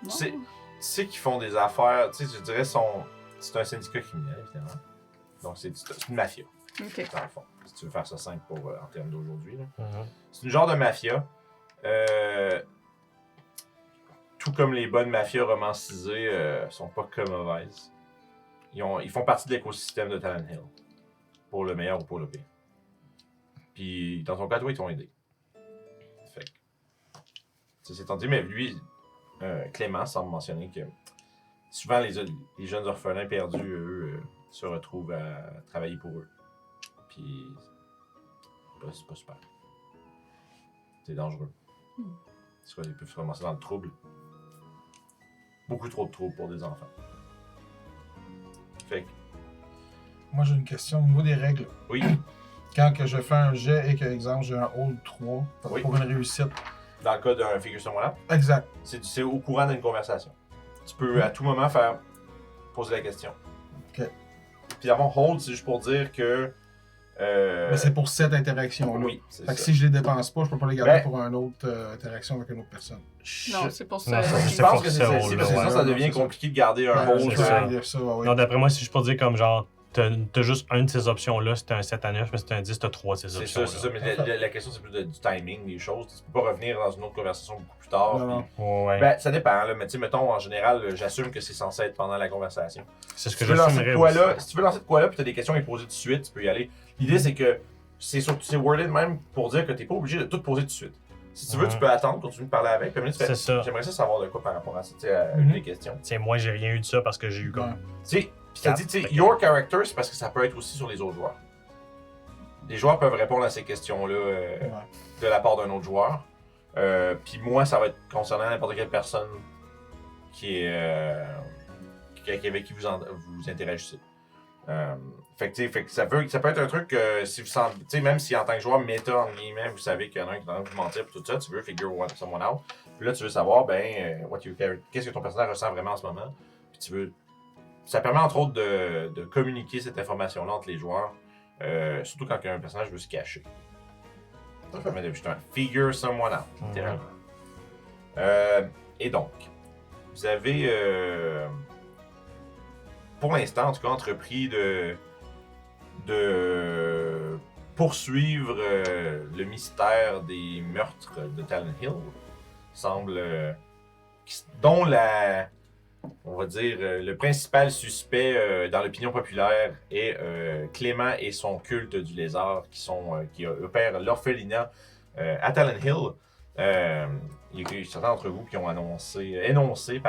Speaker 1: Non.
Speaker 3: Tu sais qu'ils font des affaires, tu sais, je dirais c'est un syndicat criminel évidemment. Donc c'est une mafia.
Speaker 1: Ok.
Speaker 3: Dans le fond. Si tu veux faire ça simple en termes d'aujourd'hui. là.
Speaker 2: Mhm.
Speaker 3: C'est une genre de mafia. Tout comme les bonnes mafias romancisées sont pas que mauvaises. Ils font partie de l'écosystème de Talon Hill. Pour le meilleur ou pour le pire. Puis dans ton cas, toi, ils t'ont aidé. Fait que. C'est étant dit, mais lui, Clément semble mentionner que souvent les jeunes orphelins perdus, eux, se retrouvent à travailler pour eux. Puis c'est pas super. C'est dangereux. C'est quoi, ils peuvent se ramasser dans le trouble. Beaucoup trop de trouble pour des enfants. Fait que,
Speaker 4: Moi, j'ai une question au niveau des règles.
Speaker 3: oui,
Speaker 4: Quand que je fais un jet et que, exemple, j'ai un hold 3 pour
Speaker 3: Oui.
Speaker 4: une réussite.
Speaker 3: dans le cas d'un figure someone
Speaker 4: Exact.
Speaker 3: c'est au courant d'une conversation. Tu peux à tout moment faire poser la question.
Speaker 4: Ok.
Speaker 3: Puis avant hold, c'est juste pour dire que.
Speaker 4: Mais c'est pour cette interaction-là.
Speaker 3: Oui, c'est
Speaker 4: Fait que
Speaker 3: ça.
Speaker 4: si je les dépense pas, je peux pas les garder
Speaker 3: Ben-
Speaker 4: pour une autre interaction avec une autre personne.
Speaker 1: Non, c'est pour
Speaker 2: Non,
Speaker 1: ça.
Speaker 2: ça,
Speaker 3: Je
Speaker 2: c'est
Speaker 3: pense
Speaker 2: pour
Speaker 3: que c'est
Speaker 2: ça,
Speaker 3: parce que
Speaker 2: ouais.
Speaker 3: ça devient
Speaker 4: C'est ça.
Speaker 3: compliqué de garder un
Speaker 4: Ouais,
Speaker 3: hold.
Speaker 2: c'est
Speaker 4: je
Speaker 2: ça.
Speaker 4: vais dire ça, ouais.
Speaker 2: Non, d'après moi, si je peux dire comme genre, t'as juste une de ces options-là, c'était un 7 à 9, mais c'était un 10, t'as 3 de ces
Speaker 3: C'est
Speaker 2: options-là.
Speaker 3: ça, c'est ça. Mais la question, c'est plus du timing des choses. Tu peux pas revenir dans une autre conversation beaucoup plus tard.
Speaker 4: Non,
Speaker 3: puis-
Speaker 4: non.
Speaker 2: Ouais.
Speaker 3: Ben, ça dépend, là. Mais tu sais, mettons, en général, j'assume que c'est censé être pendant la conversation.
Speaker 2: C'est ce
Speaker 3: Si
Speaker 2: que
Speaker 3: tu veux lancer
Speaker 2: j'assumerais
Speaker 3: de quoi
Speaker 2: aussi.
Speaker 3: là, si tu veux lancer de quoi là, puis t'as des questions à poser tout de suite, tu peux y aller. L'idée, c'est que c'est wordé de même pour dire que t'es pas obligé de tout poser tout de suite. Si tu veux,
Speaker 2: Ouais.
Speaker 3: tu peux attendre, continuer de parler avec. Puis après, tu fais,
Speaker 2: C'est ça.
Speaker 3: j'aimerais ça savoir de quoi par rapport à ça, tu sais, à une des questions.
Speaker 2: Tiens, moi, j'ai rien eu de ça parce que j'ai eu
Speaker 4: Ouais.
Speaker 2: comme.
Speaker 3: Tu sais, puis t'as dit, tu sais, your character, c'est parce que ça peut être aussi sur les autres joueurs. Les joueurs peuvent répondre à ces questions-là
Speaker 4: Ouais.
Speaker 3: de la part d'un autre joueur. Puis moi, ça va être concernant n'importe quelle personne qui est avec qui vous interagissez. Fait que ça peut être un truc que si vous sentez, tu sais, même si en tant que joueur méta, en guillemets, vous savez qu'il y en a un qui est en train de vous mentir et tout ça, tu veux figure someone out. Puis là, tu veux savoir, qu'est-ce que ton personnage ressent vraiment en ce moment. Puis tu veux. Ça permet entre autres de communiquer cette information-là entre les joueurs, surtout quand un personnage veut se cacher. Ça permet de justement figure someone out, littéralement. Et donc, vous avez, pour l'instant, en tout cas, entrepris de poursuivre le mystère des meurtres de Talon Hill. Semble. Dont on va dire, le principal suspect dans l'opinion populaire est Clément et son culte du lézard qui opèrent l'orphelinat à Talon Hill. Il y a certains d'entre vous qui ont énoncé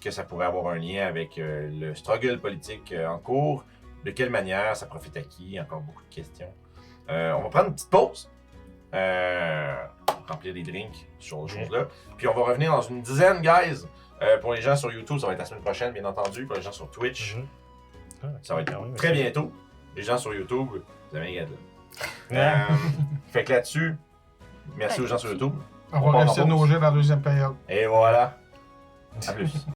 Speaker 3: que ça pourrait avoir un lien avec le struggle politique en cours. De quelle manière, ça profite à qui? Encore beaucoup de questions. On va prendre une petite pause. Remplir des drinks, ce genre de choses-là. Puis on va revenir dans une dizaine, guys. Pour les gens sur YouTube, ça va être la semaine prochaine, bien entendu. Pour les gens sur Twitch, ça va être très bientôt. Les gens sur YouTube, vous avez un gars là. Fait que là-dessus, merci aux gens sur YouTube.
Speaker 4: On va réussir nos jets dans la deuxième période.
Speaker 3: Et voilà. À plus.